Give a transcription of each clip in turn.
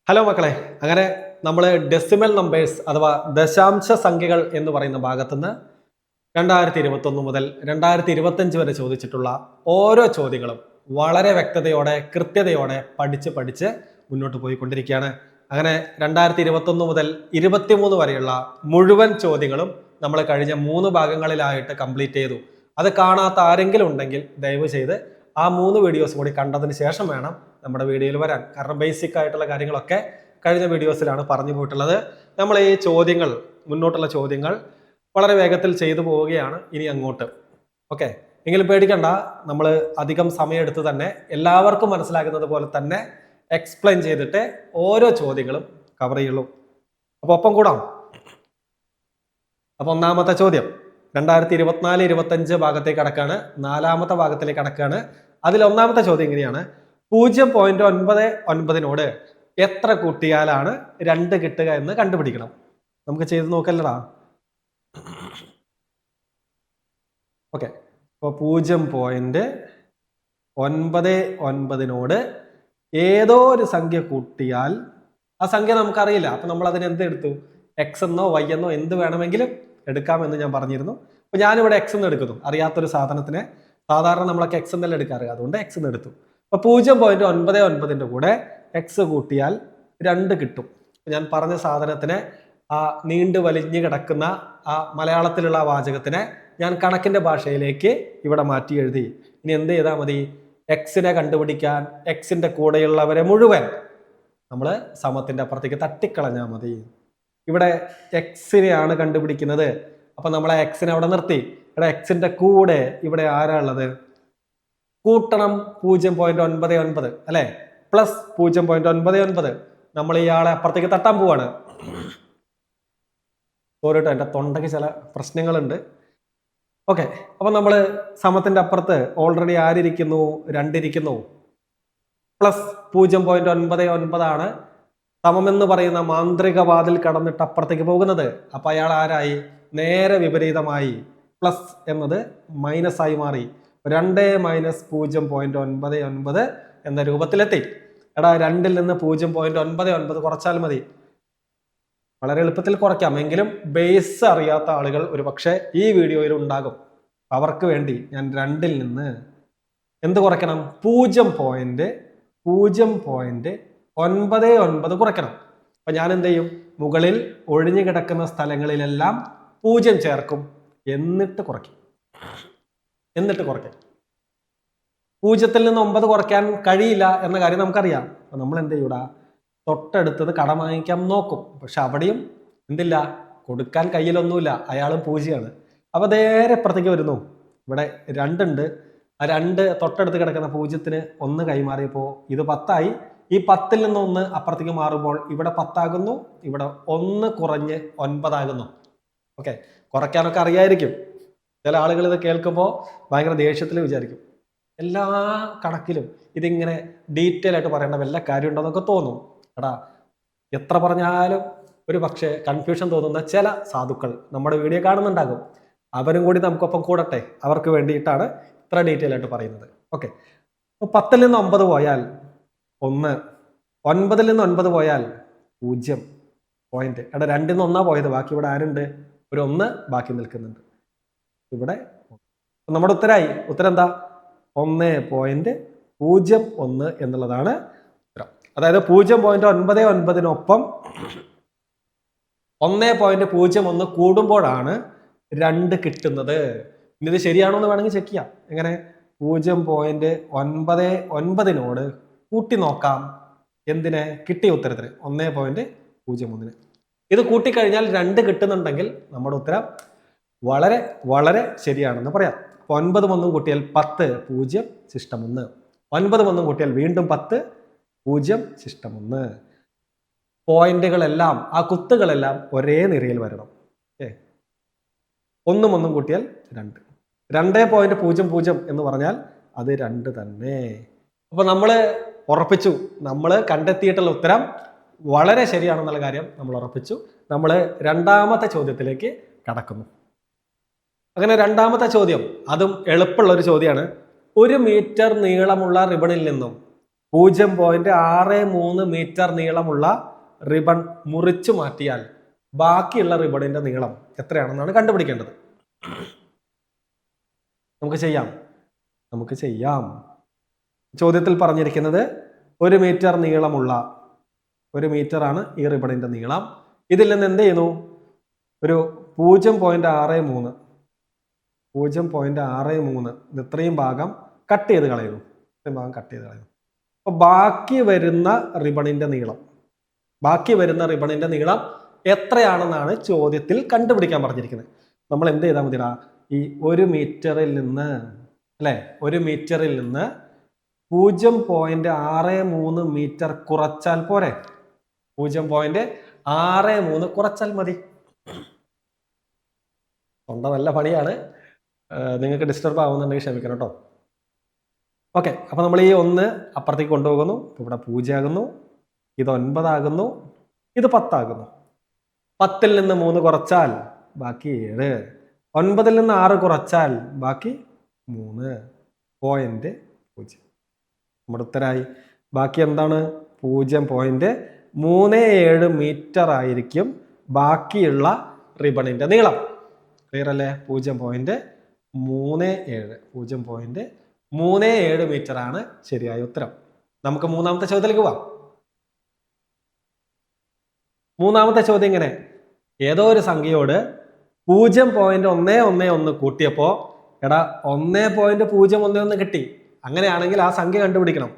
Hello മക്കളെ, അങ്ങനെ നമ്മൾ ഡെസിമൽ നമ്പേഴ്സ് അഥവാ ദശാംശ സംഖ്യകൾ എന്ന് പറയുന്ന ഭാഗത്തുനിന്ന് 2021 മുതൽ 2025 വരെ ചോദിച്ചിട്ടുള്ള ഓരോ ചോദ്യങ്ങളും വളരെ വ്യക്തതയോടെ കൃത്യതയോടെ പഠിച്ച് മുന്നോട്ട് പോയിക്കൊണ്ടിരിക്കുകയാണ്. അങ്ങനെ 2021 മുതൽ 23 വരെയുള്ള മുഴുവൻ ചോദ്യങ്ങളും നമ്മൾ കഴിഞ്ഞ 3 ഭാഗങ്ങളിലായിട്ട് കംപ്ലീറ്റ് ചെയ്തു. അത് കാണാത്ത ആരെങ്കിലും ഉണ്ടെങ്കിൽ ദയവ് ചെയ്ത് ആ 3 വീഡിയോസ് കൂടി കണ്ടതിന് ശേഷം വേണം നമ്മുടെ വീഡിയോയിൽ വരാൻ. കാരണം ബേസിക് ആയിട്ടുള്ള കാര്യങ്ങളൊക്കെ കഴിഞ്ഞ വീഡിയോസിലാണ് പറഞ്ഞു പോയിട്ടുള്ളത്. നമ്മൾ ഈ ചോദ്യങ്ങൾ, മുന്നോട്ടുള്ള ചോദ്യങ്ങൾ വളരെ വേഗത്തിൽ ചെയ്തു പോവുകയാണ് ഇനി അങ്ങോട്ട്. ഓക്കെ, എങ്കിലും പേടിക്കണ്ട, നമ്മൾ അധികം സമയമെടുത്ത് തന്നെ എല്ലാവർക്കും മനസ്സിലാകുന്നത് പോലെ തന്നെ എക്സ്പ്ലെയിൻ ചെയ്തിട്ട് ഓരോ ചോദ്യങ്ങളും കവർ ചെയ്യുള്ളൂ. അപ്പൊ ഒപ്പം കൂടാം. അപ്പൊ ഒന്നാമത്തെ ചോദ്യം 2024-25 ഭാഗത്തേക്ക് കടക്കാണ്. 4ാമത്തെ ഭാഗത്തിലേക്ക് കടക്കാണ്. അതിൽ ഒന്നാമത്തെ ചോദ്യം ഇങ്ങനെയാണ്: 0.99 എത്ര കൂട്ടിയാലാണ് 2 കിട്ടുക എന്ന് കണ്ടുപിടിക്കണം. നമുക്ക് ചെയ്ത് നോക്കല്ലടാ. ഓക്കെ, അപ്പോൾ 0.99 ഏതോ ഒരു സംഖ്യ കൂട്ടിയാൽ, ആ സംഖ്യ നമുക്കറിയില്ല, അപ്പൊ നമ്മൾ അതിന് എന്ത് എടുത്തു? എക്സ് എന്നോ വൈ എന്നോ എന്ത് വേണമെങ്കിലും എടുക്കാമെന്ന് ഞാൻ പറഞ്ഞിരുന്നു. അപ്പൊ ഞാനിവിടെ എക്സ് എന്ന് എടുക്കുന്നു. അറിയാത്തൊരു സാധനത്തിനെ സാധാരണ നമ്മളൊക്കെ എക്സ് എന്നല്ല എടുക്കാറ്, അതുകൊണ്ട് എക്സ് എന്ന് എടുത്തു. അപ്പൊ 0.99 കൂടെ എക്സ് കൂട്ടിയാൽ 2 കിട്ടും. ഞാൻ പറഞ്ഞ സാധനത്തിനെ, ആ നീണ്ടു വലിഞ്ഞു കിടക്കുന്ന ആ മലയാളത്തിലുള്ള വാചകത്തിനെ ഞാൻ കണക്കിന്റെ ഭാഷയിലേക്ക് ഇവിടെ മാറ്റി എഴുതി. ഇനി എന്ത് ചെയ്താൽ മതി? എക്സിനെ കണ്ടുപിടിക്കാൻ എക്സിന്റെ കൂടെയുള്ളവരെ മുഴുവൻ നമ്മൾ സമത്തിന്റെ അപ്പുറത്തേക്ക് തട്ടിക്കളഞ്ഞാൽ മതി. ഇവിടെ എക്സിനെയാണ് കണ്ടുപിടിക്കുന്നത്. അപ്പൊ നമ്മളെ എക്സിനെ അവിടെ നിർത്തി. ഇവിടെ എക്സിന്റെ കൂടെ ഇവിടെ ആരാ ഉള്ളത്? കൂട്ടണം 0.99 അല്ലെ, പ്ലസ് 0.99. നമ്മൾ ഇയാളെ അപ്പുറത്തേക്ക് തട്ടാൻ പോവാണ്. പോരട്ടോ, എന്റെ തൊണ്ടയ്ക്ക് ചില പ്രശ്നങ്ങളുണ്ട്. ഓക്കെ, അപ്പൊ നമ്മൾ സമത്തിന്റെ അപ്പുറത്ത് ഓൾറെഡി ആരിയ്ക്കുന്നു? 2 ഇരിക്കുന്നു. പ്ലസ് 0.99 ആണ് സമമെന്ന് പറയുന്ന മാന്ത്രിക വാതിൽ കടന്നിട്ട് അപ്പുറത്തേക്ക് പോകുന്നത്. അപ്പൊ അയാൾ ആരായി? നേരെ വിപരീതമായി. പ്ലസ് എന്നത് മൈനസ് ആയി മാറി. 2 മൈനസ് 0.99 എന്ന രൂപത്തിലെത്തി. എടാ, 2ൽ നിന്ന് 0.99 കുറച്ചാൽ മതി. വളരെ എളുപ്പത്തിൽ കുറയ്ക്കാം. എങ്കിലും ബേസ് അറിയാത്ത ആളുകൾ ഒരു പക്ഷേ ഈ വീഡിയോയിൽ ഉണ്ടാകും. അവർക്ക് വേണ്ടി ഞാൻ 2ൽ നിന്ന് എന്ത് കുറയ്ക്കണം? 0.99 കുറയ്ക്കണം. അപ്പൊ ഞാൻ എന്ത് ചെയ്യും? മുകളിൽ ഒഴിഞ്ഞു കിടക്കുന്ന സ്ഥലങ്ങളിലെല്ലാം 0 ചേർക്കും, എന്നിട്ട് കുറയ്ക്കും. 0ൽ നിന്ന് 9 കുറയ്ക്കാൻ കഴിയില്ല എന്ന കാര്യം നമുക്കറിയാം. അപ്പൊ നമ്മൾ എന്ത് ചെയ്യൂടാ? തൊട്ടടുത്തത് കടം വാങ്ങിക്കാൻ നോക്കും. പക്ഷെ അവിടെയും എന്തില്ല, കൊടുക്കാൻ കയ്യിലൊന്നുമില്ല, അയാളും 0ആണ്. അപ്പൊ നേരെ അപ്പുറത്തേക്ക് വരുന്നു. ഇവിടെ 2 ഉണ്ട്. ആ 2 തൊട്ടടുത്ത് കിടക്കുന്ന 0-ന് 1 കൈമാറിയപ്പോ ഇത് 10 ആയി. ഈ 10ൽ നിന്ന് 1 അപ്പുറത്തേക്ക് മാറുമ്പോൾ ഇവിടെ 10 ആകുന്നു. ഇവിടെ 1 കുറഞ്ഞ് 9 ആകുന്നു. ഓക്കെ, കുറയ്ക്കാനൊക്കെ അറിയായിരിക്കും. ചില ആളുകൾ ഇത് കേൾക്കുമ്പോൾ ഭയങ്കര ദേഷ്യത്തിൽ വിചാരിക്കും. എല്ലാ കണക്കിലും ഇതിങ്ങനെ ഡീറ്റെയിൽ ആയിട്ട് പറയേണ്ട വല്ല കാര്യം ഉണ്ടോന്നൊക്കെ തോന്നും. എടാ, എത്ര പറഞ്ഞാലും ഒരു പക്ഷേ കൺഫ്യൂഷൻ തോന്നുന്ന ചില സാധുക്കൾ നമ്മുടെ വീഡിയോ കാണുന്നുണ്ടാകും. അവരും കൂടി നമുക്കൊപ്പം കൂടട്ടെ. അവർക്ക് വേണ്ടിയിട്ടാണ് ഇത്ര ഡീറ്റെയിൽ ആയിട്ട് പറയുന്നത്. ഓക്കെ, അപ്പോൾ 10ൽ നിന്ന് 9 പോയാൽ 1, 9ൽ നിന്ന് 9 പോയാൽ 0 പോയിന്റ്. എടാ, 2ൽ നിന്ന് 1 പോയത്, ബാക്കി ഇവിടെ ആരുണ്ട്? ഒരു 1 ബാക്കി നിൽക്കുന്നുണ്ട്. ഇവിടെ നമ്മുടെ ഉത്തരമായി. ഉത്തരം എന്താ? 1.01 എന്നുള്ളതാണ് ഉത്തരം. അതായത് 0.99-നൊപ്പം 1.01 കൂടുമ്പോഴാണ് 2 കിട്ടുന്നത്. ഇനി ഇത് ശരിയാണോ എന്ന് വേണമെങ്കിൽ ചെക്ക് ചെയ്യാം. എങ്ങനെ? 0.99 കൂട്ടി നോക്കാം. എന്തിനെ? കിട്ടിയ ഉത്തരത്തിന് 1.01. ഇത് കൂട്ടിക്കഴിഞ്ഞാൽ 2 കിട്ടുന്നുണ്ടെങ്കിൽ നമ്മുടെ ഉത്തരം വളരെ വളരെ ശരിയാണെന്ന് പറയാം. 9 1 കൂട്ടിയാൽ 10, 0 ശിഷ്ടം 1. 9 1 കൂട്ടിയാൽ വീണ്ടും 10, 0 ശിഷ്ടം 1. പോയിന്റുകളെല്ലാം, ആ കുത്തുകളെല്ലാം ഒരേ നിരയിൽ വരണം. 1 1 കൂട്ടിയാൽ 2. 2.00 എന്ന് പറഞ്ഞാൽ അത് 2 തന്നെ. അപ്പൊ നമ്മൾ ഉറപ്പിച്ചു, നമ്മൾ കണ്ടെത്തിയിട്ടുള്ള ഉത്തരം വളരെ ശരിയാണെന്നുള്ള കാര്യം നമ്മൾ ഉറപ്പിച്ചു. നമ്മൾ 2ാമത്തെ ചോദ്യത്തിലേക്ക് കടക്കുന്നു. അങ്ങനെ 2ാമത്തെ ചോദ്യം, അതും എളുപ്പമുള്ള ഒരു ചോദ്യമാണ്. 1 മീറ്റർ നീളമുള്ള റിബണിൽ നിന്നും 0.63 മീറ്റർ നീളമുള്ള റിബൺ മുറിച്ചു മാറ്റിയാൽ ബാക്കിയുള്ള റിബണിന്റെ നീളം എത്രയാണെന്നാണ് കണ്ടുപിടിക്കേണ്ടത്. നമുക്ക് ചെയ്യാം. ചോദ്യത്തിൽ പറഞ്ഞിരിക്കുന്നത് 1 മീറ്റർ നീളമുള്ള 1 മീറ്ററാണ് ഈ റിബണിന്റെ നീളം. ഇതിൽ നിന്ന് എന്ത് ചെയ്യുന്നു? ഒരു 0.63 ഇത്രയും ഭാഗം കട്ട് ചെയ്ത് കളയുന്നു. അപ്പൊ ബാക്കി വരുന്ന റിബണിന്റെ നീളം എത്രയാണെന്നാണ് ചോദ്യത്തിൽ കണ്ടുപിടിക്കാൻ പറഞ്ഞിരിക്കുന്നത്. നമ്മൾ എന്ത് ചെയ്താൽ മതിടാ? ഈ 1 മീറ്ററിൽ നിന്ന് 0.63 മീറ്റർ കുറച്ചാൽ പോരെ? 0.63 കുറച്ചാൽ മതി. തൊണ്ട നല്ല പണിയാണ്, നിങ്ങൾക്ക് ഡിസ്റ്റർബ് ആവുന്നുണ്ടെങ്കിൽ ക്ഷമിക്കണം കേട്ടോ. ഓക്കെ, അപ്പൊ നമ്മൾ ഈ 1 അപ്പുറത്തേക്ക് കൊണ്ടുപോകുന്നു. ഇവിടെ 0 ആകുന്നു, ഇത് 9 ആകുന്നു, ഇത് 10 ആകുന്നു. 10ൽ നിന്ന് 3 കുറച്ചാൽ ബാക്കി 7. 9ൽ നിന്ന് 6 കുറച്ചാൽ ബാക്കി 3.0. നമ്മുടെ ഉത്തരായി. ബാക്കി എന്താണ്? 0.37 മീറ്റർ ആയിരിക്കും ബാക്കിയുള്ള റിബണിന്റെ നീളം. ക്ലിയർ അല്ലേ? 0.37 മീറ്റർ ആണ് ശരിയായ ഉത്തരം. നമുക്ക് മൂന്നാമത്തെ ചോദ്യത്തിലേക്ക് പോവാം. മൂന്നാമത്തെ ചോദ്യം ഇങ്ങനെ: ഏതോ ഒരു സംഖ്യയോട് 0.111 കൂട്ടിയപ്പോ 1.011 കിട്ടി. അങ്ങനെയാണെങ്കിൽ ആ സംഖ്യ കണ്ടുപിടിക്കണം.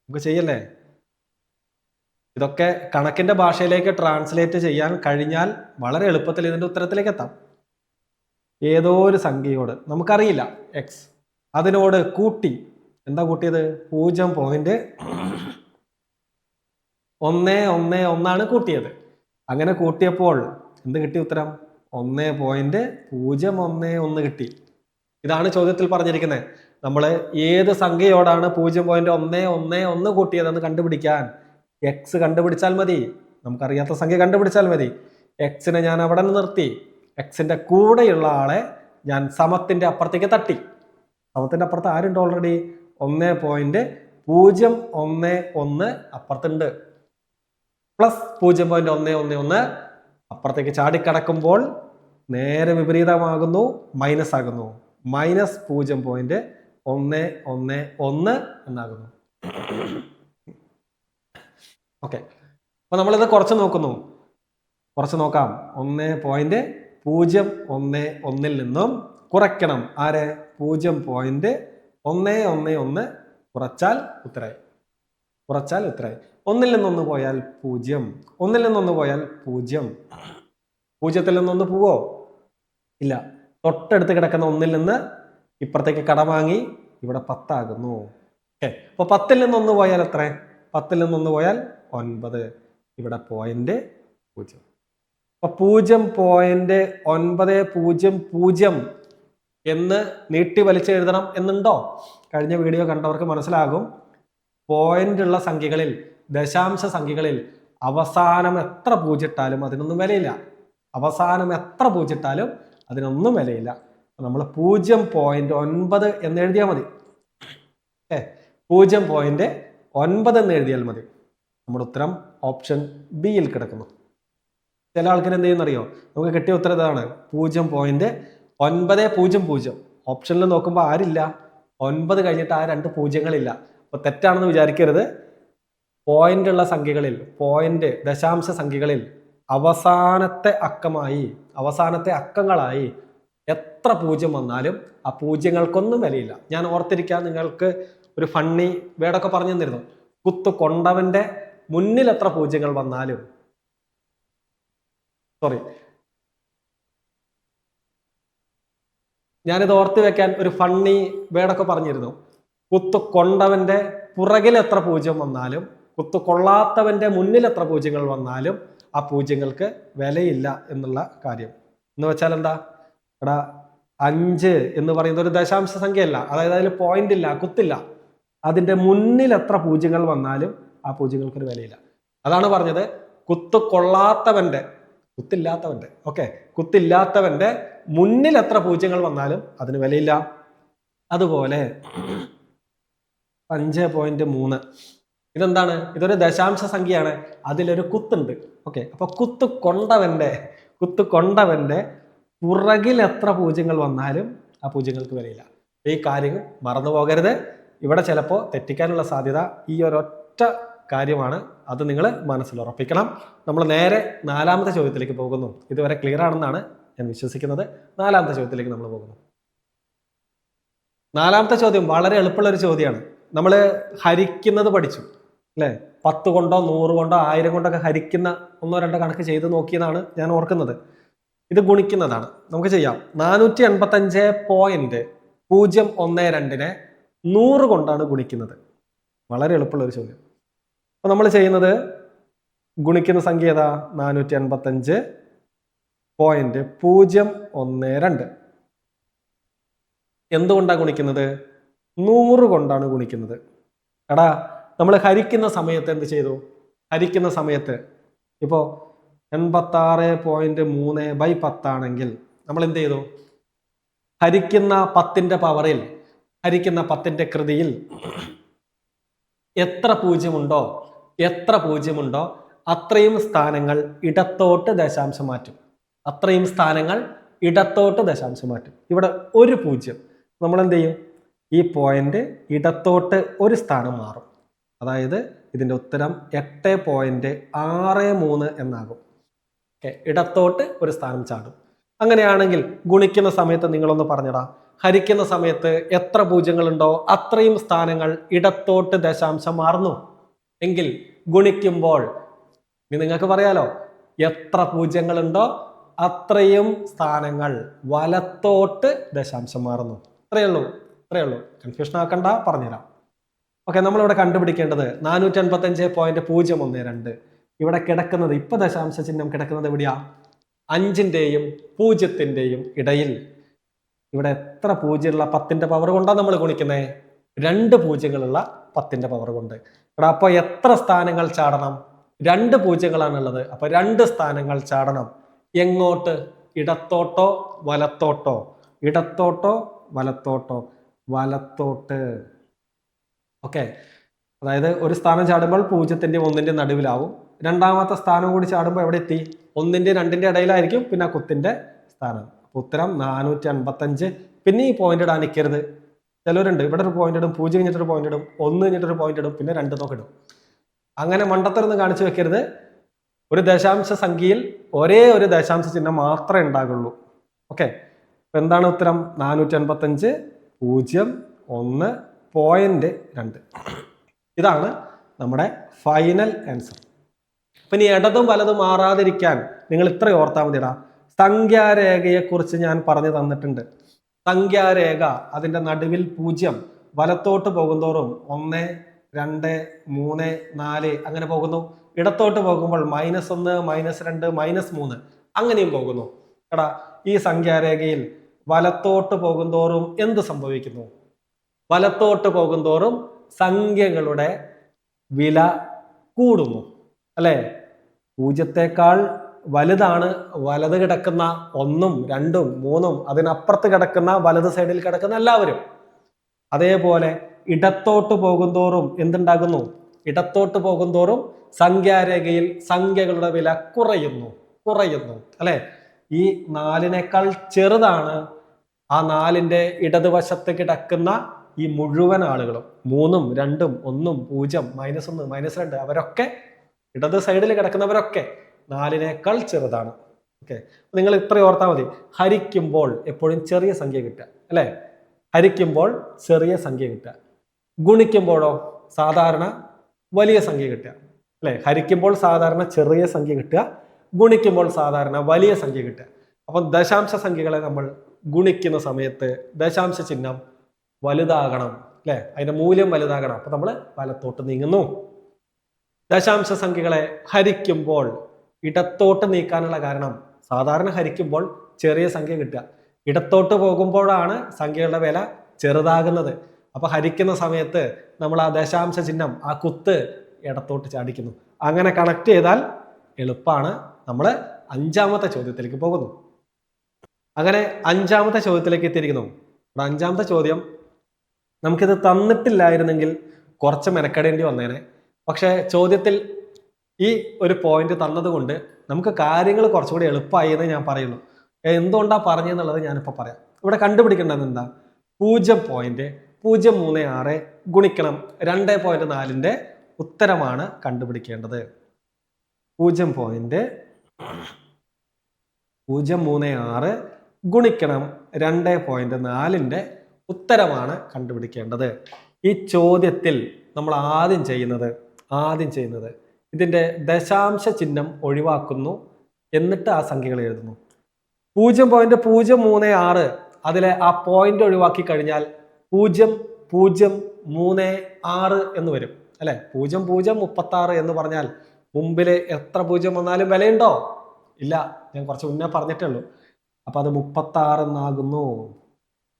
നമുക്ക് ചെയ്യല്ലേ? ഇതൊക്കെ കണക്കിന്റെ ഭാഷയിലേക്ക് ട്രാൻസ്ലേറ്റ് ചെയ്യാൻ കഴിഞ്ഞാൽ വളരെ എളുപ്പത്തിൽ ഇതിന്റെ ഉത്തരത്തിലേക്ക് എത്താം. ഏതോ ഒരു സംഖ്യയോട് നമുക്കറിയില്ല x, അതിനോട് കൂട്ടി. എന്താ കൂട്ടിയത്? 0.111 കൂട്ടിയത്. അങ്ങനെ കൂട്ടിയപ്പോൾ എന്ത് കിട്ടി? ഉത്തരം 1.011 കിട്ടി. ഇതാണ് ചോദ്യത്തിൽ പറഞ്ഞിരിക്കുന്നത്. നമ്മൾ ഏത് സംഖ്യയോടാണ് 0.111 കൂട്ടിയതെന്ന് കണ്ടുപിടിക്കാൻ x കണ്ടുപിടിച്ചാൽ മതി. നമുക്കറിയാത്ത സംഖ്യ കണ്ടുപിടിച്ചാൽ മതി. എക്സിനെ ഞാൻ അവിടെ നിർത്തി. എക്സിന്റെ കൂടെയുള്ള ആളെ ഞാൻ സമത്തിന്റെ അപ്പുറത്തേക്ക് തട്ടി. സമത്തിന്റെ അപ്പുറത്ത് ആരുണ്ട്? ഓൾറെഡി 1.011 അപ്പുറത്തുണ്ട്. പ്ലസ് 0.111 അപ്പുറത്തേക്ക് ചാടിക്കടക്കുമ്പോൾ നേരെ വിപരീതമാകുന്നു, മൈനസ് ആകുന്നു. മൈനസ് 0.111 എന്നാകുന്നു. ഓക്കെ, അപ്പൊ നമ്മളിത് കുറച്ച് നോക്കാം. 1.011 നിന്നും കുറയ്ക്കണം. ആരെ? 0.111 കുറച്ചാൽ ഉത്തരായി. 1ൽ നിന്നൊന്ന് പോയാൽ 0. 1ൽ നിന്നൊന്ന് പോയാൽ 0. 0ൽ നിന്നൊന്ന് പോവോ? ഇല്ല. തൊട്ടടുത്ത് കിടക്കുന്ന 1ൽ നിന്ന് ഇപ്പുറത്തേക്ക് കടം വാങ്ങി ഇവിടെ 10 ആകുന്നു. ഓക്കെ, അപ്പൊ 10ൽ നിന്നൊന്ന് പോയാൽ എത്ര? 10ൽ നിന്നൊന്ന് പോയാൽ 9. ഇവിടെ 0.0. അപ്പൊ 0.900 എന്ന് നീട്ടി വലിച്ചെഴുതണം എന്നുണ്ടോ? കഴിഞ്ഞ വീഡിയോ കണ്ടവർക്ക് മനസ്സിലാകും. പോയിന്റ് ഉള്ള സംഖ്യകളിൽ, ദശാംശ സംഖ്യകളിൽ അവസാനം എത്ര പൂജ്യട്ടാലും അതിനൊന്നും വിലയില്ല. നമ്മൾ 0.9 എന്ന് എഴുതിയാൽ മതി. 0.9 എന്ന് എഴുതിയാൽ മതി. നമ്മുടെ ഉത്തരം ഓപ്ഷൻ ബിയിൽ കിടക്കുന്നു. ചില ആൾക്കാർ എന്ത് ചെയ്യുന്നറിയോ? നമുക്ക് കിട്ടിയ ഉത്തരം ഇതാണ്, 0.900. ഓപ്ഷനിൽ നോക്കുമ്പോൾ ആരില്ല? 9 കഴിഞ്ഞിട്ട് ആ 2 പൂജ്യങ്ങളില്ല. അപ്പൊ തെറ്റാണെന്ന് വിചാരിക്കരുത്. പോയിന്റ് ഉള്ള സംഖ്യകളിൽ, ദശാംശ സംഖ്യകളിൽ അവസാനത്തെ അക്കങ്ങളായി എത്ര പൂജ്യം വന്നാലും ആ പൂജ്യങ്ങൾക്കൊന്നും വിലയില്ല. ഞാൻ ഓർത്തിരിക്കാൻ നിങ്ങൾക്ക് ഒരു ഫണ്ണി വേടൊക്കെ പറഞ്ഞു തന്നിരുന്നു. കുത്തു കൊണ്ടവന്റെ മുന്നിൽ എത്ര പൂജ്യങ്ങൾ വന്നാലും, ഞാനിത് ഓർത്ത് വെക്കാൻ ഒരു ഫണ്ണി വേടൊക്കെ പറഞ്ഞിരുന്നു. കുത്തു കൊണ്ടവന്റെ പുറകിൽ എത്ര പൂജ്യം വന്നാലും, കുത്തു കൊള്ളാത്തവന്റെ മുന്നിൽ എത്ര പൂജ്യങ്ങൾ വന്നാലും ആ പൂജ്യങ്ങൾക്ക് വിലയില്ല എന്നുള്ള കാര്യം. എന്ന് വെച്ചാൽ എന്താ? 5 എന്ന് പറയുന്നത് ഒരു ദശാംശ സംഖ്യയല്ല. അതായത് അതിൽ പോയിന്റ് ഇല്ല, കുത്തില്ല. അതിന്റെ മുന്നിൽ എത്ര പൂജ്യങ്ങൾ വന്നാലും ആ പൂജ്യങ്ങൾക്ക് ഒരു വിലയില്ല. അതാണ് പറഞ്ഞത്. കുത്തില്ലാത്തവന്റെ മുന്നിൽ എത്ര പൂജ്യങ്ങൾ വന്നാലും അതിന് വിലയില്ല. അതുപോലെ 5.3 ഇതെന്താണ്? ഇതൊരു ദശാംശ സംഖ്യയാണ്, അതിലൊരു കുത്തുണ്ട്. ഓക്കെ, അപ്പൊ കുത്ത് കൊണ്ടവന്റെ പുറകിൽ എത്ര പൂജ്യങ്ങൾ വന്നാലും ആ പൂജ്യങ്ങൾക്ക് വിലയില്ല. ഈ കാര്യം മറന്നു പോകരുത്. ഇവിടെ ചിലപ്പോൾ തെറ്റിക്കാനുള്ള സാധ്യത ഈ ഒരൊറ്റ കാര്യമാണ്. അത് നിങ്ങൾ മനസ്സിൽ ഉറപ്പിക്കണം. നമ്മൾ നേരെ 4ാമത്തെ ചോദ്യത്തിലേക്ക് പോകുന്നു. ഇതുവരെ ക്ലിയർ ആണെന്നാണ് ഞാൻ വിശ്വസിക്കുന്നത്. 4ാമത്തെ ചോദ്യത്തിലേക്ക് നമ്മൾ പോകുന്നു. 4ാമത്തെ ചോദ്യം വളരെ എളുപ്പമുള്ള ഒരു ചോദ്യമാണ്. നമ്മൾ ഹരിക്കുന്നത് പഠിച്ചു അല്ലേ? 10 കൊണ്ടോ 100 കൊണ്ടോ 1000 കൊണ്ടൊക്കെ ഹരിക്കുന്ന 1-2 കണക്ക് ചെയ്ത് നോക്കിയതാണ് ഞാൻ ഓർക്കുന്നത്. ഇത് ഗുണിക്കുന്നതാണ്. നമുക്ക് ചെയ്യാം. 485.012 100 കൊണ്ടാണ് ഗുണിക്കുന്നത്. വളരെ എളുപ്പമുള്ള ഒരു ചോദ്യം. അപ്പൊ നമ്മൾ ചെയ്യുന്നത്, ഗുണിക്കുന്ന സംഖ്യ ഏതാ? 485.012. എന്തുകൊണ്ടാണ് ഗുണിക്കുന്നത്? 100 കൊണ്ടാണ് ഗുണിക്കുന്നത്. എടാ, നമ്മൾ ഹരിക്കുന്ന സമയത്ത് എന്ത് ചെയ്തു? ഹരിക്കുന്ന സമയത്ത് ഇപ്പോൾ 86.3/10 ആണെങ്കിൽ നമ്മൾ എന്ത് ചെയ്തു? ഹരിക്കുന്ന 10ന്റെ പവറിൽ, ഹരിക്കുന്ന 10ന്റെ കൃതിയിൽ എത്ര പൂജ്യമുണ്ടോ അത്രയും സ്ഥാനങ്ങൾ ഇടത്തോട്ട് ദശാംശം മാറ്റും. ഇവിടെ ഒരു പൂജ്യം, നമ്മൾ എന്ത് ചെയ്യും? ഈ പോയിന്റ് ഇടത്തോട്ട് ഒരു സ്ഥാനം മാറും. അതായത് ഇതിന്റെ ഉത്തരം 8.63 എന്നാകും. ഓക്കെ, ഇടത്തോട്ട് ഒരു സ്ഥാനം ചാടും. അങ്ങനെയാണെങ്കിൽ ഗുണിക്കുന്ന സമയത്ത് നിങ്ങളൊന്ന് പറഞ്ഞടാ, ഹരിക്കുന്ന സമയത്ത് എത്ര പൂജ്യങ്ങളുണ്ടോ അത്രയും സ്ഥാനങ്ങൾ ഇടത്തോട്ട് ദശാംശം മാറുന്നു എങ്കിൽ ഗുണിക്കുമ്പോൾ നിങ്ങൾക്ക് പറയാലോ, എത്ര പൂജ്യങ്ങളുണ്ടോ അത്രയും സ്ഥാനങ്ങൾ വലത്തോട്ട് ദശാംശം മാറുന്നു. ഇത്രയേ ഉള്ളൂ. കൺഫ്യൂഷൻ ആക്കണ്ട, പറഞ്ഞുതരാം. ഓക്കെ, നമ്മളിവിടെ കണ്ടുപിടിക്കേണ്ടത് 485.012. ഇവിടെ കിടക്കുന്നത്, ഇപ്പൊ ദശാംശ ചിഹ്നം കിടക്കുന്നത് എവിടെയാ? 5ന്റെയും 0ത്തിന്റെയും ഇടയിൽ. ഇവിടെ എത്ര പൂജ്യമുള്ള 10ന്റെ പവർ കൊണ്ടാണ് നമ്മൾ ഗുണിക്കുന്നത്? 2 പൂജ്യങ്ങളുള്ള 10ന്റെ പവർ കൊണ്ട്. ഇവിടെ അപ്പൊ എത്ര സ്ഥാനങ്ങൾ ചാടണം? 2 പൂജ്യങ്ങളാണുള്ളത്. അപ്പൊ 2 സ്ഥാനങ്ങൾ ചാടണം. എങ്ങോട്ട്? ഇടത്തോട്ടോ വലത്തോട്ടോ? വലത്തോട്ട്. ഓക്കെ, അതായത് ഒരു സ്ഥാനം ചാടുമ്പോൾ 0ത്തിന്റെയും 1ന്റെയും നടുവിലാവും. 2ാമത്തെ സ്ഥാനം കൂടി ചാടുമ്പോൾ എവിടെ എത്തി? 1ന്റെയും 2ന്റെയും ഇടയിലായിരിക്കും. പിന്നെ ആ കുത്തിന്റെ സ്ഥാനം. ഉത്തരം 485. പിന്നെ ഈ പോയിന്റ് ഇടാൻ നിൽക്കരുത്. ചിലവരുണ്ട് ഇവിടെ ഒരു പോയിന്റ് ഇടും, 0 കഴിഞ്ഞിട്ടൊരു പോയിന്റ് ഇടും, 1 കഴിഞ്ഞിട്ടൊരു പോയിന്റ് ഇടും, പിന്നെ 2 നോക്കിടും. അങ്ങനെ മണ്ടത്തരൊന്നും കാണിച്ചു വെക്കരുത്. ഒരു ദശാംശ സംഖ്യയിൽ ഒരേ ഒരു ദശാംശ ചിഹ്നം മാത്രമേ ഉണ്ടാകുള്ളൂ. ഓക്കെ, അപ്പൊ എന്താണ് ഉത്തരം? 485.0.1.2. ഇതാണ് നമ്മുടെ ഫൈനൽ ആൻസർ. അപ്പൊ ഇനി ഇടതും വലതും മാറാതിരിക്കാൻ നിങ്ങൾ ഇത്ര ഓർത്താൽ മതിടാ. സംഖ്യാരേഖയെ കുറിച്ച് ഞാൻ പറഞ്ഞു തന്നിട്ടുണ്ട്. സംഖ്യാരേഖ, അതിന്റെ നടുവിൽ 0, വലത്തോട്ട് പോകുന്തോറും 1, 2, 3, 4 അങ്ങനെ പോകുന്നു. ഇടത്തോട്ട് പോകുമ്പോൾ -1, -2, -3 അങ്ങനെയും പോകുന്നു. എടാ, ഈ സംഖ്യാരേഖയിൽ വലത്തോട്ട് പോകുന്തോറും എന്ത് സംഭവിക്കുന്നു? വലത്തോട്ട് പോകുന്തോറും സംഖ്യകളുടെ വില കൂടുന്നു അല്ലെ? 0ത്തേക്കാൾ വലുതാണ് വലത് കിടക്കുന്ന 1ഉം 2ഉം 3ഉം അതിനപ്പുറത്ത് കിടക്കുന്ന വലത് സൈഡിൽ കിടക്കുന്ന എല്ലാവരും. അതേപോലെ ഇടത്തോട്ട് പോകുന്തോറും എന്തുണ്ടാകുന്നു? ഇടത്തോട്ട് പോകുന്തോറും സംഖ്യാരേഖയിൽ സംഖ്യകളുടെ വില കുറയുന്നു അല്ലെ? ഈ 4നേക്കാൾ ചെറുതാണ് ആ 4ന്റെ ഇടതുവശത്ത് കിടക്കുന്ന ഈ മുഴുവൻ ആളുകളും. 3ഉം 2ഉം 1ഉം 0, -1, -2 അവരൊക്കെ, ഇടത് സൈഡിൽ കിടക്കുന്നവരൊക്കെ 4നേക്കാൾ ചെറുതാണ്. ഓക്കെ, നിങ്ങൾ ഇത്ര ഓർത്താൽ മതി. ഹരിക്കുമ്പോൾ എപ്പോഴും ചെറിയ സംഖ്യ കിട്ടുക അല്ലെ? ഹരിക്കുമ്പോൾ ചെറിയ സംഖ്യ കിട്ടുക. ഗുണിക്കുമ്പോഴോ സാധാരണ വലിയ സംഖ്യ കിട്ടുക അല്ലെ? ഹരിക്കുമ്പോൾ സാധാരണ ചെറിയ സംഖ്യ കിട്ടുക, ഗുണിക്കുമ്പോൾ സാധാരണ വലിയ സംഖ്യ കിട്ടുക. അപ്പൊ ദശാംശ സംഖ്യകളെ നമ്മൾ ഗുണിക്കുന്ന സമയത്ത് ദശാംശ ചിഹ്നം വലുതാകണം അല്ലെ? അതിന്റെ മൂല്യം വലുതാകണം. അപ്പൊ നമ്മൾ വലത്തോട്ട് നീങ്ങുന്നു. ദശാംശ സംഖ്യകളെ ഹരിക്കുമ്പോൾ ഇടത്തോട്ട് നീക്കാനുള്ള കാരണം, സാധാരണ ഹരിക്കുമ്പോൾ ചെറിയ സംഖ്യ കിട്ടുക, ഇടത്തോട്ട് പോകുമ്പോഴാണ് സംഖ്യകളുടെ വില ചെറുതാകുന്നത്. അപ്പൊ ഹരിക്കുന്ന സമയത്ത് നമ്മൾ ആ ദശാംശ ചിഹ്നം, ആ കുത്ത് ഇടത്തോട്ട് ചാടിക്കുന്നു. അങ്ങനെ കണക്ട് ചെയ്താൽ എളുപ്പമാണ്. നമ്മൾ 5ാമത്തെ ചോദ്യത്തിലേക്ക് പോകുന്നു. അങ്ങനെ 5ാമത്തെ ചോദ്യത്തിലേക്ക് എത്തിയിരിക്കുന്നു. 5ാമത്തെ ചോദ്യം നമുക്കിത് തന്നിട്ടില്ലായിരുന്നെങ്കിൽ കുറച്ച് മെനക്കെടേണ്ടി വന്നേനെ. പക്ഷേ ചോദ്യത്തിൽ ഈ ഒരു പോയിന്റ് തന്നതുകൊണ്ട് നമുക്ക് കാര്യങ്ങൾ കുറച്ചുകൂടി എളുപ്പമായി എന്ന് ഞാൻ പറയുള്ളൂ. എന്തുകൊണ്ടാണ് പറഞ്ഞതെന്നുള്ളത് ഞാനിപ്പോൾ പറയാം. ഇവിടെ കണ്ടുപിടിക്കേണ്ടത് എന്താ? 0.036 ഗുണിക്കണം 2.4ന്റെ ഉത്തരമാണ് കണ്ടുപിടിക്കേണ്ടത്. 0.036 ഗുണിക്കണം 2.4ന്റെ ഉത്തരമാണ് കണ്ടുപിടിക്കേണ്ടത്. ഈ ചോദ്യത്തിൽ നമ്മൾ ആദ്യം ചെയ്യുന്നത് ഇതിൻ്റെ ദശാംശ ചിഹ്നം ഒഴിവാക്കുന്നു, എന്നിട്ട് ആ സംഖ്യകൾ എഴുതുന്നു. 0.036 അതിലെ ആ പോയിന്റ് ഒഴിവാക്കി കഴിഞ്ഞാൽ 0.036 എന്ന് വരും അല്ലെ. 0.036 എന്ന് പറഞ്ഞാൽ മുമ്പിൽ എത്ര 0 വന്നാലും വിലയുണ്ടോ? ഇല്ല, ഞാൻ കുറച്ച് മുന്നേ പറഞ്ഞിട്ടേ ഉള്ളൂ. അപ്പൊ അത് 36 എന്നാകുന്നു.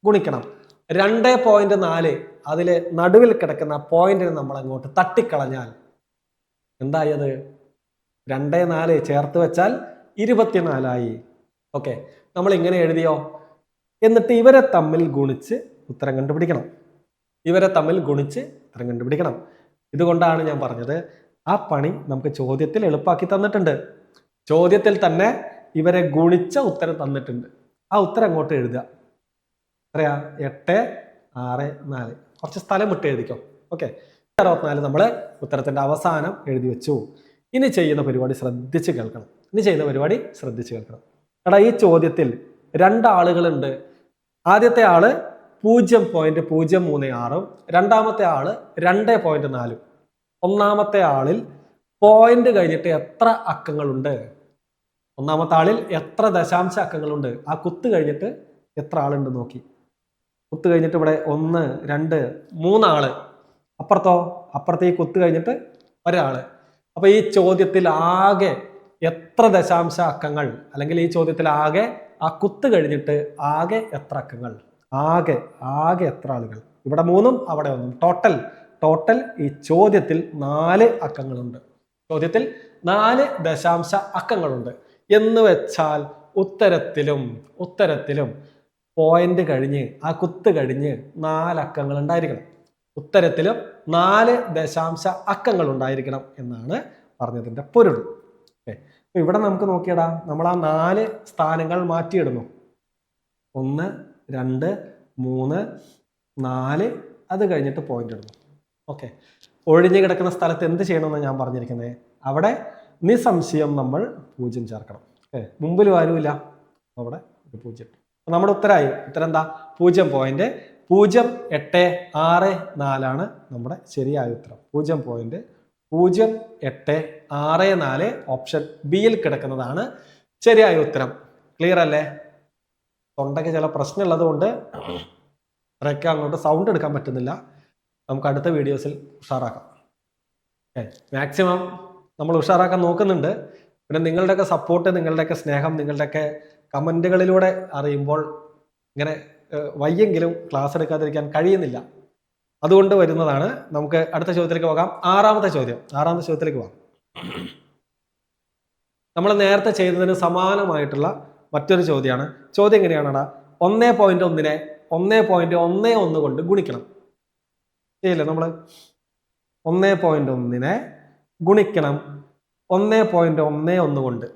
ഗുണിക്കണം 2.4 അതില് നടുവിൽ കിടക്കുന്ന പോയിന്റിനെ നമ്മൾ അങ്ങോട്ട് തട്ടിക്കളഞ്ഞാൽ എന്തായി? അത് 2, 4 ചേർത്ത് വെച്ചാൽ 24 ഓക്കെ, നമ്മൾ ഇങ്ങനെ എഴുതിയോ? എന്നിട്ട് ഇവരെ തമ്മിൽ ഗുണിച്ച് ഉത്തരം കണ്ടുപിടിക്കണം. ഇതുകൊണ്ടാണ് ഞാൻ പറഞ്ഞത് ആ പണി നമുക്ക് ചോദ്യത്തിൽ എളുപ്പമാക്കി തന്നിട്ടുണ്ട്. ചോദ്യത്തിൽ തന്നെ ഇവരെ ഗുണിച്ച ഉത്തരം തന്നിട്ടുണ്ട്. ആ ഉത്തരം അങ്ങോട്ട് എഴുതുക. എത്രയാ? 8, 6, 4. കുറച്ച് സ്ഥലം വിട്ട് എഴുതിക്കോ. ഓക്കെ, 64 നമ്മൾ ഉത്തരത്തിന്റെ അവസാനം എഴുതി വെച്ചു. ഇനി ചെയ്യുന്ന പരിപാടി ശ്രദ്ധിച്ച് കേൾക്കണം. എടാ, ഈ ചോദ്യത്തിൽ 2 ആളുകളുണ്ട്. ആദ്യത്തെ ആള് 0.036, രണ്ടാമത്തെ ആള് 2.4. ഒന്നാമത്തെ ആളിൽ പോയിന്റ് കഴിഞ്ഞിട്ട് എത്ര അക്കങ്ങളുണ്ട്? ഒന്നാമത്തെ ആളിൽ എത്ര ദശാംശ അക്കങ്ങളുണ്ട്? ആ കുത്ത് കഴിഞ്ഞിട്ട് എത്ര ആളുണ്ട് നോക്കി. കുത്ത് കഴിഞ്ഞിട്ട് ഇവിടെ 1, 2, 3 ആള്. അപ്പുറത്തെ ഈ കുത്ത് കഴിഞ്ഞിട്ട് ഒരാള്. അപ്പൊ ഈ ചോദ്യത്തിൽ ആകെ എത്ര ദശാംശ അക്കങ്ങൾ, അല്ലെങ്കിൽ ഈ ചോദ്യത്തിൽ ആകെ ആ കുത്ത് കഴിഞ്ഞിട്ട് ആകെ എത്ര അക്കങ്ങൾ? ആകെ എത്ര ആളുകൾ? ഇവിടെ 3ഉം അവിടെ 1ഉം. ടോട്ടൽ ഈ ചോദ്യത്തിൽ 4 അക്കങ്ങളുണ്ട്. ചോദ്യത്തിൽ 4 ദശാംശ അക്കങ്ങളുണ്ട് എന്ന് വെച്ചാൽ ഉത്തരത്തിലും പോയിന്റ് കഴിഞ്ഞ് ആ കുത്ത് കഴിഞ്ഞ് 4 അക്കങ്ങൾ ഉണ്ടായിരിക്കണം. ഉത്തരത്തിലും 4 ദശാംശ അക്കങ്ങൾ ഉണ്ടായിരിക്കണം എന്നാണ് പറഞ്ഞതിന്റെ പൊരുൾ. ഇവിടെ നമുക്ക് നോക്കിയടാ, നമ്മൾ ആ 4 സ്ഥാനങ്ങൾ മാറ്റിയിടുന്നു. 1, 2, 3, 4. അത് കഴിഞ്ഞിട്ട് പോയിന്റ് ഇടുന്നു. ഓക്കെ, ഒഴിഞ്ഞു കിടക്കുന്ന സ്ഥലത്ത് എന്ത് ചെയ്യണമെന്ന് ഞാൻ പറഞ്ഞിരിക്കുന്നത്. അവിടെ നിസംശയം നമ്മൾ 0 ചേർക്കണം. മുമ്പിൽ ആരുമില്ല, അവിടെ 0. നമ്മുടെ ഉത്തരം എന്താ? 0.0864 നമ്മുടെ ശരിയായ ഉത്തരം. 0.0864 ഓപ്ഷൻ ബിയിൽ കിടക്കുന്നതാണ് ശരിയായ ഉത്തരം. ക്ലിയർ അല്ലേ? തൊണ്ടയ്ക്ക് ചില പ്രശ്നമുള്ളത് കൊണ്ട് ഇത്രയൊക്കെ അങ്ങോട്ട് സൗണ്ട് എടുക്കാൻ പറ്റുന്നില്ല. നമുക്ക് അടുത്ത വീഡിയോസിൽ ഉഷാറാക്കാം. മാക്സിമം നമ്മൾ ഉഷാറാക്കാൻ നോക്കുന്നുണ്ട്. പിന്നെ നിങ്ങളുടെയൊക്കെ സപ്പോർട്ട്, നിങ്ങളുടെയൊക്കെ സ്നേഹം, നിങ്ങളുടെയൊക്കെ കമൻറ്റുകളിലൂടെ അറിയുമ്പോൾ ഇങ്ങനെ വയ്യെങ്കിലും ക്ലാസ് എടുക്കാതിരിക്കാൻ കഴിയുന്നില്ല. അതുകൊണ്ട് വരുന്നതാണ്. നമുക്ക് അടുത്ത ചോദ്യത്തിലേക്ക് പോകാം. ആറാമത്തെ ചോദ്യത്തിലേക്ക് പോകാം. നമ്മൾ നേരത്തെ ചെയ്തതിന് സമാനമായിട്ടുള്ള മറ്റൊരു ചോദ്യമാണ്. ചോദ്യം എങ്ങനെയാണടാ? 1.1നെ 1.11 കൊണ്ട് ഗുണിക്കണം. ശരിയല്ലേ? നമ്മൾ 1.1നെ ഗുണിക്കണം 1.11 കൊണ്ട്.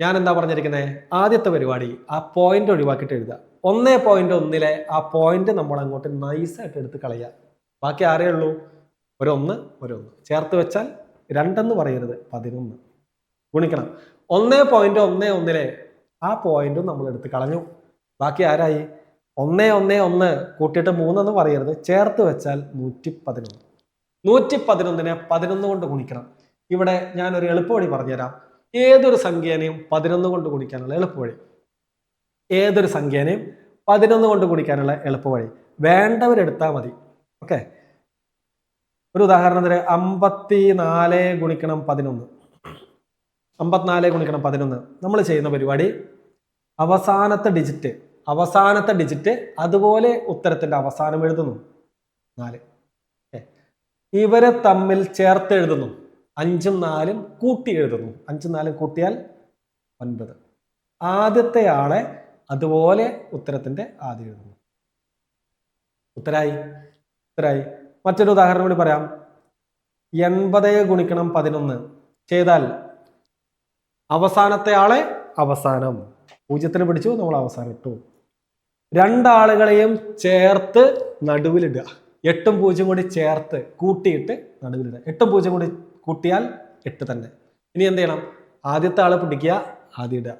ഞാൻ എന്താ പറഞ്ഞിരിക്കുന്നത്? ആദ്യത്തെ പരിപാടി ആ പോയിന്റ് ഒഴിവാക്കിയിട്ട് എഴുതുക. 1.1ലെ ആ പോയിന്റ് നമ്മൾ അങ്ങോട്ട് നൈസായിട്ട് എടുത്ത് കളയുക. ബാക്കി ആരേ ഉള്ളൂ? ഒരു 1 ചേർത്ത് വെച്ചാൽ 2 എന്ന് പറയരുത്, 11. ഗുണിക്കണം 1.11ലെ ആ പോയിന്റും നമ്മൾ എടുത്ത് കളഞ്ഞു. ബാക്കി ആരായി? 1 കൂട്ടിയിട്ട് 3 എന്ന് പറയരുത്, ചേർത്ത് വെച്ചാൽ 111. 111നെ 11 കൊണ്ട് ഗുണിക്കണം. ഇവിടെ ഞാൻ ഒരു എളുപ്പവഴി പറഞ്ഞുതരാം. ഏതൊരു സംഖ്യേനെയും 11 കൊണ്ട് ഗുണിക്കാനുള്ള എളുപ്പവഴി വേണ്ടവരെടുത്താൽ മതി. ഓക്കെ, ഒരു ഉദാഹരണത്തിന് 54 ഗുണിക്കണം 11. നമ്മൾ ചെയ്യുന്ന പരിപാടി അവസാനത്തെ ഡിജിറ്റ് അതുപോലെ ഉത്തരത്തിന്റെ അവസാനം എഴുതുന്നു 4. ഇവരെ തമ്മിൽ ചേർത്ത് എഴുതുന്നു. 5ഉം 4ഉം കൂട്ടി എഴുതുന്നു. 5ഉം 4ഉം കൂട്ടിയാൽ 9. ആദ്യത്തെ ആളെ അതുപോലെ ഉത്തരത്തിന്റെ ആദ്യം എഴുതുന്നു. ഉത്തരായി. മറ്റൊരു ഉദാഹരണം കൂടി പറയാം. 80 ഗുണിക്കണം 11 ചെയ്താൽ അവസാനത്തെ ആളെ അവസാനം 0 പിടിച്ചു, നമ്മൾ അവസാനം ഇട്ടു. രണ്ടാളുകളെയും ചേർത്ത് നടുവിലിടുക. 8ഉം 0 കൂടി ചേർത്ത് കൂട്ടിയിട്ട് നടുവിലിടുക. 8ഉം 0 കൂടി കൂട്ടിയാൽ 8 തന്നെ. ഇനി എന്ത് ചെയ്യണം? ആദ്യത്തെ ആള് പിടിക്കുക, ആദ്യം ഇടുക.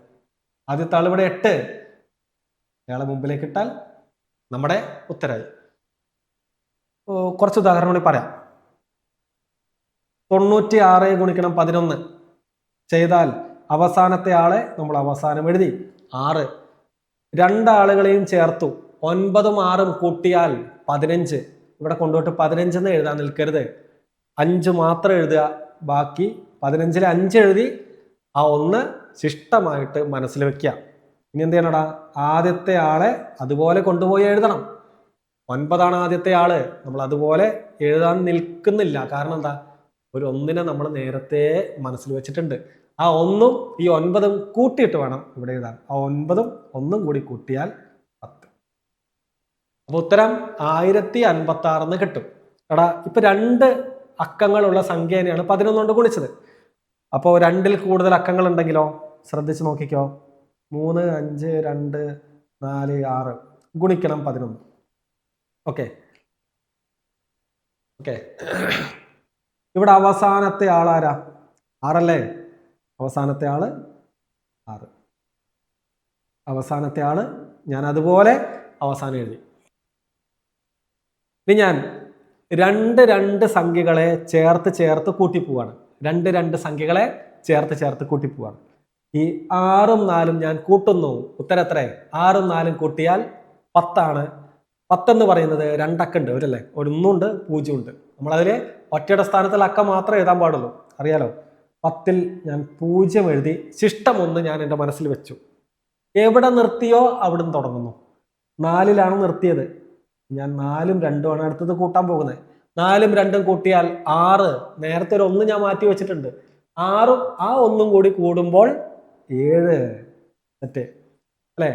ആദ്യത്തെ ആൾ ഇവിടെ 8, അയാളെ മുമ്പിലേക്ക് ഇട്ടാൽ നമ്മുടെ ഉത്തരമായി. കുറച്ച് ഉദാഹരണം കൂടി പറയാം. 96 ഗുണിക്കണം 11 ചെയ്താൽ അവസാനത്തെ ആളെ നമ്മൾ അവസാനം എഴുതി 6. രണ്ടാളുകളെയും ചേർത്തു 9ഉം 6ഉം കൂട്ടിയാൽ 15. ഇവിടെ കൊണ്ടുപോയിട്ട് 15 എന്ന് എഴുതാൻ നിൽക്കരുത്, 5 മാത്രം എഴുതുക. ബാക്കി 15-ൽ 5 എഴുതി ആ 1 ശിഷ്ടമായിട്ട് മനസ്സിൽ വെക്കുക. ഇനി എന്ത് ചെയ്യണടാ? ആദ്യത്തെ ആളെ അതുപോലെ കൊണ്ടുപോയി എഴുതണം. 9 ആദ്യത്തെ ആള്, നമ്മൾ അതുപോലെ എഴുതാൻ നിൽക്കുന്നില്ല. കാരണം എന്താ? ഒരു 1-നെ നമ്മൾ നേരത്തെ മനസ്സിൽ വെച്ചിട്ടുണ്ട്. ആ 1ഉം ഈ 9ഉം കൂട്ടിയിട്ട് വേണം ഇവിടെ എഴുതാൻ. ആ 9ഉം 1ഉം കൂടി കൂട്ടിയാൽ 10. അപ്പൊ ഉത്തരം 1056 എന്ന് കിട്ടും. എടാ, ഇപ്പൊ 2 അക്കങ്ങളുള്ള സംഖ്യനെയാണ് 11 കൊണ്ട് ഗുണിച്ചത്. അപ്പോൾ 2-ൽ കൂടുതൽ അക്കങ്ങൾ ഉണ്ടെങ്കിലോ? ശ്രദ്ധിച്ച് നോക്കിക്കോ. 3, 5, 2, 4, 6 ഗുണിക്കണം 11. Okay okay. ഇവിടെ അവസാനത്തെ ആളാരാ? 6 അല്ലേ? അവസാനത്തെ ആള് 6. അവസാനത്തെ ആള് ഞാൻ അതുപോലെ അവസാനം എഴുതി. ഇനി ഞാൻ 2 സംഖ്യകളെ ചേർത്ത് കൂട്ടിപ്പോവാണ്. 2 സംഖ്യകളെ ചേർത്ത് കൂട്ടിപ്പോവാണ്. ഈ 6ഉം 4ഉം ഞാൻ കൂട്ടുന്നു. ഉത്തരം എത്ര? 6ഉം 4ഉം കൂട്ടിയാൽ 10 ആണ്. 10 എന്ന് പറയുന്നത് 2 അക്കുണ്ട്, ഒരല്ലേ? 1 ഉണ്ട്, 0 ഉണ്ട്. നമ്മളതിൽ ഒറ്റയുടെ സ്ഥാനത്തിൽ അക്ക മാത്രമേ എഴുതാൻ പാടുള്ളൂ, അറിയാലോ. 10-ൽ ഞാൻ 0 എഴുതി, ശിഷ്ടം 1 ഞാൻ എൻ്റെ മനസ്സിൽ വെച്ചു. എവിടെ നിർത്തിയോ അവിടുന്ന് തുടങ്ങുന്നു. 4-ലാണ് നിർത്തിയത്. ഞാൻ 4ഉം 2ഉം ആണ് അടുത്തത് കൂട്ടാൻ പോകുന്നത്. 4ഉം 2ഉം കൂട്ടിയാൽ 6. നേരത്തെ ഒരു 1 ഞാൻ മാറ്റി വെച്ചിട്ടുണ്ട്. 6ഉം ആ 1ഉം കൂടി കൂടുമ്പോൾ 7. തെറ്റ് അല്ലേ?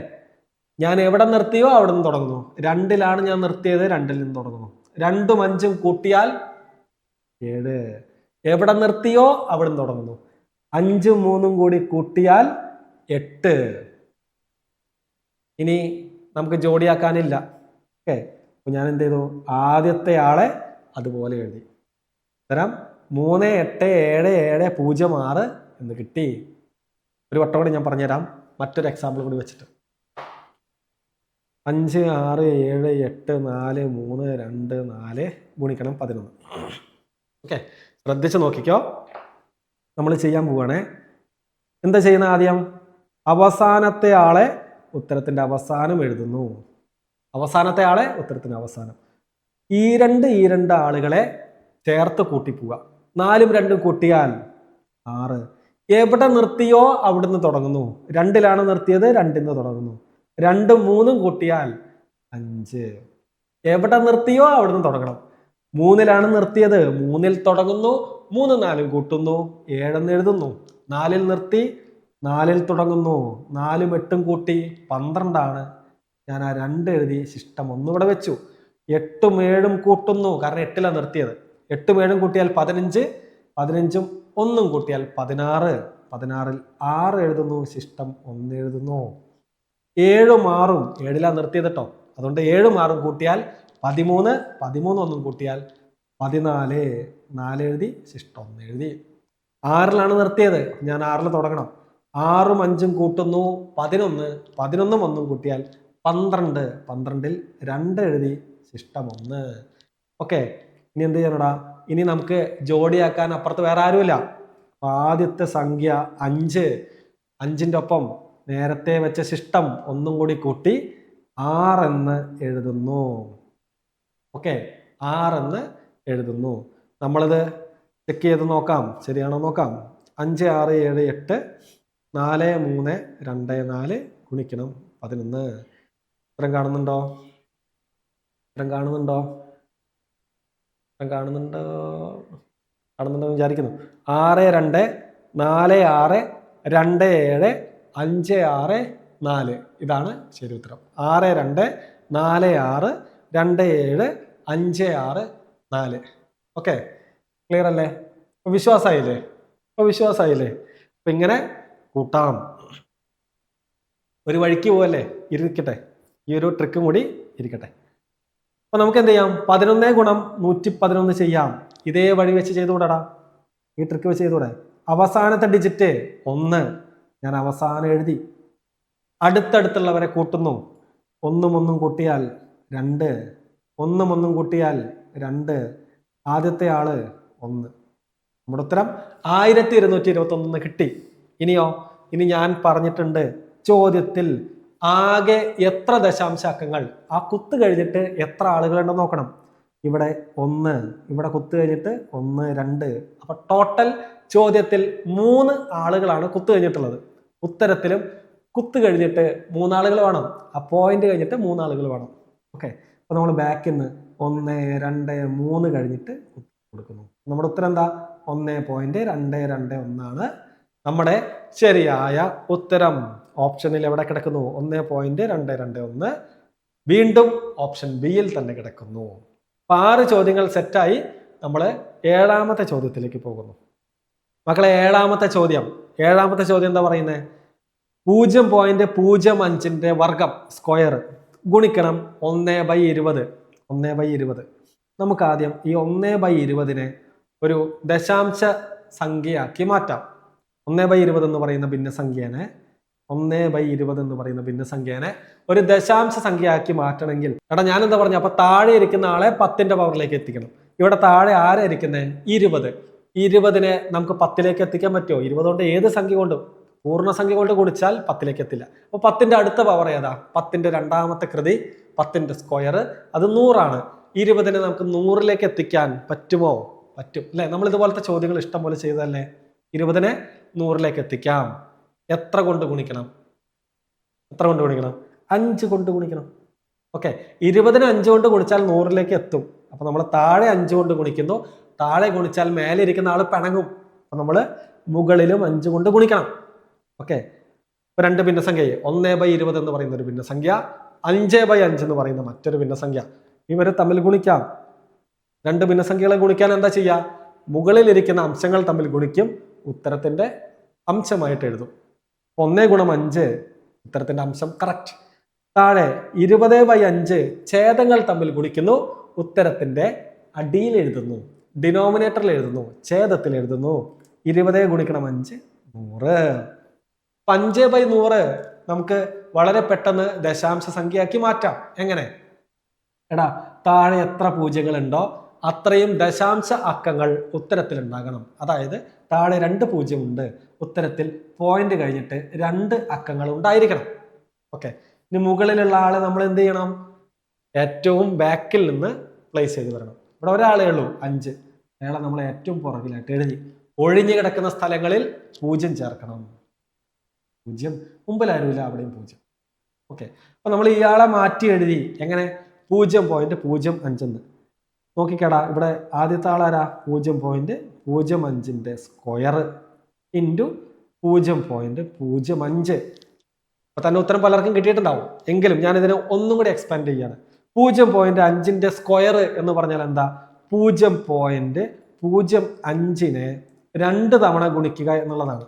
ഞാൻ എവിടെ നിർത്തിയോ അവിടെ നിന്ന് തുടങ്ങുന്നു. 2-ലാണ് ഞാൻ നിർത്തിയത്, 2-ൽ നിന്ന് തുടങ്ങുന്നു. 2ഉം 5ഉം കൂട്ടിയാൽ 7. എവിടെ നിർത്തിയോ അവിടെ നിന്ന് തുടങ്ങുന്നു. 5ഉം 3ഉം കൂടി കൂട്ടിയാൽ 8. ഇനി നമുക്ക് ജോഡിയാക്കാനില്ല. ഓക്കെ, അപ്പൊ ഞാൻ എന്ത് ചെയ്തു? ആദ്യത്തെ ആളെ അതുപോലെ എഴുതി. ഉത്തരം 3, 8, 7, 7, 0, 6 എന്ന് കിട്ടി. ഒരു വട്ടം കൂടി ഞാൻ പറഞ്ഞുതരാം, മറ്റൊരു എക്സാമ്പിൾ കൂടി വെച്ചിട്ട്. 5, 6, 7, 8, 4, 3, 2, 4 ഗുണിക്കണം 11. ഓക്കെ, ശ്രദ്ധിച്ച് നോക്കിക്കോ. നമ്മൾ ചെയ്യാൻ പോവുകയാണേ. എന്താ ചെയ്യുന്ന? ആദ്യം അവസാനത്തെ ആളെ ഉത്തരത്തിന്റെ അവസാനം എഴുതുന്നു. അവസാനത്തെ ആളെ ഉത്തരത്തിന്റെ അവസാനം. ഈ രണ്ട് ആളുകളെ ചേർത്ത് കൂട്ടിപ്പോവുക. 4ഉം 2ഉം കൂട്ടിയാൽ 6. എവിടെ നിർത്തിയോ അവിടുന്ന് തുടങ്ങുന്നു. 2-ലാണ് നിർത്തിയത്, 2-ന്ന് തുടങ്ങുന്നു. 2ഉം 3ഉം കൂട്ടിയാൽ 5. എവിടെ നിർത്തിയോ അവിടുന്ന് തുടങ്ങണം. 3-ലാണ് നിർത്തിയത്, 3-ൽ തുടങ്ങുന്നു. 3, 4ഉം കൂട്ടുന്നു, 7 എന്ന് എഴുതുന്നു. 4-ൽ നിർത്തി, 4-ൽ തുടങ്ങുന്നു. 4ഉം 8ഉം കൂട്ടി 12 ആണ്. ഞാൻ ആ 2 എഴുതി, ശിഷ്ടം 1 ഇവിടെ വെച്ചു. 8ഉം 7ഉം കൂട്ടുന്നു, കാരണം 8-ലാണ് നിർത്തിയത്. 8ഉം 7ഉം കൂട്ടിയാൽ 15. 15ഉം 1ഉം കൂട്ടിയാൽ 16. 16-ൽ 6 എഴുതുന്നു, ശിഷ്ടം 1 എഴുതുന്നു. 7ഉം 6ഉം 7-ലാണ് നിർത്തിയത് കേട്ടോ. അതുകൊണ്ട് 7ഉം 6ഉം കൂട്ടിയാൽ 13. 13 1ഉം കൂട്ടിയാൽ 14. 4 എഴുതി, ശിഷ്ടം 1 എഴുതി. 6-ലാണ് നിർത്തിയത്, ഞാൻ 6-ൽ തുടങ്ങണം. 6ഉം 5ഉം കൂട്ടുന്നു 11. 11ഉം 1ഉം കൂട്ടിയാൽ 12. 12-ൽ 2 എഴുതി, ശിഷ്ടം 1. ഓക്കെ, ഇനി എന്ത് ചെയ്യണടാ? ഇനി നമുക്ക് ജോഡിയാക്കാൻ അപ്പുറത്ത് വേറെ ആരുമില്ല. ആദ്യത്തെ സംഖ്യ 5. 5-ന്റെ ഒപ്പം നേരത്തെ വെച്ച ശിഷ്ടം 1ഉം കൂടി കൂട്ടി 6 എന്ന് എഴുതുന്നു. ഓക്കെ, 6 എന്ന് എഴുതുന്നു. നമ്മളിത് ചെക്ക് ചെയ്ത് നോക്കാം, ശരിയാണോ നോക്കാം. 5, 6, 7, 8, 4, 3, 2, 4 ഗുണിക്കണം 11. ഉത്തരം കാണുന്നുണ്ടോ? ഉത്തരം കാണുന്നുണ്ടോ? കാണുന്നുണ്ടോ വിചാരിക്കുന്നു. 6, 2, 4, 6, 2, 7, 5, 6, 4 ഇതാണ് ശരി ഉത്തരം. 6, 2, 4, 6, 2, 7, 5, 6, 4. ഓക്കെ, ക്ലിയർ അല്ലേ? അപ്പൊ വിശ്വാസമായില്ലേ? അപ്പൊ ഇങ്ങനെ കൂട്ടാം. ഒരു വഴിക്ക് പോവല്ലേ, ഇരിക്കട്ടെ, ഈ ഒരു ട്രിക്കും കൂടി ഇരിക്കട്ടെ. അപ്പൊ നമുക്ക് എന്ത് ചെയ്യാം? 11 ഗുണം 111 ചെയ്യാം. ഇതേ വഴി വെച്ച് ചെയ്തുകൂടാ? ഈ ട്രിക്ക് വെച്ച് ചെയ്തുകൂടെ? അവസാനത്തെ ഡിജിറ്റ് 1 ഞാൻ അവസാനം എഴുതി. അടുത്തടുത്തുള്ളവരെ കൂട്ടുന്നു. 1 കൂട്ടിയാൽ 2, 1 കൂട്ടിയാൽ 2, ആദ്യത്തെ ആള് 1. നമ്മുടെ ഉത്തരം 1221 കിട്ടി. ഇനിയോ? ഇനി ഞാൻ പറഞ്ഞിട്ടുണ്ട് ചോദ്യത്തിൽ ആകെ എത്ര ദശാംശാക്കങ്ങൾ, ആ കുത്ത് കഴിഞ്ഞിട്ട് എത്ര ആളുകളുണ്ടെന്ന് നോക്കണം. ഇവിടെ 1, ഇവിടെ കുത്ത് കഴിഞ്ഞിട്ട് 1, 2. അപ്പൊ ടോട്ടൽ ചോദ്യത്തിൽ 3 ആളുകളാണ് കുത്ത് കഴിഞ്ഞിട്ടുള്ളത്. ഉത്തരത്തിലും കുത്ത് കഴിഞ്ഞിട്ട് 3 ആളുകൾ വേണം, ആ പോയിന്റ് കഴിഞ്ഞിട്ട് 3 ആളുകൾ വേണം. ഓക്കെ, അപ്പൊ നമ്മൾ ബാക്കിൽ നിന്ന് 1, 2, 3 കഴിഞ്ഞിട്ട് കുത്ത് കൊടുക്കുന്നു. നമ്മുടെ ഉത്തരം എന്താ? 1.221 ആണ് നമ്മുടെ ശരിയായ ഉത്തരം. ഓപ്ഷനിൽ എവിടെ കിടക്കുന്നു? 1.221. വീണ്ടും ഓപ്ഷൻ ബിയിൽ തന്നെ കിടക്കുന്നു. 6 ചോദ്യങ്ങൾ സെറ്റായി. നമ്മൾ 7ാമത്തെ ചോദ്യത്തിലേക്ക് പോകുന്നു. മക്കളെ, 7ാമത്തെ ചോദ്യം എന്താ പറയുന്നത്? 0.05 വർഗം സ്ക്വയർ ഗുണിക്കണം 1/20. 1/20. നമുക്ക് ആദ്യം ഈ 1/20 ഒരു ദശാംശ സംഖ്യയാക്കി മാറ്റാം. 1/20 എന്ന് പറയുന്ന ഭിന്നസംഖ്യനെ 1/20 എന്ന് പറയുന്ന ഭിന്നസംഖ്യനെ ഒരു ദശാംശ സംഖ്യയാക്കി മാറ്റണമെങ്കിൽ, എടാ ഞാൻ എന്താ പറഞ്ഞു? അപ്പൊ താഴെ ഇരിക്കുന്ന ആളെ 10ന്റെ പവറിലേക്ക് എത്തിക്കണം. ഇവിടെ താഴെ ആരാ ഇരിക്കുന്നത്? 20. 20നെ നമുക്ക് 10ലേക്ക് എത്തിക്കാൻ പറ്റുമോ? 20 കൊണ്ട് ഏത് സംഖ്യ കൊണ്ടും, പൂർണ്ണസംഖ്യ കൊണ്ട് ഗുണിച്ചാൽ 10ലേക്ക് എത്തില്ല. അപ്പൊ 10ന്റെ അടുത്ത പവർ ഏതാ? 10ന്റെ 2ാമത്തെ കൃതി, 10ന്റെ സ്ക്വയർ, അത് 100 ആണ്. 20നെ നമുക്ക് 100ലേക്ക് എത്തിക്കാൻ പറ്റുമോ? പറ്റും അല്ലെ? നമ്മൾ ഇതുപോലത്തെ ചോദ്യങ്ങൾ ഇഷ്ടം പോലെ ചെയ്തല്ലേ. 20നെ 100ലേക്ക് എത്തിക്കാം. എത്ര കൊണ്ട് ഗുണിക്കണം? 5 കൊണ്ട് ഗുണിക്കണം. ഓക്കെ, 20നെ 5 കൊണ്ട് ഗുണിച്ചാൽ 100ലേക്ക് എത്തും. അപ്പൊ നമ്മൾ താഴെ 5 കൊണ്ട് ഗുണിക്കുന്നു. താഴെ ഗുണിച്ചാൽ മേലെ ഇരിക്കുന്ന ആള് പിണങ്ങും. അപ്പൊ നമ്മൾ മുകളിലും 5 കൊണ്ട് ഗുണിക്കണം. ഓക്കെ, ഇപ്പൊ 2 ഭിന്നസംഖ്യ, 1/20 എന്ന് പറയുന്ന ഒരു ഭിന്നസംഖ്യ, 5/5 എന്ന് പറയുന്ന മറ്റൊരു ഭിന്നസംഖ്യ. ഇവരെ തമ്മിൽ ഗുണിക്കാം. 2 ഭിന്നസംഖ്യകളെ ഗുണിക്കാൻ എന്താ ചെയ്യുക? മുകളിൽ ഇരിക്കുന്ന അംശങ്ങൾ തമ്മിൽ ഗുണിക്കും, ഉത്തരത്തിന്റെ അംശമായിട്ട് എഴുതും. 1 ഗുണം 5 ഉത്തരത്തിന്റെ അംശം കറക്റ്റ്. താഴെ 20/5 ഛേദങ്ങൾ തമ്മിൽ ഗുണിക്കുന്നു, ഉത്തരത്തിന്റെ അടിയിൽ എഴുതുന്നു, ഡിനോമിനേറ്ററിൽ എഴുതുന്നു, ഛേദത്തിൽ എഴുതുന്നു. 20 ഗുണിക്കണം 5 100. 5/100 നമുക്ക് വളരെ പെട്ടെന്ന് ദശാംശ സംഖ്യയാക്കി മാറ്റാം. എങ്ങനെ? എടാ, താഴെ എത്ര പൂജ്യങ്ങൾ ഉണ്ടോ അത്രയും ദശാംശ അക്കങ്ങൾ ഉത്തരത്തിൽ ഉണ്ടാകണം. അതായത് താഴെ 2 0 ഉണ്ട്, ഉത്തരത്തിൽ പോയിന്റ് കഴിഞ്ഞിട്ട് 2 അക്കങ്ങൾ ഉണ്ടായിരിക്കണം. ഓക്കെ, ഇനി മുകളിലുള്ള ആളെ നമ്മൾ എന്ത് ചെയ്യണം? ഏറ്റവും ബാക്കിൽ നിന്ന് പ്ലേസ് ചെയ്ത് വരണം. ഇവിടെ ഒരാളേ ഉള്ളൂ 5, അയാളെ നമ്മൾ ഏറ്റവും പുറകിലായിട്ട് എഴുതി. ഒഴിഞ്ഞു കിടക്കുന്ന സ്ഥലങ്ങളിൽ 0 ചേർക്കണം. 0 മുമ്പിലാരുമില്ല, അവിടെയും 0. ഓക്കെ, അപ്പൊ നമ്മൾ ഇയാളെ മാറ്റി എഴുതി. എങ്ങനെ? 0.05. നോക്കിക്കടാ, ഇവിടെ ആദ്യത്തെ ആളാരാ? 0.05ന്റെ സ്ക്വയർ ഇൻറ്റു 0.05. അപ്പൊ തന്നെ ഉത്തരം പലർക്കും കിട്ടിയിട്ടുണ്ടാവും. എങ്കിലും ഞാൻ ഇതിനെ ഒന്നും കൂടി എക്സ്പാൻഡ് ചെയ്യാണ്. 0.5ന്റെ സ്ക്വയർ എന്ന് പറഞ്ഞാൽ എന്താ? 0.05നെ 2 തവണ ഗുണിക്കുക എന്നുള്ളതാണ്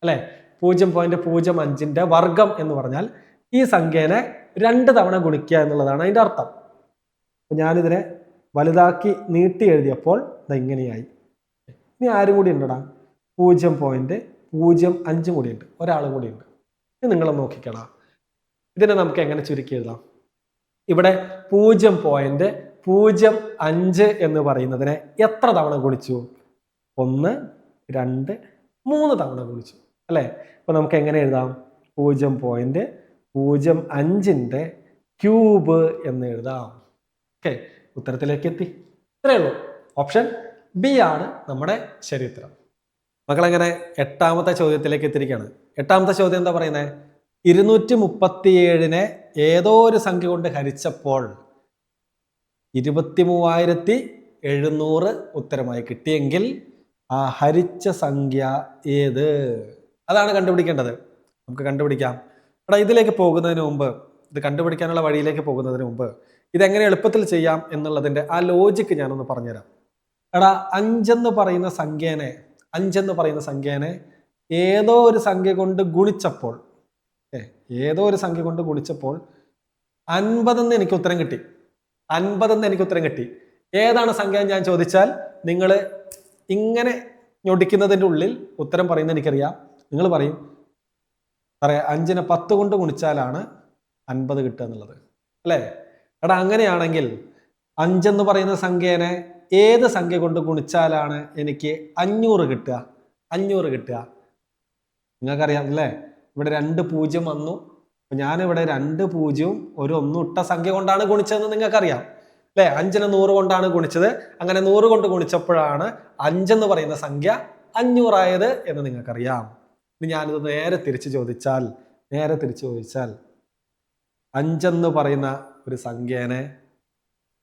അല്ലെ? 0.05ന്റെ വർഗം എന്ന് പറഞ്ഞാൽ ഈ സംഖ്യനെ 2 തവണ ഗുണിക്കുക എന്നുള്ളതാണ് അതിന്റെ അർത്ഥം. അപ്പൊ ഞാനിതിനെ വലുതാക്കി നീട്ടി എഴുതിയപ്പോൾ ഇങ്ങനെയായി. ഇനി ആരും കൂടി ഉണ്ടടാ? 0.05 കൂടി ഉണ്ട്, ഒരാളും കൂടി ഉണ്ട്. ഇത് നിങ്ങൾ നോക്കിക്കടാ. ഇതിനെ നമുക്ക് എങ്ങനെ ചുരുക്കി എഴുതാം? ഇവിടെ 0.05 എന്ന് പറയുന്നതിനെ എത്ര തവണ ഗുണിച്ചു? 1, 2, 3 തവണ ഗുണിച്ചു അല്ലെ? അപ്പൊ നമുക്ക് എങ്ങനെ എഴുതാം? 0.05ന്റെ ക്യൂബ് എന്ന് എഴുതാം. ഓക്കെ, ഉത്തരത്തിലേക്ക് എത്തി. ഇത്രയേ ഉള്ളൂ. ഓപ്ഷൻ ബി ആണ് നമ്മുടെ ശരി ഉത്തരം. മക്കളെങ്ങനെ 8ാമത്തെ ചോദ്യത്തിലേക്ക് എത്തിയിരിക്കുകയാണ്. 8ാമത്തെ ചോദ്യം എന്താ പറയുന്നത്? 237നെ ഏതോ ഒരു സംഖ്യ കൊണ്ട് ഹരിച്ചപ്പോൾ 23,700 ഉത്തരമായി കിട്ടിയെങ്കിൽ ആ ഹരിച്ച സംഖ്യ ഏത്? അതാണ് കണ്ടുപിടിക്കേണ്ടത്. നമുക്ക് കണ്ടുപിടിക്കാം. എടാ, ഇതിലേക്ക് പോകുന്നതിന് മുമ്പ്, ഇത് കണ്ടുപിടിക്കാനുള്ള വഴിയിലേക്ക് പോകുന്നതിന് മുമ്പ് ഇതെങ്ങനെ എളുപ്പത്തിൽ ചെയ്യാം എന്നുള്ളതിൻ്റെ ആ ലോജിക്ക് ഞാനൊന്ന് പറഞ്ഞുതരാം. എടാ അഞ്ചെന്ന് പറയുന്ന സംഖ്യേനെ ഏതോ ഒരു സംഖ്യ കൊണ്ട് ഗുണിച്ചപ്പോൾ ഏതോ ഒരു സംഖ്യ കൊണ്ട് ഗുണിച്ചപ്പോൾ 50 എന്ന് എനിക്ക് ഉത്തരം കിട്ടി. ഏതാണ് സംഖ്യ ഞാൻ ചോദിച്ചാൽ നിങ്ങൾ ഇങ്ങനെ ഞൊടിക്കുന്നതിൻ്റെ ഉള്ളിൽ ഉത്തരം പറയുന്നത് എനിക്കറിയാം. നിങ്ങൾ പറയും പറയാ 5നെ 10 കൊണ്ട് ഗുണിച്ചാലാണ് 50 കിട്ടുക എന്നുള്ളത് അല്ലേ? എടാ അങ്ങനെയാണെങ്കിൽ 5 എന്ന് പറയുന്ന സംഖ്യേനെ ഏത് സംഖ്യ കൊണ്ട് ഗുണിച്ചാലാണ് എനിക്ക് 500 കിട്ടുക? നിങ്ങൾക്കറിയാം അല്ലേ? ഇവിടെ 2 0 വന്നു. ഞാനിവിടെ 2 0 ഒരു 1 ഇട്ട സംഖ്യ കൊണ്ടാണ് ഗുണിച്ചതെന്ന് നിങ്ങൾക്കറിയാം അല്ലേ? 5നെ 100 കൊണ്ടാണ് ഗുണിച്ചത്. അങ്ങനെ 100 കൊണ്ട് ഗുണിച്ചപ്പോഴാണ് 5 എന്ന് പറയുന്ന സംഖ്യ 500 ആയത് എന്ന് നിങ്ങൾക്കറിയാം. ഇനി ഞാനിത് നേരെ തിരിച്ചു ചോദിച്ചാൽ 5 എന്ന് പറയുന്ന ഒരു സംഖ്യേനെ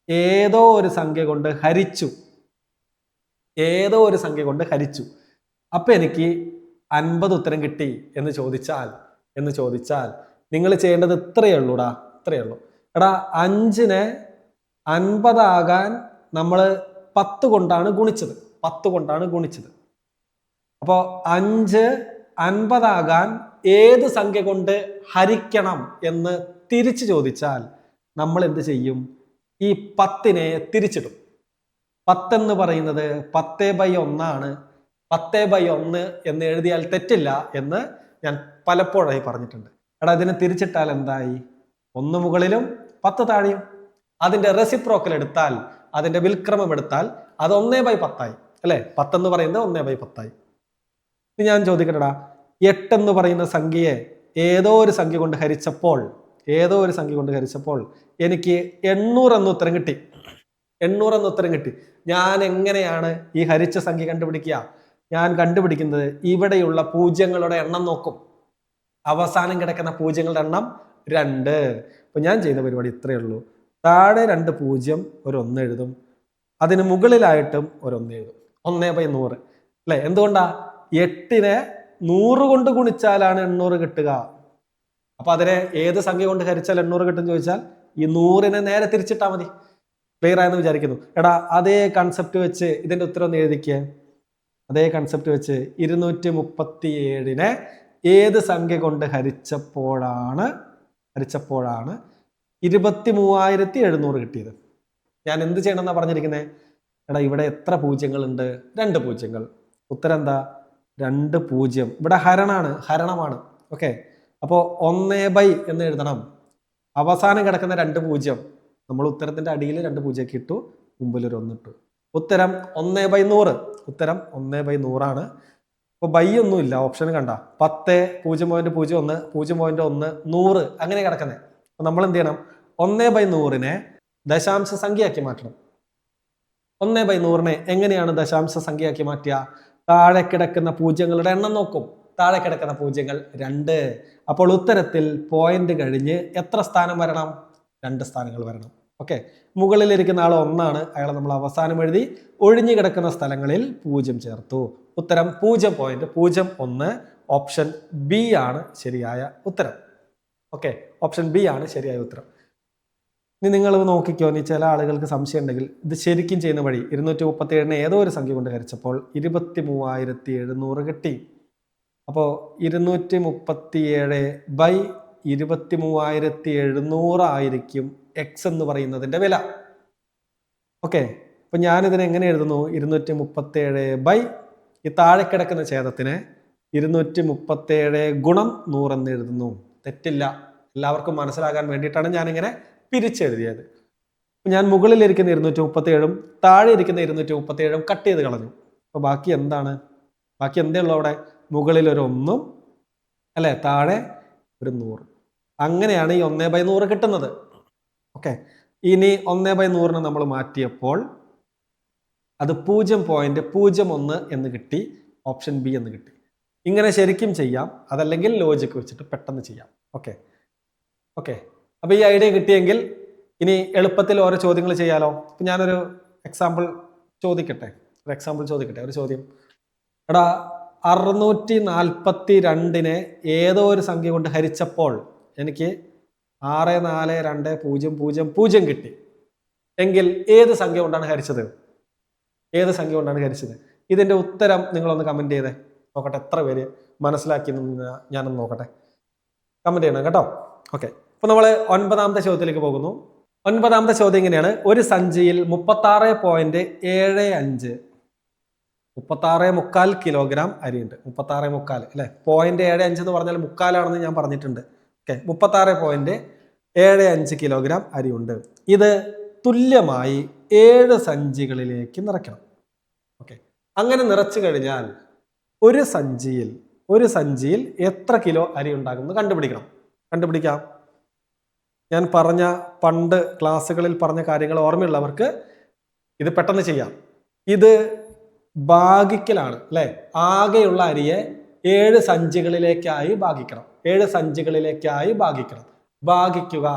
ഏതോ ഒരു സംഖ്യ കൊണ്ട് ഹരിച്ചു. അപ്പൊ എനിക്ക് 50 ഉത്തരം കിട്ടി എന്ന് ചോദിച്ചാൽ നിങ്ങൾ ചെയ്യേണ്ടത് ഇത്രയേ ഉള്ളൂ. എടാ 5നെ 50 ആകാൻ നമ്മൾ 10 കൊണ്ടാണ് ഗുണിച്ചത്. അപ്പോൾ 5 50 ആകാൻ ഏത് സംഖ്യ കൊണ്ട് ഹരിക്കണം എന്ന് തിരിച്ചു ചോദിച്ചാൽ നമ്മൾ എന്ത് ചെയ്യും? ഈ 10നെ തിരിച്ചിടും. 10 എന്ന് പറയുന്നത് 10/1 ആണ്. 10/1 എന്ന് എഴുതിയാൽ തെറ്റില്ല എന്ന് ഞാൻ പലപ്പോഴായി പറഞ്ഞിട്ടുണ്ട്. എടാ ഇതിനെ തിരിച്ചിട്ടാൽ എന്തായി? 1 മുകളിലും 10 താഴെയും. അതിന്റെ റെസിപ്രോക്കൽ എടുത്താൽ, അതിന്റെ വിൽക്രമം എടുത്താൽ അത് 1/10 ആയി അല്ലെ? 10 എന്ന് പറയുന്നത് 1/10 ആയി. ഇനി ഞാൻ ചോദിക്കട്ടെടാ, 8 എന്ന് പറയുന്ന സംഖ്യയെ ഏതോ ഒരു സംഖ്യ കൊണ്ട് ഹരിച്ചപ്പോൾ എനിക്ക് 800 എന്ന് ഉത്തരം കിട്ടി. ഞാൻ എങ്ങനെയാണ് ഈ ഹരിച്ച സംഖ്യ കണ്ടുപിടിക്കുക? ഞാൻ കണ്ടുപിടിക്കുന്നത് ഇവിടെയുള്ള പൂജ്യങ്ങളുടെ എണ്ണം നോക്കും. അവസാനം കിടക്കുന്ന പൂജ്യങ്ങളുടെ എണ്ണം 2. അപ്പൊ ഞാൻ ചെയ്യുന്ന പരിപാടി ഇത്രയേ ഉള്ളൂ. താഴെ 2 0 ഒരു 1 എഴുതും. അതിന് മുകളിലായിട്ടും ഒരു 1 എഴുതും. 1/100 അല്ലെ? എന്തുകൊണ്ടാ? 8നെ 100 കൊണ്ട് ഗുണിച്ചാലാണ് 800 കിട്ടുക. അപ്പൊ അതിനെ ഏത് സംഖ്യ കൊണ്ട് ഹരിച്ചാൽ 800 കിട്ടും ചോദിച്ചാൽ ഈ 100നെ നേരെ തിരിച്ചിട്ടാൽ മതി. ക്ലിയർ ആയെന്ന് വിചാരിക്കുന്നു. എടാ അതേ കൺസെപ്റ്റ് വെച്ച് ഇതിന്റെ ഉത്തരം ഒന്ന് എഴുതിക്കേ. അതേ കൺസെപ്റ്റ് വെച്ച് 237നെ ഏത് സംഖ്യ കൊണ്ട് ഹരിച്ചപ്പോഴാണ് 23,700 കിട്ടിയത്? ഞാൻ എന്ത് ചെയ്യണമെന്നാ പറഞ്ഞിരിക്കുന്നത്? എടാ ഇവിടെ എത്ര പൂജ്യങ്ങളുണ്ട്? 2 പൂജ്യങ്ങൾ. ഉത്തരം എന്താ? 2 0. ഇവിടെ ഹരണമാണ്. ഓക്കെ, അപ്പോൾ 1/, എന്ന് എഴുതണം. അവസാനം കിടക്കുന്ന 2 0 നമ്മൾ ഉത്തരത്തിന്റെ അടിയിൽ 2 0 ഇട്ടു, മുമ്പിൽ ഒരു 1 ഇട്ടു. ഉത്തരം 1/100. ഉത്തരം 1/100 ആണ്. അപ്പൊ ബൈ ഒന്നുമില്ല, ഓപ്ഷൻ കണ്ട 10 0.01 0.1 100 അങ്ങനെ കിടക്കുന്നത്. അപ്പൊ നമ്മൾ എന്ത് ചെയ്യണം? 1/100നെ ദശാംശ സംഖ്യയാക്കി മാറ്റണം. 1/100നെ എങ്ങനെയാണ് ദശാംശ സംഖ്യയാക്കി മാറ്റുക? താഴെ കിടക്കുന്ന പൂജ്യങ്ങളുടെ എണ്ണം നോക്കും. താഴെ കിടക്കുന്ന പൂജ്യങ്ങൾ 2. അപ്പോൾ ഉത്തരത്തിൽ പോയിന്റ് കഴിഞ്ഞ് എത്ര സ്ഥാനം വരണം? 2 സ്ഥാനങ്ങൾ വരണം. ഓക്കെ, മുകളിലിരിക്കുന്ന ആൾ 1 ആണ്, അയാളെ നമ്മൾ അവസാനം എഴുതി. ഒഴിഞ്ഞു കിടക്കുന്ന സ്ഥലങ്ങളിൽ 0 ചേർത്തു. ഉത്തരം 0.01. ഓപ്ഷൻ ബി ആണ് ശരിയായ ഉത്തരം. ഓക്കെ, ഓപ്ഷൻ ബി ആണ് ശരിയായ ഉത്തരം. ഇനി നിങ്ങൾ നോക്കിക്കോ, ഇനി ചില ആളുകൾക്ക് സംശയം ഉണ്ടെങ്കിൽ ഇത് ശരിക്കും ചെയ്യുന്ന വഴി 237നെ ഏതോ ഒരു സംഖ്യ കൊണ്ട് ഹരിച്ചപ്പോൾ 23,700 കിട്ടി. അപ്പോൾ 237/23,700 ആയിരിക്കും എക്സ് എന്ന് പറയുന്നതിന്റെ വില. ഓക്കെ, അപ്പൊ ഞാനിതിനെ എങ്ങനെ എഴുതുന്നു? 237 ഈ താഴെ കിടക്കുന്ന ഛേദത്തിന് 237 ഗുണം 100 എന്ന് എഴുതുന്നു. തെറ്റില്ല, എല്ലാവർക്കും മനസ്സിലാകാൻ വേണ്ടിയിട്ടാണ് ഞാനിങ്ങനെ പിരിച്ചെഴുതിയത്. ഞാൻ മുകളിലിരിക്കുന്ന 237 താഴെ ഇരിക്കുന്ന 237 കട്ട് ചെയ്ത് കളഞ്ഞു. അപ്പൊ ബാക്കി എന്താണ്? ബാക്കി എന്തേ ഉള്ളൂ അവിടെ? മുകളിൽ ഒരു 1 അല്ലെ, താഴെ ഒരു 100. അങ്ങനെയാണ് ഈ 1/100 കിട്ടുന്നത്. ഓക്കെ, ഇനി 1/100നെ നമ്മൾ മാറ്റിയപ്പോൾ അത് 0.01 എന്ന് കിട്ടി. ഓപ്ഷൻ ബി എന്ന് കിട്ടി. ഇങ്ങനെ ശരിക്കും ചെയ്യാം, അതല്ലെങ്കിൽ ലോജിക്ക് വെച്ചിട്ട് പെട്ടെന്ന് ചെയ്യാം. ഓക്കെ, അപ്പൊ ഈ ഐഡിയ കിട്ടിയെങ്കിൽ ഇനി എളുപ്പത്തിൽ ഓരോ ചോദ്യങ്ങൾ ചെയ്യാലോ. അപ്പൊ ഞാനൊരു എക്സാമ്പിൾ ചോദിക്കട്ടെ. ഒരു ചോദ്യം. എടാ 642നെ ഏതോ ഒരു സംഖ്യ കൊണ്ട് ഹരിച്ചപ്പോൾ എനിക്ക് 64200 കിട്ടി. എങ്കിൽ ഏത് സംഖ്യ കൊണ്ടാണ് ഹരിച്ചത്? ഏത് സംഖ്യ കൊണ്ടാണ് ഹരിച്ചത്? ഇതിന്റെ ഉത്തരം നിങ്ങളൊന്ന് കമന്റ് ചെയ്തേ, നോക്കട്ടെ എത്ര പേര് മനസ്സിലാക്കി ഞാനൊന്ന് നോക്കട്ടെ. കമന്റ് ചെയ്യണം കേട്ടോ. ഓക്കെ, അപ്പൊ നമ്മൾ 9ാമത്തെ ചോദ്യത്തിലേക്ക് പോകുന്നു. 9ാമത്തെ ചോദ്യം ഇങ്ങനെയാണ്: ഒരു സഞ്ചിയിൽ 36.75 36.25 കിലോഗ്രാം അരിയുണ്ട്. 36.25 അല്ലെ, 0.75 എന്ന് പറഞ്ഞാൽ മുക്കാലാണെന്ന് ഞാൻ പറഞ്ഞിട്ടുണ്ട്. ഓക്കെ, 36.75 കിലോഗ്രാം അരിയുണ്ട്. ഇത് തുല്യമായി 7 സഞ്ചികളിലേക്ക് നിറയ്ക്കണം. ഓക്കെ, അങ്ങനെ നിറച്ചു കഴിഞ്ഞാൽ ഒരു സഞ്ചിയിൽ എത്ര കിലോ അരി ഉണ്ടാകുമെന്ന് കണ്ടുപിടിക്കാം. ഞാൻ പറഞ്ഞ പണ്ട് ക്ലാസ്സുകളിൽ പറഞ്ഞ കാര്യങ്ങൾ ഓർമ്മയുള്ളവർക്ക് ഇത് പെട്ടെന്ന് ചെയ്യാം. ഇത് ഭാഗിക്കലാണ് അല്ലെ. ആകെയുള്ള അരിയെ 7 സഞ്ചികളിലേക്കായി ഭാഗിക്കണം. 7 സഞ്ചികളിലേക്കായി ഭാഗിക്കുക,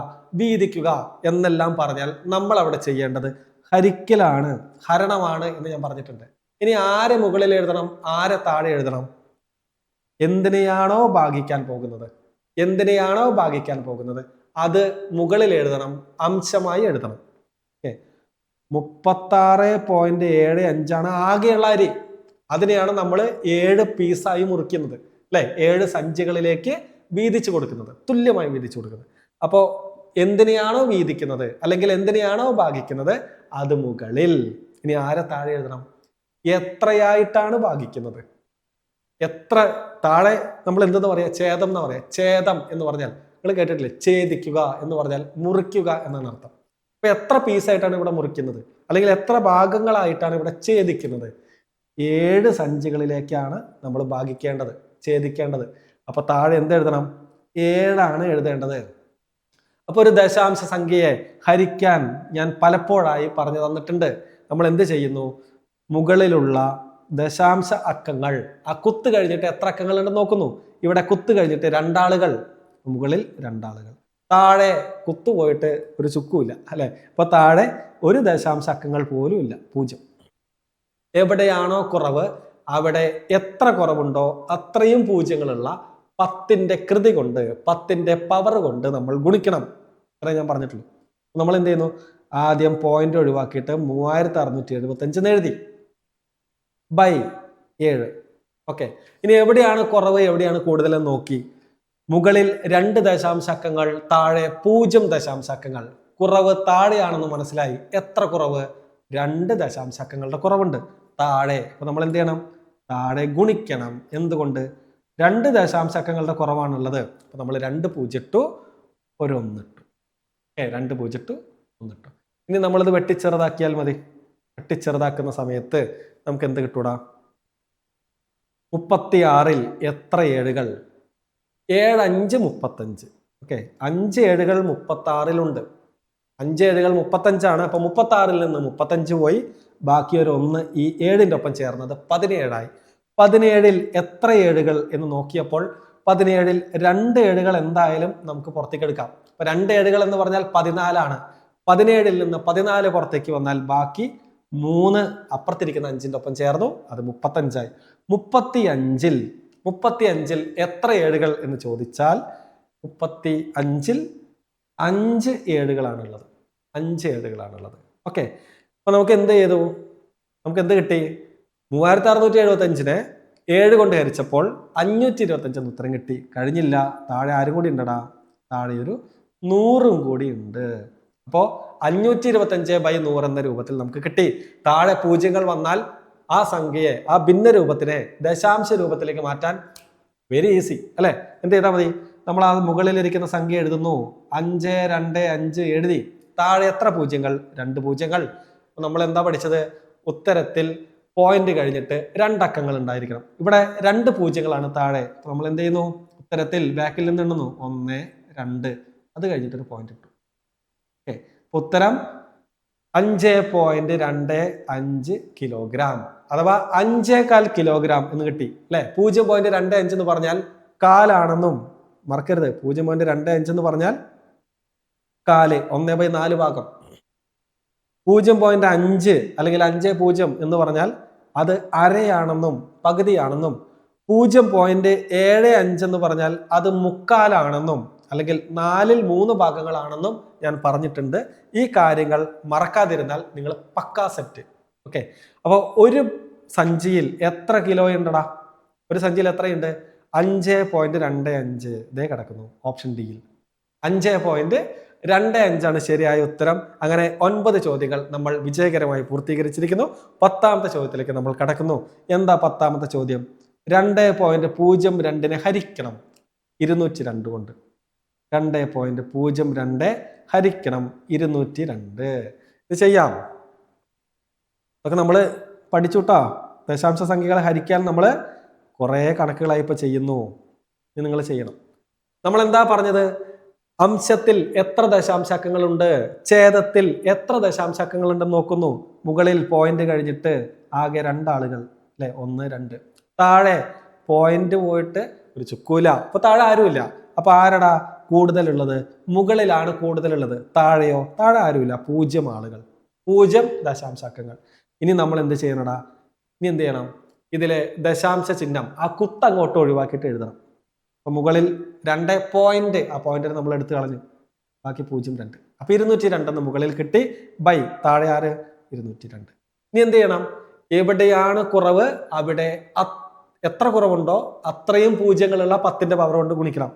വീതിക്കുക എന്നെല്ലാം പറഞ്ഞാൽ നമ്മൾ അവിടെ ചെയ്യേണ്ടത് ഹരിക്കലാണ്, ഹരണമാണ് എന്ന് ഞാൻ പറഞ്ഞിട്ടുണ്ട്. ഇനി ആരെ മുകളിൽ എഴുതണം, ആരെ താഴെ എഴുതണം? എന്തിനെയാണോ ഭാഗിക്കാൻ പോകുന്നത് അത് മുകളിൽ എഴുതണം, അംശമായി എഴുതണം. 36.75 ആകെയുള്ള അരി. അതിനെയാണ് നമ്മൾ 7 പീസായി മുറിക്കുന്നത് അല്ലെ, 7 സഞ്ചികളിലേക്ക് വീതിച്ചു കൊടുക്കുന്നത്, തുല്യമായി വീതിച്ചു കൊടുക്കുന്നത്. അപ്പോ എന്തിനെയാണോ വീതിക്കുന്നത് അല്ലെങ്കിൽ എന്തിനെയാണോ ഭാഗിക്കുന്നത് അത് മുകളിൽ. ഇനി ആരെ താഴെ എഴുതണം? എത്രയായിട്ടാണ് ഭാഗിക്കുന്നത്, എത്ര താഴെ നമ്മൾ എന്തെന്ന് പറയാ? ഛേദം എന്ന് പറയാ. ഛേദം എന്ന് പറഞ്ഞാൽ നിങ്ങൾ കേട്ടിട്ടില്ലേ? ഛേദിക്കുക എന്ന് പറഞ്ഞാൽ മുറിക്കുക എന്നാണ് അർത്ഥം. അപ്പൊ എത്ര പീസായിട്ടാണ് ഇവിടെ മുറിക്കുന്നത്, അല്ലെങ്കിൽ എത്ര ഭാഗങ്ങളായിട്ടാണ് ഇവിടെ ഛേദിക്കുന്നത്? 7 സഞ്ചികളിലേക്കാണ് നമ്മൾ ഛേദിക്കേണ്ടത്. അപ്പൊ താഴെ എന്തെഴുതണം? 7 എഴുതേണ്ടത്. അപ്പൊ ഒരു ദശാംശ സംഖ്യയെ ഹരിക്കാൻ ഞാൻ പലപ്പോഴായി പറഞ്ഞു തന്നിട്ടുണ്ട്. നമ്മൾ എന്ത് ചെയ്യുന്നു? മുകളിലുള്ള ദശാംശ അക്കങ്ങൾ, ആ കുത്ത് കഴിഞ്ഞിട്ട് എത്ര അക്കങ്ങൾ ഉണ്ടെന്ന് നോക്കുന്നു. ഇവിടെ കുത്ത് കഴിഞ്ഞിട്ട് 2 ആളുകൾ, മുകളിൽ 2 ആളുകൾ, താഴെ കുത്തുപോയിട്ട് ഒരു ചുക്കുമില്ല അല്ലെ. അപ്പൊ താഴെ ഒരു ദശാംശ അക്കങ്ങൾ പോലും ഇല്ല, 0. എവിടെയാണോ കുറവ് അവിടെ എത്ര കുറവുണ്ടോ അത്രയും പൂജ്യങ്ങളുള്ള 10ന്റെ കൃതി കൊണ്ട്, 10ന്റെ പവർ കൊണ്ട് നമ്മൾ ഗുണിക്കണം. അത്രേ ഞാൻ പറഞ്ഞിട്ടുള്ളൂ. നമ്മൾ എന്ത് ചെയ്യുന്നു? ആദ്യം പോയിന്റ് ഒഴിവാക്കിയിട്ട് 3675 എഴുതി ബൈ 7. ഓക്കെ, ഇനി എവിടെയാണ് കുറവ് എവിടെയാണ് കൂടുതലെന്ന് നോക്കി. മുകളിൽ 2 ദശാംശക്കങ്ങൾ, താഴെ 0 ദശാംശക്കങ്ങൾ. കുറവ് താഴെയാണെന്ന് മനസ്സിലായി. എത്ര കുറവ്? 2 ദശാംശക്കങ്ങളുടെ കുറവുണ്ട് താഴെ. അപ്പൊ നമ്മൾ എന്ത് ചെയ്യണം? താഴെ ഗുണിക്കണം. എന്തുകൊണ്ട്? 2 ദശാംശക്കങ്ങളുടെ കുറവാണുള്ളത്. അപ്പൊ നമ്മൾ 2 0 ഇട്ടു, ഒരു 1 ഇട്ടു. 2 0 ഇട്ടു, 1 ഇട്ടു. ഇനി നമ്മളിത് വെട്ടിച്ചെറുതാക്കിയാൽ മതി. വെട്ടിച്ചെറുതാക്കുന്ന സമയത്ത് നമുക്ക് എന്ത് കിട്ടൂടാ? 36ൽ എത്ര 7കൾ? 7 5 35. ഓക്കെ, 5 7കൾ 36ലുണ്ട്. 5 7കൾ 35 അപ്പൊ 36ൽ നിന്ന് 35 പോയി, ബാക്കി ഒരു 1 ഈ 7ന്റെ ഒപ്പം ചേർന്നത് 17ആയി. 17ൽ എത്ര 7കൾ എന്ന് നോക്കിയപ്പോൾ 17ൽ 2 7കൾ എന്തായാലും നമുക്ക് പുറത്തേക്ക് എടുക്കാം. അപ്പൊ 2 7കൾ എന്ന് പറഞ്ഞാൽ 14ആണ്. 17ൽ നിന്ന് 14 പുറത്തേക്ക് വന്നാൽ ബാക്കി 3 അപ്പുറത്തിരിക്കുന്ന 5ന്റെ ഒപ്പം ചേർന്നു, അത് 35ആയി. 35ൽ എത്ര 7കൾ എന്ന് ചോദിച്ചാൽ 35ൽ 5 7കളാണുള്ളത്. 5 7കളാണുള്ളത്. ഓക്കെ, അപ്പൊ നമുക്ക് എന്ത് ചെയ്തു? നമുക്ക് എന്ത് കിട്ടി? 3675നെ 7 കൊണ്ട് ഹരിച്ചപ്പോൾ 525 എന്ന് ഉത്തരം കിട്ടി. കഴിഞ്ഞില്ല, താഴെ ആരും കൂടി ഉണ്ടടാ? താഴെ ഒരു 100ഉം കൂടി ഉണ്ട്. അപ്പോ 525/100 എന്ന രൂപത്തിൽ നമുക്ക് കിട്ടി. താഴെ പൂജ്യങ്ങൾ വന്നാൽ ആ സംഖ്യയെ, ആ ഭിന്ന രൂപത്തിനെ ദശാംശ രൂപത്തിലേക്ക് മാറ്റാൻ വെരി ഈസി അല്ലെ. എന്ത് ചെയ്താൽ മതി? നമ്മൾ ആ മുകളിലിരിക്കുന്ന സംഖ്യ എഴുതുന്നു, 5 2 5 എഴുതി. താഴെ എത്ര പൂജ്യങ്ങൾ? 2 പൂജ്യങ്ങൾ. നമ്മൾ എന്താ പഠിച്ചത്? ഉത്തരത്തിൽ പോയിന്റ് കഴിഞ്ഞിട്ട് 2 അക്കങ്ങൾ ഉണ്ടായിരിക്കണം. ഇവിടെ 2 പൂജ്യങ്ങളാണ് താഴെ. അപ്പൊ നമ്മൾ എന്ത് ചെയ്യുന്നു? ഉത്തരത്തിൽ ബാക്കിൽ നിന്ന് എണ്ണുന്നു, 1 2, അത് കഴിഞ്ഞിട്ടൊരു പോയിന്റ് ഇട്ടു. ഓക്കെ, ഉത്തരം 5.25 കിലോഗ്രാം, അഥവാ 5.25 കിലോഗ്രാം എന്ന് കിട്ടി അല്ലെ. 0.25 എന്ന് പറഞ്ഞാൽ കാലാണെന്നും മറക്കരുത്. 0.25 എന്ന് പറഞ്ഞാൽ കാല്, 1/4 ഭാഗം. 0.5 അല്ലെങ്കിൽ 5.0 എന്ന് പറഞ്ഞാൽ അത് അരയാണെന്നും പകുതിയാണെന്നും 0.75 എന്ന് പറഞ്ഞാൽ അത് മുക്കാലാണെന്നും അല്ലെങ്കിൽ 4ൽ 3 ഭാഗങ്ങളാണെന്നും ഞാൻ പറഞ്ഞിട്ടുണ്ട്. ഈ കാര്യങ്ങൾ മറക്കാതിരുന്നാൽ നിങ്ങൾ പക്കാ സെറ്റ്. ഓക്കെ, അപ്പോൾ ഒരു സഞ്ചിയിൽ എത്ര കിലോ ഉണ്ടടാ? ഒരു സഞ്ചിയിൽ എത്രയുണ്ട്? 5.25 ഇതേ കിടക്കുന്നു ഓപ്ഷൻ ഡിയിൽ. 5.25 ശരിയായ ഉത്തരം. അങ്ങനെ 9 ചോദ്യങ്ങൾ നമ്മൾ വിജയകരമായി പൂർത്തീകരിച്ചിരിക്കുന്നു. 10ാമത്തെ ചോദ്യത്തിലേക്ക് നമ്മൾ കടക്കുന്നു. എന്താ 10ാമത്തെ ചോദ്യം? 2.02 ഹരിക്കണം 202 കൊണ്ട്. 2.02 ഹരിക്കണം 202. ഇത് ചെയ്യാം. അതൊക്കെ നമ്മൾ പഠിച്ചുട്ടാ. ദശാംശ സംഖ്യകളെ ഹരിക്കാൻ നമ്മൾ കുറേ കണക്കുകളായി ഇപ്പൊ ചെയ്യുന്നു. ഇത് നിങ്ങൾ ചെയ്യണം. നമ്മൾ എന്താ പറഞ്ഞത്? അംശത്തിൽ എത്ര ദശാംശാക്കങ്ങളുണ്ട്, ഛേദത്തിൽ എത്ര ദശാംശാക്കങ്ങളുണ്ടെന്ന് നോക്കുന്നു. മുകളിൽ പോയിന്റ് കഴിഞ്ഞിട്ട് ആകെ 2 ആളുകൾ അല്ലെ, 1 2. താഴെ പോയിന്റ് പോയിട്ട് ഒരു ചുക്കൂല. അപ്പൊ താഴെ ആരുമില്ല. അപ്പൊ ആരടാ കൂടുതലുള്ളത്? മുകളിലാണ് കൂടുതലുള്ളത്. താഴെയോ? താഴെ ആരുമില്ല. 0 ആളുകൾ, 0 ദശാംശാക്കങ്ങൾ. ഇനി നമ്മൾ എന്ത് ചെയ്യണടാ? ഇനി എന്ത് ചെയ്യണം? ഇതിലെ ദശാംശ ചിഹ്നം ആ കുത്ത് അങ്ങോട്ട് ഒഴിവാക്കിയിട്ട് എഴുതണം. അപ്പൊ മുകളിൽ 2 പോയിന്റ്, ആ പോയിന്റിന് നമ്മൾ എടുത്തു കളഞ്ഞു, ബാക്കി 0.2. അപ്പൊ 202 മുകളിൽ കിട്ടി. ബൈ താഴെ ആര്? 202. ഇനി എന്ത് ചെയ്യണം? എവിടെയാണ് കുറവ് അവിടെ എത്ര കുറവുണ്ടോ അത്രയും പൂജ്യങ്ങളുള്ള 10ന്റെ പവർ കൊണ്ട് ഗുണിക്കണം.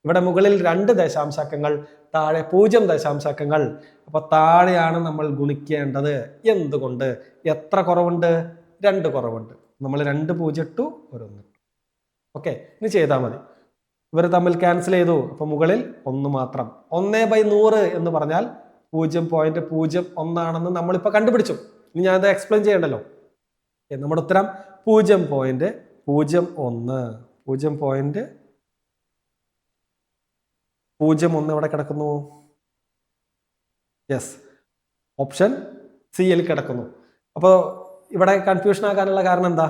ഇവിടെ മുകളിൽ 2 ദശാംശാക്കങ്ങൾ, താഴെ 0 ദശാംശാക്കങ്ങൾ. അപ്പൊ താഴെയാണ് നമ്മൾ ഗുണിക്കേണ്ടത്. എന്തുകൊണ്ട്? എത്ര കുറവുണ്ട്? 2 കുറവുണ്ട്. നമ്മൾ 2 0 ഇട്ടു, 1 ഇട്ടു. ഓക്കെ, ഇനി ചെയ്താൽ മതി. ഇവർ തമ്മിൽ ക്യാൻസൽ ചെയ്തു. അപ്പൊ മുകളിൽ 1 മാത്രം. 1/100 എന്ന് പറഞ്ഞാൽ 0.01 ആണെന്ന് നമ്മളിപ്പോ കണ്ടുപിടിച്ചു. ഇനി ഞാനത് എക്സ്പ്ലെയിൻ ചെയ്യണ്ടല്ലോ. നമ്മുടെ ഉത്തരം 0.01. 0.01 എവിടെ കിടക്കുന്നു? യെസ്, ഓപ്ഷൻ സിയിൽ കിടക്കുന്നു. അപ്പോൾ ഇവിടെ കൺഫ്യൂഷൻ ആകാനുള്ള കാരണം എന്താ?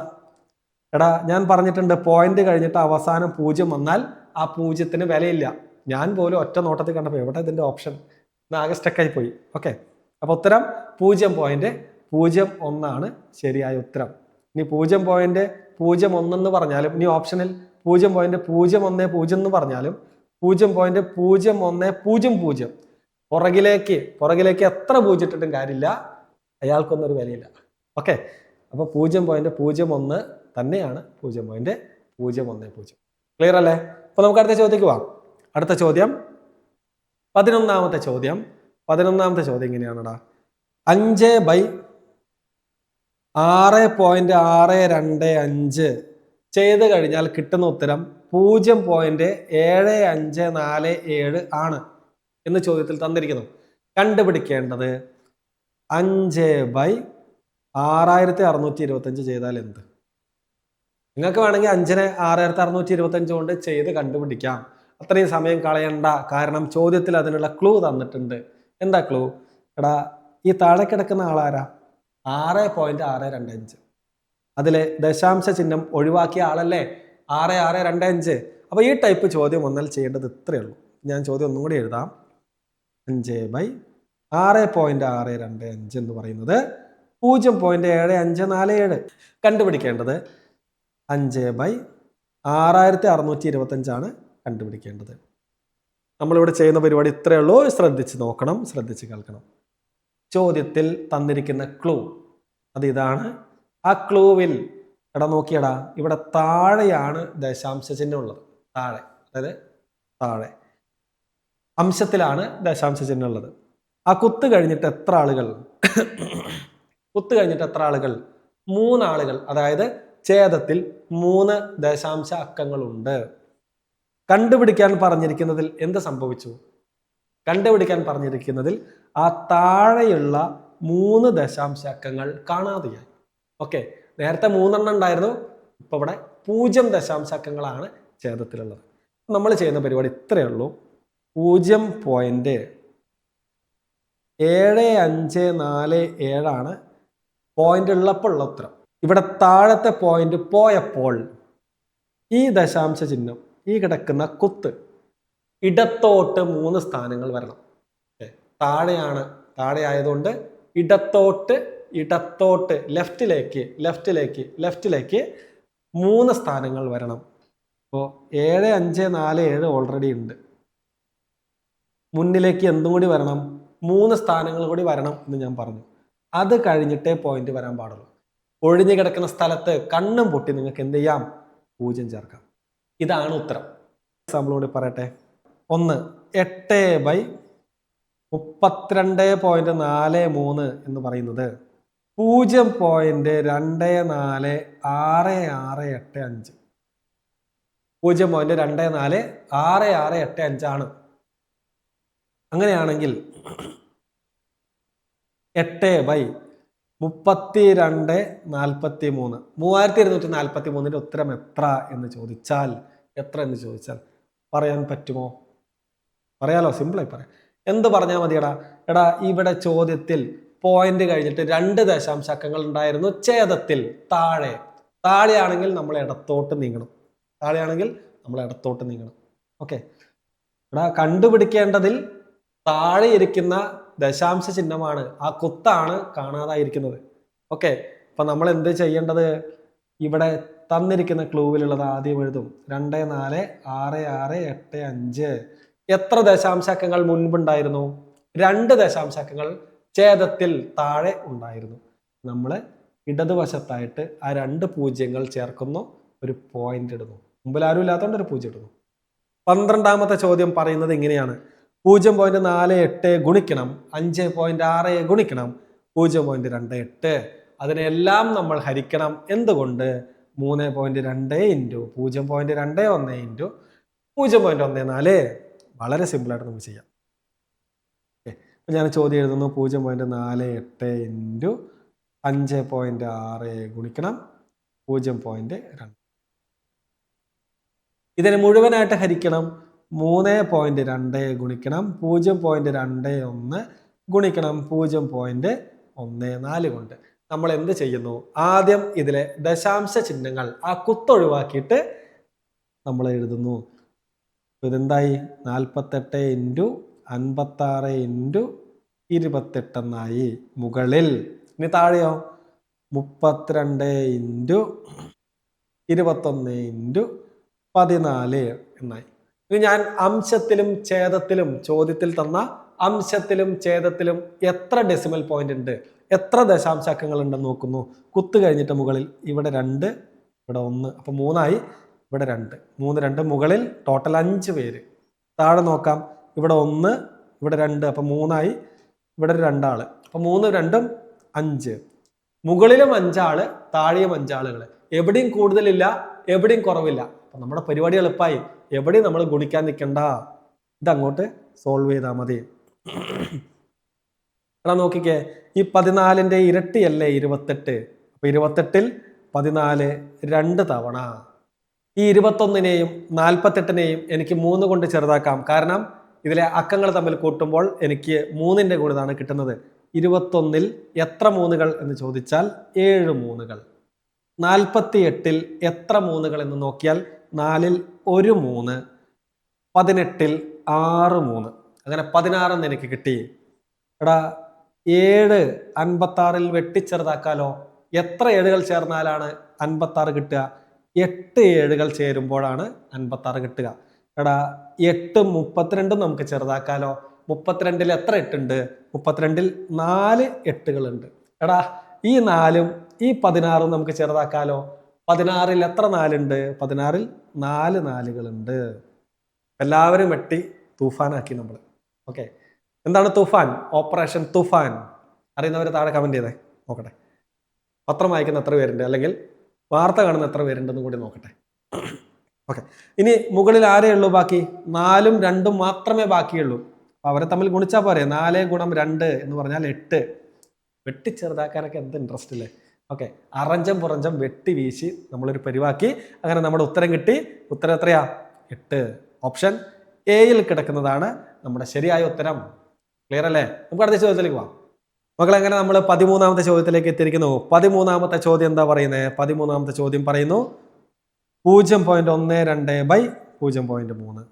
എടാ ഞാൻ പറഞ്ഞിട്ടുണ്ട് പോയിന്റ് കഴിഞ്ഞിട്ട് അവസാനം 0 വന്നാൽ ആ 0ത്തിന് വിലയില്ല. ഞാൻ പോലും ഒറ്റ നോട്ടത്തിൽ കണ്ടപ്പോൾ എവിടെ ഇതിന്റെ ഓപ്ഷൻ ആകെ സ്റ്റക്കായി പോയി. ഓക്കെ, അപ്പൊ ഉത്തരം 0.01 ആണ് ശരിയായ ഉത്തരം. ഇനി 0.01 എന്ന് പറഞ്ഞാലും, ഇനി ഓപ്ഷനിൽ 0.010 എന്ന് പറഞ്ഞാലും 0.0100 പുറകിലേക്ക് എത്ര 0 ഇട്ടിട്ടും കാര്യമില്ല, അയാൾക്കൊന്നും ഒരു വിലയില്ല. ഓക്കെ, അപ്പൊ 0.01 തന്നെയാണ് 0.010. ക്ലിയർ അല്ലേ? അപ്പൊ നമുക്ക് അടുത്ത ചോദ്യത്തിലേക്ക് പോവാം. അടുത്ത ചോദ്യം 11ാമത്തെ ചോദ്യം. 11ാമത്തെ ചോദ്യം ഇങ്ങനെയാണടാ. 5/6.625 ചെയ്ത് കഴിഞ്ഞാൽ കിട്ടുന്ന ഉത്തരം 0.7547 ആണ് എന്ന് ചോദ്യത്തിൽ തന്നിരിക്കുന്നു. കണ്ടുപിടിക്കേണ്ടത് 5/6625 ചെയ്താൽ എന്ത്? നിങ്ങൾക്ക് വേണമെങ്കിൽ 5നെ 6625 കൊണ്ട് ചെയ്ത് കണ്ടുപിടിക്കാം. അത്രയും സമയം കളയണ്ട. കാരണം ചോദ്യത്തിൽ അതിനുള്ള ക്ലൂ തന്നിട്ടുണ്ട്. എന്താ ക്ലൂ? എടാ ഈ താഴെ കിടക്കുന്ന ആളാരാ? 6.625. അതിലെ ദശാംശ ചിഹ്നം ഒഴിവാക്കിയ ആളല്ലേ 6625. അപ്പൊ ഈ ടൈപ്പ് ചോദ്യം വന്നാൽ ചെയ്യേണ്ടത് ഇത്രയേ ഉള്ളൂ. ഞാൻ ചോദ്യം ഒന്നും കൂടി എഴുതാം. 5/6.625 എന്ന് പറയുന്നത് 0.7547. കണ്ടുപിടിക്കേണ്ടത് 5/6625 ആണ് കണ്ടുപിടിക്കേണ്ടത്. നമ്മളിവിടെ ചെയ്യുന്ന പരിപാടി ഇത്രയേ ഉള്ളൂ. ശ്രദ്ധിച്ച് നോക്കണം, ശ്രദ്ധിച്ച് കേൾക്കണം. ചോദ്യത്തിൽ തന്നിരിക്കുന്ന ക്ലൂ അത് ഇതാണ്. ആ ക്ലൂവിൽ എടാ നോക്കിയടാ, ഇവിടെ താഴെയാണ് ദശാംശ ചിഹ്നം ഉള്ളത്. താഴെ, അതായത് താഴെ അംശത്തിലാണ് ദശാംശ ചിഹ്നം ഉള്ളത്. ആ കുത്ത് കഴിഞ്ഞിട്ട് എത്ര ആളുകൾ? 3 ആളുകൾ. അതായത് ഛേദത്തിൽ 3 ദശാംശ അക്കങ്ങളുണ്ട്. കണ്ടുപിടിക്കാൻ പറഞ്ഞിരിക്കുന്നതിൽ എന്ത് സംഭവിച്ചു? കണ്ടുപിടിക്കാൻ പറഞ്ഞിരിക്കുന്നതിൽ ആ താഴെയുള്ള 3 ദശാംശ അക്കങ്ങൾ കാണാതെയായി. ഓക്കെ, നേരത്തെ 3 ഉണ്ടായിരുന്നു. ഇപ്പൊ ഇവിടെ 0 ദശാംശ അക്കങ്ങളാണ് ഛേദത്തിലുള്ളത്. നമ്മൾ ചെയ്യുന്ന പരിപാടി ഇത്രയേ ഉള്ളൂ. 0.7547 ആണ് പോയിന്റ് ഉള്ളപ്പോൾ ഉള്ള ഉത്തരം. ഇവിടെ താഴത്തെ പോയിന്റ് പോയപ്പോൾ ഈ ദശാംശ ചിഹ്നം, ഈ കിടക്കുന്ന കുത്ത് ഇടത്തോട്ട് 3 സ്ഥാനങ്ങൾ വരണം. താഴെ ആയതുകൊണ്ട് ഇടത്തോട്ട് ലെഫ്റ്റിലേക്ക് 3 സ്ഥാനങ്ങൾ വരണം. അപ്പോൾ 7547 ഓൾറെഡി ഉണ്ട്. മുന്നിലേക്ക് എന്തും കൂടി വരണം? 3 സ്ഥാനങ്ങൾ കൂടി വരണം എന്ന് ഞാൻ പറഞ്ഞു. അത് കഴിഞ്ഞിട്ടേ പോയിന്റ് വരാൻ പാടുള്ളൂ. ഒഴിഞ്ഞു കിടക്കുന്ന സ്ഥലത്ത് കണ്ണും പൊട്ടി നിങ്ങൾക്ക് എന്ത് ചെയ്യാം? 0 ചേർക്കാം. ഇതാണ് ഉത്തരം. എക്സാമ്പിൾ കൂടി പറയട്ടെ. 1 8/32.43 എന്ന് പറയുന്നത് 0.246685. 0.246685 ആണ്. അങ്ങനെയാണെങ്കിൽ 8/32.43 3243 ഉത്തരം എത്ര എന്ന് ചോദിച്ചാൽ പറയാൻ പറ്റുമോ? പറയാലോ, സിമ്പിളായി പറയാം. എന്ത് പറഞ്ഞാൽ മതിയടാ? എടാ, ഇവിടെ ചോദ്യത്തിൽ പോയിന്റ് കഴിഞ്ഞിട്ട് 2 ദശാംശക്കങ്ങൾ ഉണ്ടായിരുന്നു. ഛേദത്തിൽ താഴെയാണെങ്കിൽ നമ്മൾ ഇടത്തോട്ട് നീങ്ങണം. ഓക്കെ. എടാ, കണ്ടുപിടിക്കേണ്ടതിൽ താഴെ ഇരിക്കുന്ന ദശാംശ ചിഹ്നമാണ്, ആ കുത്താണ് കാണാതായിരിക്കുന്നത്. ഓക്കെ. അപ്പൊ നമ്മൾ എന്ത് ചെയ്യേണ്ടത്? ഇവിടെ തന്നിരിക്കുന്ന ക്ലൂവിലുള്ളത് ആദ്യം എഴുതും. 246685. എത്ര ദശാംശക്കങ്ങൾ മുൻപുണ്ടായിരുന്നു? 2 ദശാംശക്കങ്ങൾ ഛേദത്തിൽ താഴെ ഉണ്ടായിരുന്നു. നമ്മൾ ഇടതുവശത്തായിട്ട് ആ 2 പൂജ്യങ്ങൾ ചേർക്കുന്നു, ഒരു പോയിന്റ് ഇടുന്നു. മുമ്പിൽ ആരും ഇല്ലാത്തതുകൊണ്ട് ഒരു 0 ഇടുന്നു. 12ാമത്തെ ചോദ്യം പറയുന്നത് ഇങ്ങനെയാണ്: 0.48 ഗുണിക്കണം 5.6 ഗുണിക്കണം 0.28. അതിനെല്ലാം നമ്മൾ ഹരിക്കണം. എന്തുകൊണ്ട്? 3.2 ഇൻറ്റു 0.21 ഇൻറ്റു 0.14. വളരെ സിമ്പിളായിട്ട് നമുക്ക് ചെയ്യാം. അപ്പം ഞാൻ ചോദ്യം എഴുതുന്നു. 0.48 ഇൻറ്റു 5.6 ഗുണിക്കണം 0.2. ഇതിനെ മുഴുവനായിട്ട് ഹരിക്കണം. 3.2 ഗുണിക്കണം 0.21 ഗുണിക്കണം 0.14 കൊണ്ട് നമ്മൾ എന്ത് ചെയ്യുന്നു? ആദ്യം ഇതിലെ ദശാംശ ചിഹ്നങ്ങൾ ആ കുത്തൊഴിവാക്കിയിട്ട് നമ്മൾ എഴുതുന്നു. ഇതെന്തായി? 48 ഇൻറ്റു 56 ഇൻറ്റു 28 എന്നായി മുകളിൽ. ഇനി താഴെയോ? 32 ഇൻറ്റു 21 ഇൻറ്റു 14 എന്നായി. ഇനി ഞാൻ അംശത്തിലും ഛേദത്തിലും, ചോദ്യത്തിൽ തന്ന അംശത്തിലും ഛേദത്തിലും എത്ര ഡെസിമൽ പോയിന്റ് ഉണ്ട്, എത്ര ദശാംശാക്കങ്ങൾ ഉണ്ടെന്ന് നോക്കുന്നു. കുത്ത് കഴിഞ്ഞിട്ട് മുകളിൽ ഇവിടെ 2, ഇവിടെ 1, അപ്പൊ 3 ആയി. ഇവിടെ 2, 3, 2 മുകളിൽ ടോട്ടൽ 5 പേര്. താഴെ നോക്കാം. ഇവിടെ 1, ഇവിടെ 2, അപ്പൊ 3 ആയി. ഇവിടെ 2 ആള്, അപ്പൊ 3, 2, 5. മുകളിലും 5 ആള്, താഴെയും 5 ആളുകൾ. എവിടെയും കൂടുതലില്ല, എവിടെയും കുറവില്ല. അപ്പൊ നമ്മുടെ പരിപാടി എളുപ്പമായി. എവിടെയും നമ്മൾ ഗുണിക്കാൻ നിൽക്കണ്ട, ഇതങ്ങോട്ട് സോൾവ് ചെയ്താൽ മതി. എടാ നോക്കിക്കേ, ഈ 14ന്റെ ഇരട്ടിയല്ലേ 28. അപ്പൊ 28ൽ 14 2 തവണ. ഈ 21നെയും 48നെയും എനിക്ക് 3 കൊണ്ട് ചെറുതാക്കാം. കാരണം ഇതിലെ അക്കങ്ങൾ തമ്മിൽ കൂട്ടുമ്പോൾ എനിക്ക് 3ന്റെ ഗുണിതാണ് കിട്ടുന്നത്. 21ൽ എത്ര 3കൾ എന്ന് ചോദിച്ചാൽ 7 3കൾ. 48ൽ എത്ര 3കൾ എന്ന് നോക്കിയാൽ 4ൽ 1 3, 18ൽ 6 3, അങ്ങനെ 16 എന്ന് എനിക്ക് കിട്ടി. എടാ 7 56ൽ വെട്ടിച്ചെറുതാക്കാലോ. എത്ര 7കൾ ചേർന്നാലാണ് 56 കിട്ടുക? 8 7കൾ ചേരുമ്പോഴാണ് 56 കിട്ടുക. എടാ 8 32 നമുക്ക് ചെറുതാക്കാലോ. 32ൽ എത്ര 8 ഉണ്ട്? 32ൽ 4 8കൾ ഉണ്ട്. എടാ ഈ 4ഉം ഈ 16ഉം നമുക്ക് ചെറുതാക്കാലോ. 16ൽ എത്ര 4 ഉണ്ട്? 16ൽ 4 4കൾ ഉണ്ട്. എല്ലാവരും വെട്ടി തൂഫാനാക്കി നമ്മൾ. ഓക്കെ, എന്താണ് തൂഫാൻ? ഓപ്പറേഷൻ തൂഫാൻ. അറിയുന്നവർ താഴെ കമന്റ് ചെയ്തേ, നോക്കട്ടെ. പത്രം വായിക്കുന്ന എത്ര പേരുണ്ട്, അല്ലെങ്കിൽ വാർത്ത കാണുന്ന എത്ര പേരുണ്ടെന്ന് കൂടി നോക്കട്ടെ. ഓക്കെ, ഇനി മുകളിൽ ആരേ ഉള്ളൂ ബാക്കി? 4ഉം 2ഉം മാത്രമേ ബാക്കിയുള്ളൂ. അപ്പൊ അവരെ തമ്മിൽ ഗുണിച്ചാൽ പോരെ. 4 ഗുണം 2 എന്ന് പറഞ്ഞാൽ 8. വെട്ടി ചെറുതാക്കാനൊക്കെ എന്ത് ഇൻട്രസ്റ്റ് അല്ലേ. ഓക്കെ, അറഞ്ചം പുറഞ്ചം വെട്ടി വീശി നമ്മളൊരു പരിവാക്കി. അങ്ങനെ നമ്മുടെ ഉത്തരം കിട്ടി. ഉത്തരം എത്രയാ? 8. ഓപ്ഷൻ എയിൽ കിടക്കുന്നതാണ് നമ്മുടെ ശരിയായ ഉത്തരം. ക്ലിയർ അല്ലേ? നമുക്ക് അടുത്ത ചോദ്യത്തിലേക്ക് പോവാം. മക്കളെ, അങ്ങനെ നമ്മൾ 13ാമത്തെ ചോദ്യത്തിലേക്ക് എത്തിയിരിക്കുന്നു. 13ാമത്തെ ചോദ്യം എന്താ പറയുന്നത്? 13ാമത്തെ ചോദ്യം പറയുന്നു 0.12/0.3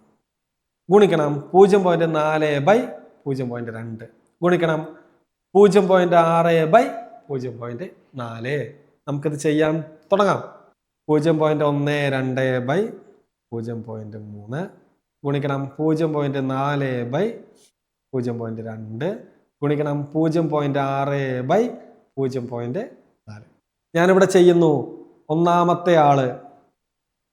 ഗുണിക്കണം 0.4/0.2 ഗുണിക്കണം 0.6/0.4. നമുക്കിത് ചെയ്യാൻ തുടങ്ങാം. 0.12/0.3 ഗുണിക്കണം 0.4/0.2 ഗുണിക്കണം 0.6/0.2 0.4. ഞാനിവിടെ ചെയ്യുന്നു ഒന്നാമത്തെ ആള്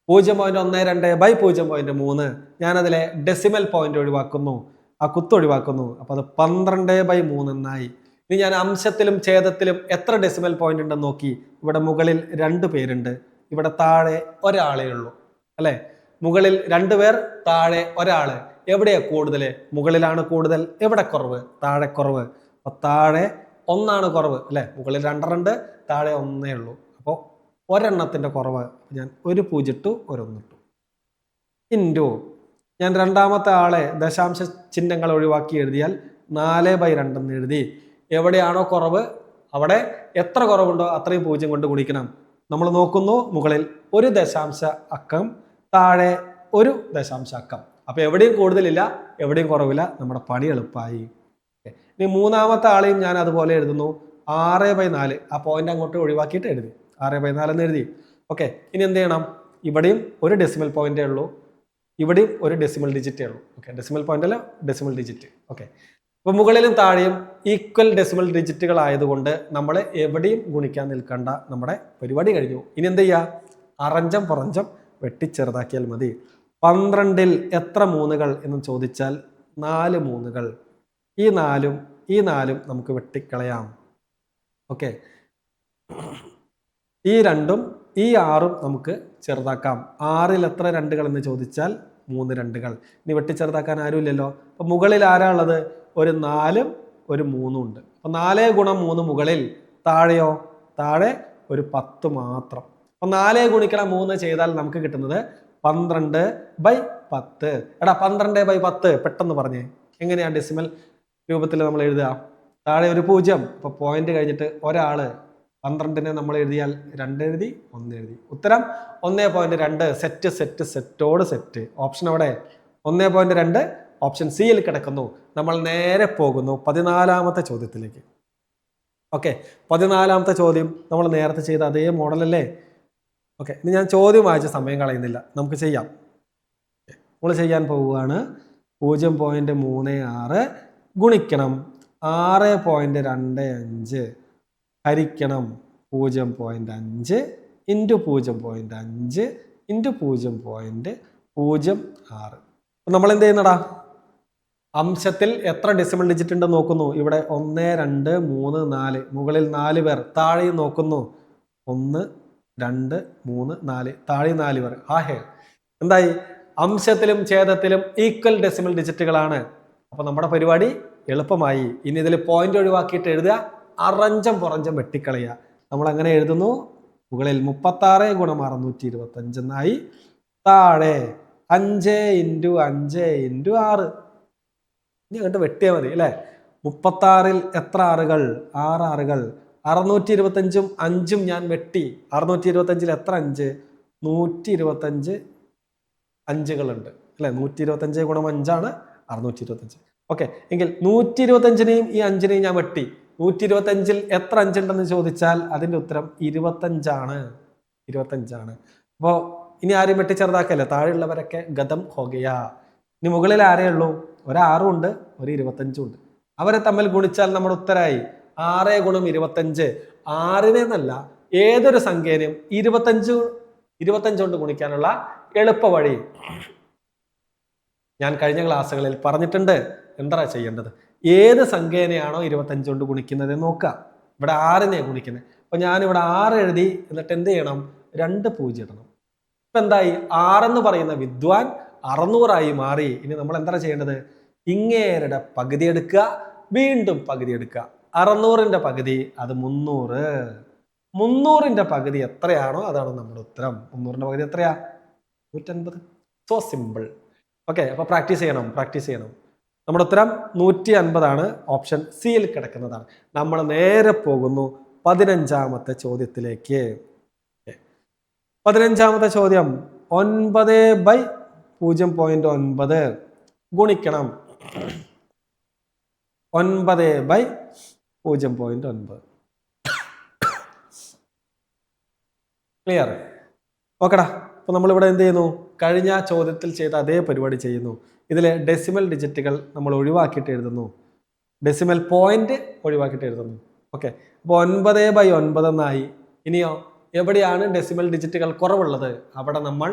0.12/0.3. ഞാനതിലെ ഡെസിമൽ പോയിന്റ് ഒഴിവാക്കുന്നു, ആ കുത്ത് ഒഴിവാക്കുന്നു. അപ്പൊ അത് 12/3 എന്നായി. ഇനി ഞാൻ അംശത്തിലും ഛേദത്തിലും എത്ര ഡെസിമൽ പോയിന്റ് ഉണ്ടെന്ന് നോക്കി. ഇവിടെ മുകളിൽ 2 പേരുണ്ട്, ഇവിടെ താഴെ ഒരാളേ ഉള്ളൂ അല്ലെ. മുകളിൽ 2 പേർ, താഴെ ഒരാള്. എവിടെയാ കൂടുതൽ? മുകളിലാണ് കൂടുതൽ, എവിടെ കുറവ്? താഴെ കുറവ്. അപ്പൊ താഴെ 1 കുറവ് അല്ലെ. മുകളിൽ 2 ഉണ്ട്, താഴെ 1 ഉള്ളൂ. അപ്പോൾ ഒരെണ്ണത്തിന്റെ കുറവ്. ഞാൻ 1 0 ഇട്ടു, 1 ഇട്ടു. ഇൻറ്റു ഞാൻ രണ്ടാമത്തെ ആളെ ദശാംശ ചിഹ്നങ്ങൾ ഒഴിവാക്കി എഴുതിയാൽ 4/2 എന്ന് എഴുതി. എവിടെയാണോ കുറവ് അവിടെ എത്ര കുറവുണ്ടോ അത്രയും 0 കൊണ്ട് ഗുണിക്കണം. നമ്മൾ നോക്കുന്നു, മുകളിൽ 1 ദശാംശ അക്കം, താഴെ 1 ദശാംശ അക്കം. അപ്പൊ എവിടെയും കൂടുതലില്ല, എവിടെയും കുറവില്ല. നമ്മുടെ പണി എളുപ്പമായി. ഇനി മൂന്നാമത്തെ ആളെയും ഞാൻ അതുപോലെ എഴുതുന്നു 6/4. ആ പോയിന്റ് അങ്ങോട്ട് ഒഴിവാക്കിയിട്ട് എഴുതി 6/4 എന്ന് എഴുതി. ഓക്കെ, ഇനി എന്ത് ചെയ്യണം? ഇവിടെയും 1 ഡെസിമൽ പോയിന്റേ ഉള്ളൂ, ഇവിടെയും 1 ഡെസിമൽ ഡിജിറ്റേ ഉള്ളൂ. ഓക്കെ, ഡെസിമൽ പോയിന്റ് അല്ല, ഡെസിമൽ ഡിജിറ്റ്. ഓക്കെ, അപ്പൊ മുകളിലും താഴെയും ഈക്വൽ ഡെസിമൽ ഡിജിറ്റുകൾ ആയതുകൊണ്ട് നമ്മൾ എവിടെയും ഗുണിക്കാൻ നിൽക്കണ്ട. നമ്മുടെ പരിപാടി കഴിഞ്ഞു. ഇനി എന്ത് ചെയ്യുക? അറഞ്ചം പുറഞ്ചം വെട്ടിച്ചെറുതാക്കിയാൽ മതി. 12ൽ എത്ര 3കൾ എന്ന് ചോദിച്ചാൽ 4 3കൾ. ഈ 4ഉം ഈ 4ഉം നമുക്ക് വെട്ടിക്കളയാം. ഓക്കെ, ഈ 2ഉം ഈ 6ഉം നമുക്ക് ചെറുതാക്കാം. 6ൽ എത്ര 2കൾ എന്ന് ചോദിച്ചാൽ 3 2കൾ. ഇനി വെട്ടിച്ചെറുതാക്കാൻ ആരുമില്ലല്ലോ. അപ്പൊ മുകളിൽ ആരാ ഉള്ളത്? ഒരു 4ഉം ഒരു 3ഉം ഉണ്ട്. അപ്പൊ 4 ഗുണം 3 മുകളിൽ, താഴെയോ? താഴെ ഒരു 10 മാത്രം. അപ്പൊ 4 ഗുണിക്കണം 3 ചെയ്താൽ നമുക്ക് കിട്ടുന്നത് 12/10. എടാ 12/10 പെട്ടെന്ന് പറഞ്ഞേ, എങ്ങനെയാ ഡെസിമൽ രൂപത്തിൽ നമ്മൾ എഴുതുക? താഴെ ഒരു 0, അപ്പൊ പോയിന്റ് കഴിഞ്ഞിട്ട് ഒരാള്. 12നെ നമ്മൾ എഴുതിയാൽ 2 എഴുതി, 1 എഴുതി. ഉത്തരം 1.2. സെറ്റ് സെറ്റ് സെറ്റോട് സെറ്റ്. ഓപ്ഷൻ അവിടെ 1.2 ഓപ്ഷൻ സിയിൽ കിടക്കുന്നു. നമ്മൾ നേരെ പോകുന്നു 14ാമത്തെ ചോദ്യത്തിലേക്ക്. ഓക്കെ, 14ാമത്തെ ചോദ്യം നമ്മൾ നേരത്തെ ചെയ്ത അതേ മോഡലല്ലേ? ഓക്കെ, ഇനി ഞാൻ ചോദ്യം വായിച്ച സമയം കളയുന്നില്ല, നമുക്ക് ചെയ്യാം. നമ്മൾ ചെയ്യാൻ പോവുകയാണ്. 0.36 ഗുണിക്കണം 6.25 ഹരിക്കണം 0.5 ഇൻറ്റു 0.5 ഇൻറ്റു 0.06. നമ്മൾ എന്ത് ചെയ്യുന്നടാ? അംശത്തിൽ എത്ര ഡെസിമൽ ഡിജിറ്റ് ഉണ്ടെന്ന് നോക്കുന്നു. ഇവിടെ 1 2 3 4, മുകളിൽ 4 പേർ, താഴെയും നോക്കുന്നു 1 2 3 4, താഴെ 4 പേർ. എന്തായി? അംശത്തിലും ഛേദത്തിലും ഈക്വൽ ഡെസിമൽ ഡിജിറ്റുകളാണ്. അപ്പൊ നമ്മുടെ പരിപാടി എളുപ്പമായി. ഇനി ഇതിൽ പോയിന്റ് ഒഴിവാക്കിയിട്ട് എഴുതുക, അറഞ്ചം പുറഞ്ചം വെട്ടിക്കളയുക. നമ്മൾ അങ്ങനെ എഴുതുന്നു. മുകളിൽ 36 ഗുണം 625 എന്നായി. താഴെ 5 ഇൻറ്റു 5 ഇൻറ്റു 6. ഇനി അങ്ങോട്ട് വെട്ടിയാൽ മതി അല്ലെ. 36ൽ എത്ര 6കൾ? 6 6കൾ. 625ഉം 5ഉം ഞാൻ വെട്ടി. 625ൽ എത്ര 5? 125 5കളുണ്ട് അല്ലെ. 125 ഗുണം 5 625. ഓക്കെ, എങ്കിൽ 125നെയും ഈ 5നെയും ഞാൻ വെട്ടി. 125ൽ എത്ര 5 ഉണ്ടെന്ന് ചോദിച്ചാൽ അതിന്റെ ഉത്തരം 25ആണ്. അപ്പോൾ ഇനി ആരും വെട്ടി ചെറുതാക്കല്ലേ, താഴെയുള്ളവരൊക്കെ ഗതം ഹോഗയാ. ഇനി മുകളിൽ ആരേ ഉള്ളൂ? ഒരു 6ഉം ഉണ്ട്, ഒരു 25ഉം ഉണ്ട്. അവരെ തമ്മിൽ ഗുണിച്ചാൽ നമ്മുടെ ഉത്തരമായി 6 ഗുണം 25. 6നെ എന്നല്ല, ഏതൊരു സംഖ്യനെയും 25 കൊണ്ട് ഗുണിക്കാനുള്ള എളുപ്പ വഴി ഞാൻ കഴിഞ്ഞ ക്ലാസ്സുകളിൽ പറഞ്ഞിട്ടുണ്ട്. എന്താ ചെയ്യേണ്ടത്? ഏത് സംഖ്യനെയാണോ 25 കൊണ്ട് ഗുണിക്കുന്നത് നോക്കുക. ഇവിടെ 6നെ ഗുണിക്കുന്നത്. അപ്പൊ ഞാനിവിടെ 6 എഴുതി, എന്നിട്ട് എന്ത് ചെയ്യണം? 2 0 ഇടണം. ഇപ്പൊ എന്തായി? 6 എന്ന് പറയുന്ന വിദ്വാൻ 600 മാറി. ഇനി നമ്മൾ എന്താ ചെയ്യേണ്ടത്? ഇങ്ങേരുടെ പകുതി എടുക്കുക, വീണ്ടും പകുതി എടുക്കുക. 600ന്റെ പകുതി അത് 300. 300ന്റെ പകുതി എത്രയാണോ അതാണ് നമ്മുടെ ഉത്തരം. 300ന്റെ പകുതി എത്രയാ? 150. So simple. ഓക്കെ, അപ്പൊ പ്രാക്ടീസ് ചെയ്യണം. നമ്മുടെ ഉത്തരം 150 ഓപ്ഷൻ സിയിൽ കിടക്കുന്നതാണ്. നമ്മൾ നേരെ പോകുന്നു 15ാമത്തെ ചോദ്യത്തിലേക്ക്. 15ാമത്തെ ചോദ്യം 9/0.9 ഗുണിക്കണം 9/0.9. ക്ലിയർ? ഓക്കെടാ. അപ്പൊ നമ്മളിവിടെ എന്ത് ചെയ്യുന്നു? കഴിഞ്ഞ ചോദ്യത്തിൽ ചെയ്ത അതേ പരിപാടി ചെയ്യുന്നു. ഇതിലെ ഡെസിമൽ ഡിജിറ്റുകൾ നമ്മൾ ഒഴിവാക്കിയിട്ട് എഴുതുന്നു, ഡെസിമൽ പോയിന്റ് ഒഴിവാക്കിയിട്ട് എഴുതുന്നു. ഓക്കെ, അപ്പോൾ 9/9 എന്നായി. ഇനിയോ എവിടെയാണ് ഡെസിമൽ ഡിജിറ്റുകൾ കുറവുള്ളത്? അവിടെ നമ്മൾ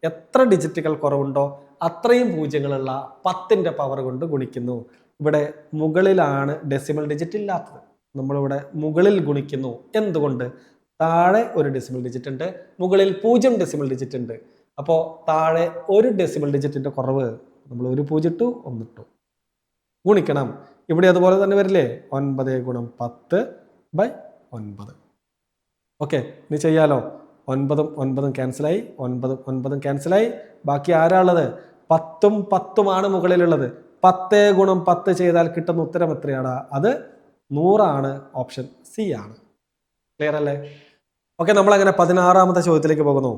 എത്ര ഡിജിറ്റുകൾ കുറവുണ്ടോ അത്രയും പൂജ്യങ്ങളുള്ള 10ന്റെ പവർ കൊണ്ട് ഗുണിക്കുന്നു. ഇവിടെ മുകളിലാണ് ഡെസിമൽ ഡിജിറ്റ് ഇല്ലാത്തത്. നമ്മളിവിടെ മുകളിൽ ഗുണിക്കുന്നു. എന്തുകൊണ്ട്? താഴെ ഒരു ഡെസിമൽ ഡിജിറ്റ് ഉണ്ട്, മുകളിൽ 0 ഡെസിമൽ ഡിജിറ്റ് ഉണ്ട്. അപ്പോൾ താഴെ ഒരു ഡെസിമൽ ഡിജിറ്റിന്റെ കുറവ്, നമ്മൾ ഒരു 0 ഇട്ടു 1 ഇട്ടു, ഗുണിക്കണം. ഇവിടെ അതുപോലെ തന്നെ വരില്ലേ? 9 × 10/9. ഓക്കെ, ഇനി ചെയ്യാലോ. 9ഉം 9ഉം ക്യാൻസലായി, 9ഉം 9ഉം ക്യാൻസലായി. ബാക്കി ആരാളുള്ളത്? 10ഉം 10ഉമാണ് മുകളിലുള്ളത്. 10 × 10 ചെയ്താൽ കിട്ടുന്ന ഉത്തരം എത്രയാണ്? അത് 100 ആണ്. ഓപ്ഷൻ സി ആണ്. ക്ലിയർ അല്ലേ? ഓക്കെ, നമ്മളങ്ങനെ 16ാമത്തെ ചോദ്യത്തിലേക്ക് പോകുന്നു.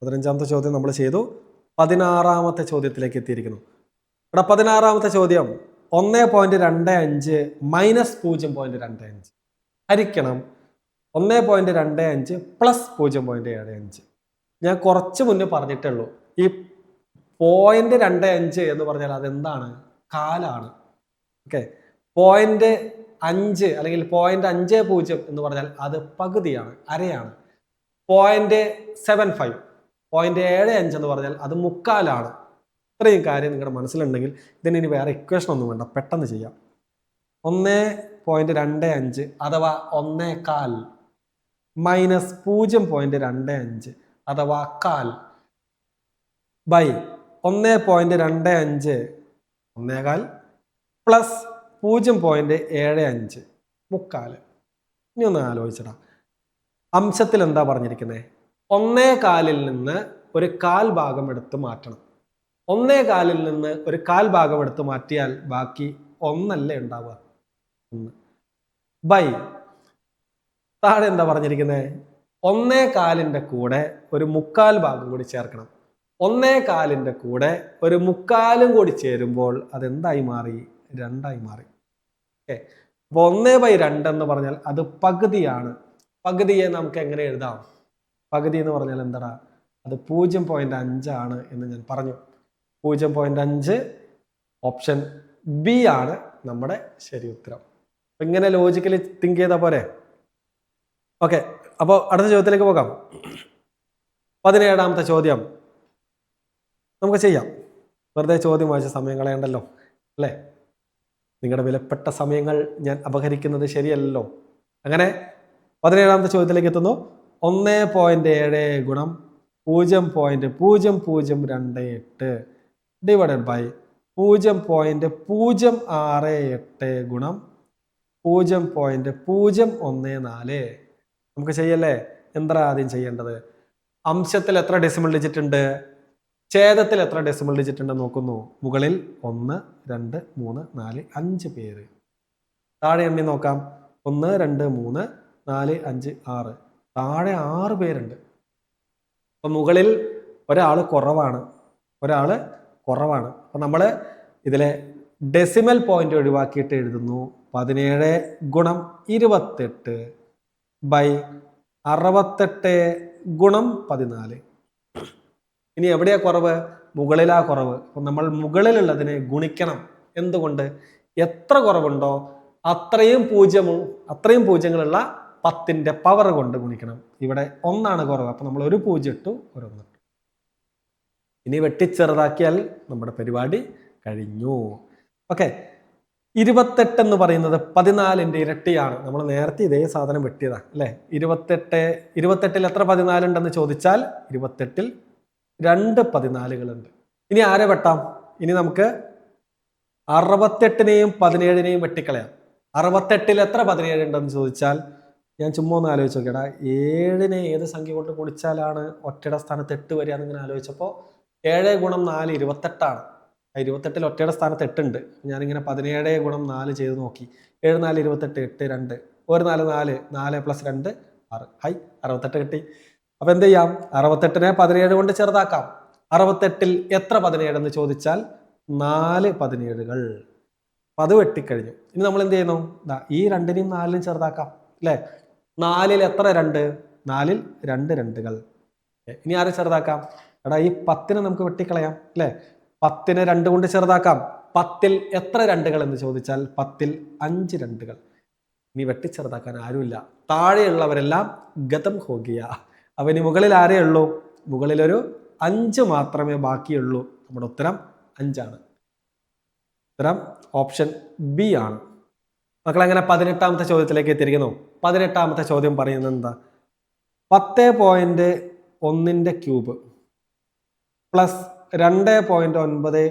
15ാമത്തെ ചോദ്യം നമ്മൾ ചെയ്തു, 16ാമത്തെ ചോദ്യത്തിലേക്ക് എത്തിയിരിക്കുന്നു. ഇവിടെ 16ാമത്തെ ചോദ്യം 1.25 മൈനസ് 0.25 ഹരിക്കണം 1.25 പ്ലസ് 0.75. ഞാൻ കുറച്ച് മുന്നേ പറഞ്ഞിട്ടുള്ളൂ, ഈ 0.25 എന്ന് പറഞ്ഞാൽ അതെന്താണ്? കാലാണ്. ഓക്കെ, 0.5 അല്ലെങ്കിൽ 0.50 എന്ന് പറഞ്ഞാൽ അത് പകുതിയാണ്, അരയാണ്. 0.75 0.75 എന്ന് പറഞ്ഞാൽ അത് മുക്കാലാണ്. ഇത്രയും കാര്യം നിങ്ങളുടെ മനസ്സിലുണ്ടെങ്കിൽ ഇതിന് ഇനി വേറെ ഇക്വേഷൻ ഒന്നും വേണ്ട, പെട്ടെന്ന് ചെയ്യാം. 1.25 അഥവാ 1/4 മൈനസ് 0.25 അഥവാ കാൽ ബൈ 1.25 1/4 പ്ലസ് 0.75 മുക്കാൽ. ഇനി ഒന്ന് ആലോചിച്ചടാ, അംശത്തിൽ എന്താ പറഞ്ഞിരിക്കുന്നത്? 1/4 നിന്ന് ഒരു കാൽ ഭാഗം എടുത്ത് മാറ്റണം. 1/4 നിന്ന് ഒരു കാൽ ഭാഗം എടുത്ത് മാറ്റിയാൽ ബാക്കി 1 അല്ലേ ഉണ്ടാവുക? 1 ബൈ താഴെ എന്താ പറഞ്ഞിരിക്കുന്നത്? 1/4ന്റെ കൂടെ ഒരു മുക്കാൽ ഭാഗം കൂടി ചേർക്കണം. 1/4ന്റെ കൂടെ ഒരു മുക്കാലും കൂടി ചേരുമ്പോൾ അതെന്തായി മാറി? 2 ആയി മാറി. ഓക്കെ, അപ്പോൾ 1/2 എന്ന് പറഞ്ഞാൽ അത് പകുതിയാണ്. പകുതിയെ നമുക്ക് എങ്ങനെ എഴുതാം? പകുതി എന്ന് പറഞ്ഞാൽ എന്താ? അത് 0.5 ആണ് എന്ന് ഞാൻ പറഞ്ഞു. 0.5 ഓപ്ഷൻ ബി ആണ് നമ്മുടെ ശരി ഉത്തരം. ഇങ്ങനെ ലോജിക്കലി തിങ്ക് ചെയ്താൽ പോരെ? ഓക്കെ, അപ്പോൾ അടുത്ത ചോദ്യത്തിലേക്ക് പോകാം. 17ാമത്തെ ചോദ്യം നമുക്ക് ചെയ്യാം. വെറുതെ ചോദ്യം വായിച്ച സമയം കളയണ്ടല്ലോ അല്ലേ? നിങ്ങളുടെ വിലപ്പെട്ട സമയങ്ങൾ ഞാൻ അപഹരിക്കുന്നത് ശരിയല്ലല്ലോ. അങ്ങനെ 17ാമത്തെ ചോദ്യത്തിലേക്ക് എത്തുന്നു. 1.7 ഗുണം 0.0028 ഡിവൈഡഡ് ബൈ 0.068 ഗുണം 0.014. നമുക്ക് ചെയ്യല്ലേ? എന്താ ആദ്യം ചെയ്യേണ്ടത്? അംശത്തിൽ എത്ര ഡെസിമൽ ഡിജിറ്റ് ഉണ്ട്, ഛേദത്തിൽ എത്ര ഡെസിമൽ ഡിജിറ്റ് ഉണ്ട് നോക്കുന്നു. മുകളിൽ 1 2 3 4 5 പേര്. താഴെ എണ്ണി നോക്കാം. 1 2 3 4 5 6. താഴെ 6 പേരുണ്ട്. അപ്പൊ മുകളിൽ ഒരാൾ കുറവാണ്. അപ്പൊ നമ്മൾ ഇതിലെ ഡെസിമൽ പോയിന്റ് ഒഴിവാക്കിയിട്ട് എഴുതുന്നു. 17 ഗുണം 28 ബൈ 68 ഗുണം 14. ഇനി എവിടെയാ കുറവ്? മുകളിലാ കുറവ്. അപ്പൊ നമ്മൾ മുകളിലുള്ളതിനെ ഗുണിക്കണം. എന്തുകൊണ്ട്? എത്ര കുറവുണ്ടോ അത്രയും പൂജ്യങ്ങളുള്ള 10ന്റെ പവർ കൊണ്ട് ഗുണിക്കണം. ഇവിടെ 1 ആണ് കുറവ്, അപ്പൊ നമ്മൾ ഒരു 0 ഇട്ടു, ഒരു 1 ഇട്ടു. ഇനി വെട്ടിച്ചെറുതാക്കിയാൽ നമ്മുടെ പരിപാടി കഴിഞ്ഞു. ഓക്കെ, 28 എന്ന് പറയുന്നത് 14ന്റെ ഇരട്ടിയാണ്. നമ്മൾ നേരത്തെ ഇതേ സാധനം വെട്ടിയതാ അല്ലെ? 28ൽ എത്ര 14 ഉണ്ടെന്ന് ചോദിച്ചാൽ 28ൽ 2 14കളുണ്ട്. ഇനി ആരെ വെട്ടാം? ഇനി നമുക്ക് 68നെയും 17നെയും വെട്ടിക്കളയാം. 68ൽ എത്ര 17 ഉണ്ടെന്ന് ചോദിച്ചാൽ ഞാൻ ചുമ്മാ ഒന്ന് ആലോചിച്ച് നോക്കിയടാ, 7നെ ഏത് സംഖ്യ കൊണ്ട് ഗുണിച്ചാലാണ് ഒറ്റയുടെ സ്ഥാനത്ത് 8 വരിക എന്നിങ്ങനെ ആലോചിച്ചപ്പോൾ 7 ഗുണം 4 28ആണ്. 28ൽ ഒറ്റയുടെ സ്ഥാനത്ത് 8 ഉണ്ട്. ഞാനിങ്ങനെ 17 ഗുണം 4 ചെയ്ത് നോക്കി. 7 4 28 8 2 1 4 4 4 പ്ലസ് 2 6. 68 കിട്ടി. അപ്പൊ എന്ത് ചെയ്യാം? 68നെ 17 കൊണ്ട് ചെറുതാക്കാം. 68ൽ എത്ര 17 എന്ന് ചോദിച്ചാൽ 4 17കൾ. അപ്പൊ അത് വെട്ടിക്കഴിഞ്ഞു. ഇനി നമ്മൾ എന്ത് ചെയ്യുന്നു? ഈ 2നെയും 4നും ചെറുതാക്കാം അല്ലെ? 4ൽ എത്ര 2? 4ൽ 2 2കൾ. ഇനി ആരെ ചെറുതാക്കാം? എടാ ഈ 10നെ നമുക്ക് വെട്ടിക്കളയാം അല്ലെ? 10നെ 2 കൊണ്ട് ചെറുതാക്കാം. 10ൽ എത്ര 2കൾ എന്ന് ചോദിച്ചാൽ 10ൽ 5 2കൾ. ഇനി വെട്ടിച്ചെറുതാക്കാൻ ആരുമില്ല. താഴെയുള്ളവരെല്ലാം ഗതം ഹോഗിയ. അവന് മുകളിൽ ആരേ ഉള്ളൂ? മുകളിലൊരു 5 മാത്രമേ ബാക്കിയുള്ളൂ. നമ്മുടെ ഉത്തരം 5 ഉത്തരം ഓപ്ഷൻ ബി ആണ്. മക്കളങ്ങനെ 18ാമത്തെ ചോദ്യത്തിലേക്ക് എത്തിയിരിക്കുന്നു. 18ാമത്തെ ചോദ്യം പറയുന്നത് എന്താ? 10.1 ക്യൂബ് പ്ലസ് 2.9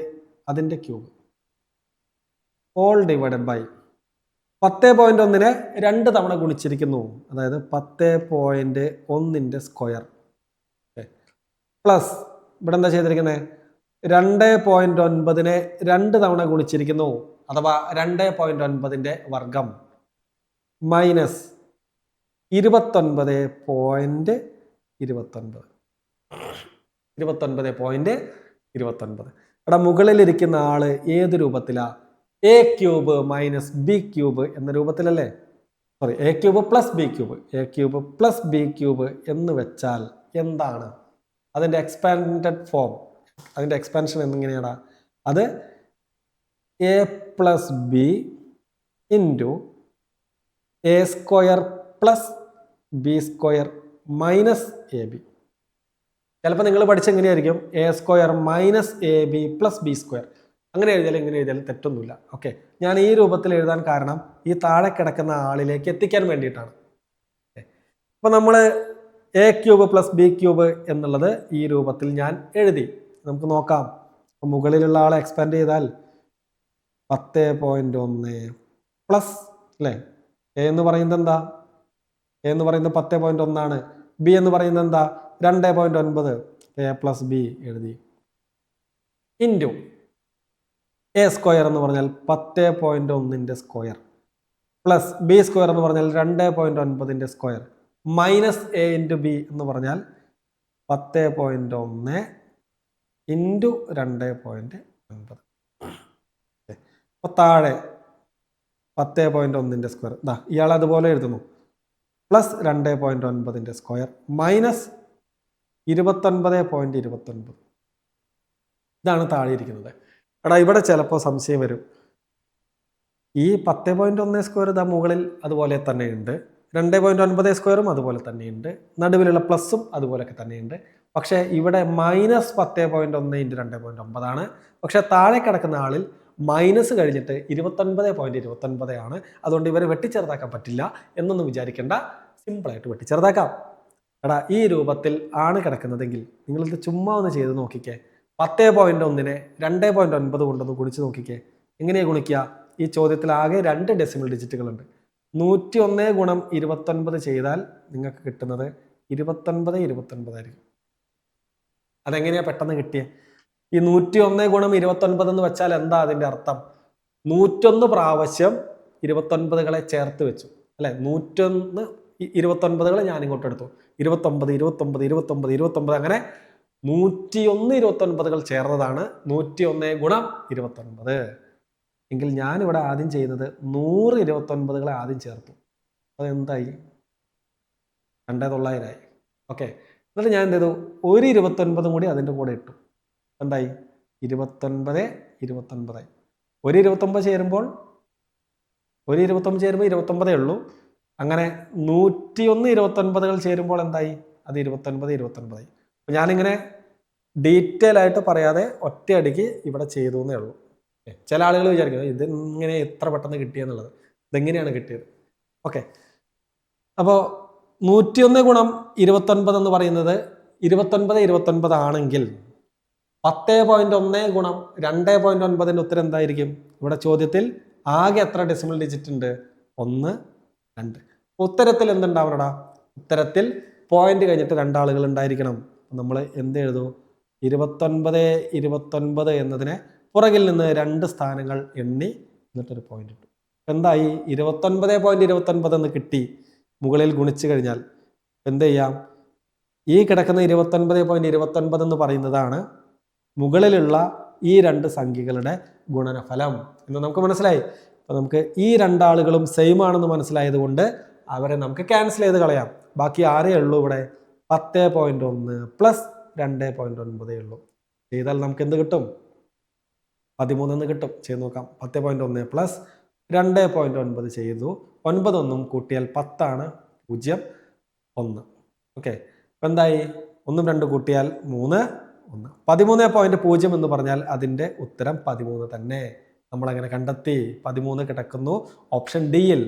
അതിൻ്റെ ക്യൂബ് ഓൾ ഡിവൈഡഡ് ബൈ 10.1 2 തവണ ഗുണിച്ചിരിക്കുന്നു. അതായത് 10.1 സ്ക്വയർ പ്ലസ് ഇവിടെ എന്താ ചെയ്തിരിക്കുന്നത്? 2.9 2 തവണ ഗുണിച്ചിരിക്കുന്നു. അഥവാ 2.9 വർഗം മൈനസ് 29.29 ഇവിടെ മുകളിലിരിക്കുന്ന ആള് ഏത് രൂപത്തിലാ? A cube minus B cube എന്ന രൂപത്തിലല്ലേ? Sorry, A cube plus B cube, A cube plus B cube എന്ന് വെച്ചാൽ എന്താണ് അതിൻ്റെ എക്സ്പാൻഡഡ് ഫോം? അതിൻ്റെ എക്സ്പാൻഷൻ എങ്ങനെയാണ്? അത് A plus B into A square plus B square minus A B. ചിലപ്പോൾ നിങ്ങൾ പഠിച്ചെങ്ങനെയായിരിക്കും? A square minus A B plus B square. അങ്ങനെ എഴുതിയാലും ഇങ്ങനെ എഴുതിയാലും തെറ്റൊന്നുമില്ല. ഓക്കെ, ഞാൻ ഈ രൂപത്തിൽ എഴുതാൻ കാരണം ഈ താഴെ കിടക്കുന്ന ആളിലേക്ക് എത്തിക്കാൻ വേണ്ടിയിട്ടാണ്. അപ്പോൾ നമ്മൾ A cube plus B cube എന്നുള്ളത് ഈ രൂപത്തിൽ ഞാൻ എഴുതി. നമുക്ക് നോക്കാം. മുകളിലുള്ള ആളെ എക്സ്പാൻഡ് ചെയ്താൽ 10.1 പ്ലസ് അല്ലേ? എ എന്ന് പറയുന്നത് എന്താ? എ എന്ന് പറയുന്നത് 10.1 ആണ്. ബി എന്ന് പറയുന്നത് എന്താ? 2.9. എ പ്ലസ് ബി എഴുതി. ഇൻറ്റു എ സ്ക്വയർ എന്ന് പറഞ്ഞാൽ 10.1 സ്ക്വയർ പ്ലസ് ബി സ്ക്വയർ എന്ന് പറഞ്ഞാൽ 2.9 square minus A into B എന്ന് പറഞ്ഞാൽ 10.1 ഇൻറ്റു 2.9. അപ്പോൾ താഴെ 10.1 സ്ക്വയർ ഇതാ ഇയാൾ അതുപോലെ എഴുതുന്നു. Plus 2.9 square minus 29.29. ഇതാണ് താഴെ ഇരിക്കുന്നത്. എടാ ഇവിടെ ചിലപ്പോൾ സംശയം വരും. ഈ 10.1 സ്ക്വയർ ഇതാ മുകളിൽ അതുപോലെ തന്നെയുണ്ട്, 2.9 സ്ക്വയറും അതുപോലെ തന്നെയുണ്ട്, നടുവിലുള്ള പ്ലസും അതുപോലെയൊക്കെ തന്നെയുണ്ട്. പക്ഷേ ഇവിടെ മൈനസ് 10.1 ഇൻറ്റു 2.9 ആണ്. പക്ഷെ താഴെ കിടക്കുന്ന ആളിൽ മൈനസ് കഴിഞ്ഞിട്ട് 29.29 ആണ്. അതുകൊണ്ട് ഇവരെ വെട്ടിച്ചെറുതാക്കാൻ പറ്റില്ല എന്നൊന്നും വിചാരിക്കേണ്ട, സിമ്പിളായിട്ട് വെട്ടിച്ചെറുതാക്കാം. എടാ ഈ രൂപത്തിൽ ആണ് കിടക്കുന്നതെങ്കിൽ നിങ്ങളിത് ചുമ്മാ ഒന്ന് ചെയ്ത് നോക്കിക്കേ. 10.1 2.9 കൊണ്ടൊന്ന് ഗുണിച്ച് നോക്കിക്കേ. എങ്ങനെയാണ് ഗുണിക്കുക? ഈ ചോദ്യത്തിൽ ആകെ 2 ഡെസിമൽ ഡിജിറ്റുകളുണ്ട്. 101 ഗുണം 29 ചെയ്താൽ നിങ്ങൾക്ക് കിട്ടുന്നത് 29 ആയിരിക്കും. അതെങ്ങനെയാ പെട്ടെന്ന് കിട്ടിയേ? ഈ 101 ഗുണം 29 എന്ന് വെച്ചാൽ എന്താ അതിൻ്റെ അർത്ഥം? 101 പ്രാവശ്യം 29കളെ ചേർത്ത് വെച്ചു അല്ലെ? 101 29കളെ ഞാൻ ഇങ്ങോട്ട് എടുത്തു. 29 അങ്ങനെ 101 29കൾ ചേർന്നതാണ് 101 ഗുണം 29. എങ്കിൽ ഞാനിവിടെ ആദ്യം ചെയ്യുന്നത് 100 29കളെ ആദ്യം ചേർത്തു. അതെന്തായി? 2900 ആയി. ഓക്കെ, എന്നിട്ട് ഞാൻ എന്ത് ചെയ്തു? ഒരു 29 കൂടി അതിൻ്റെ കൂടെ ഇട്ടു. എന്തായി? 29 29. ഒരു 29 ചേരുമ്പോൾ 29 ഉള്ളൂ. അങ്ങനെ 101 29കൾ ചേരുമ്പോൾ എന്തായി? അത് 29 ആയി. അപ്പം ഞാനിങ്ങനെ ഡീറ്റെയിൽ ആയിട്ട് പറയാതെ ഒറ്റയടിക്ക് ഇവിടെ ചെയ്തു എന്നേ ഉള്ളൂ. ചില ആളുകൾ വിചാരിക്കുന്നത് ഇതെങ്ങനെ എത്ര പെട്ടെന്ന് കിട്ടിയെന്നുള്ളത്. ഇതെങ്ങനെയാണ് കിട്ടിയത്? ഓക്കെ, അപ്പോൾ 101 ഗുണം 29 എന്ന് പറയുന്നത് 29 ആണെങ്കിൽ 10.1 ഗുണം 2.9 ഉത്തരം എന്തായിരിക്കും? ഇവിടെ ചോദ്യത്തിൽ ആകെ എത്ര ഡെസിമൽ ഡിജിറ്റ് ഉണ്ട്? 1 2. ഉത്തരത്തിൽ എന്തുണ്ടാവണടാ? ഉത്തരത്തിൽ പോയിന്റ് കഴിഞ്ഞിട്ട് 2 ആളുകൾ ഉണ്ടായിരിക്കണം. നമ്മൾ എന്ത് എഴുതൂ? 29 എന്നതിനെ പുറകിൽ നിന്ന് 2 സ്ഥാനങ്ങൾ എണ്ണി എന്നിട്ടൊരു പോയിന്റ് ഇട്ടു. എന്തായി? 29.29 എന്ന് കിട്ടി. മുകളിൽ ഗുണിച്ചു കഴിഞ്ഞാൽ എന്ത് ചെയ്യാം? ഈ കിടക്കുന്ന 29.29 എന്ന് പറയുന്നതാണ് മുകളിലുള്ള ഈ 2 സംഖ്യകളുടെ ഗുണനഫലം എന്ന് നമുക്ക് മനസ്സിലായി. അപ്പോൾ നമുക്ക് ഈ 2 ആളുകളും സെയിം ആണെന്ന് മനസ്സിലായത് കൊണ്ട് അവരെ നമുക്ക് ക്യാൻസൽ ചെയ്ത് കളയാം. ബാക്കി ആരേ ഉള്ളൂ ഇവിടെ? 10.1 പ്ലസ് 2.9 ഉള്ളൂ. ചെയ്താൽ നമുക്ക് എന്ത് കിട്ടും? 13 എന്ന് കിട്ടും. ചെയ്ത് നോക്കാം. 10.1 പ്ലസ് 2.9 ചെയ്തു. 9 ഒന്നും കൂട്ടിയാൽ 10 0 1. ഓക്കെ, അപ്പം എന്തായി? 1 2 കൂട്ടിയാൽ 3 1. 13.0 എന്ന് പറഞ്ഞാൽ അതിൻ്റെ ഉത്തരം 13 തന്നെ. നമ്മളങ്ങനെ കണ്ടെത്തി. 13 കിടക്കുന്നു ഓപ്ഷൻ ഡിയിൽ.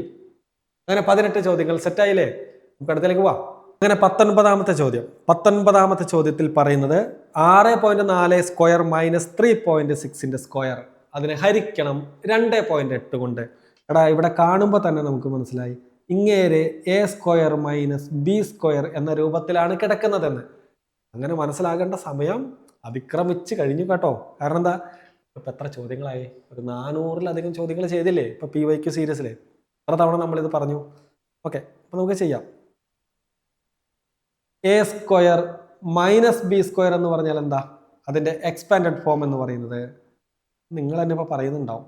അങ്ങനെ 18 ചോദ്യങ്ങൾ സെറ്റായില്ലേ? നമുക്ക് അടുത്തേക്ക് പോവാം. അങ്ങനെ 19ാമത്തെ ചോദ്യം. 19ാമത്തെ ചോദ്യത്തിൽ പറയുന്നത് 6.4 സ്ക്വയർ മൈനസ് 3.6 സ്ക്വയർ അതിനെ ഹരിക്കണം 2.8 കൊണ്ട്. എടാ, ഇവിടെ കാണുമ്പോൾ തന്നെ നമുക്ക് മനസ്സിലായി ഇങ്ങേരെ A square minus B square എന്ന രൂപത്തിലാണ് കിടക്കുന്നതെന്ന്. അങ്ങനെ മനസ്സിലാകേണ്ട സമയം അതിക്രമിച്ച് കഴിഞ്ഞു കേട്ടോ. കാരണം എന്താ, ഇപ്പം എത്ര ചോദ്യങ്ങളായി? ഒരു 400-ലധികം ചോദ്യങ്ങൾ ചെയ്തില്ലേ ഇപ്പം PYQ സീരീസിൽ? എത്ര തവണ നമ്മളിത് പറഞ്ഞു? ഓക്കെ, അപ്പം നമുക്ക് ചെയ്യാം. A square minus B square എന്ന് പറഞ്ഞാൽ എന്താ? അതിൻ്റെ എക്സ്പാൻഡഡ് ഫോം എന്ന് പറയുന്നത് നിങ്ങൾ തന്നെ ഇപ്പോൾ പറയുന്നുണ്ടാവും.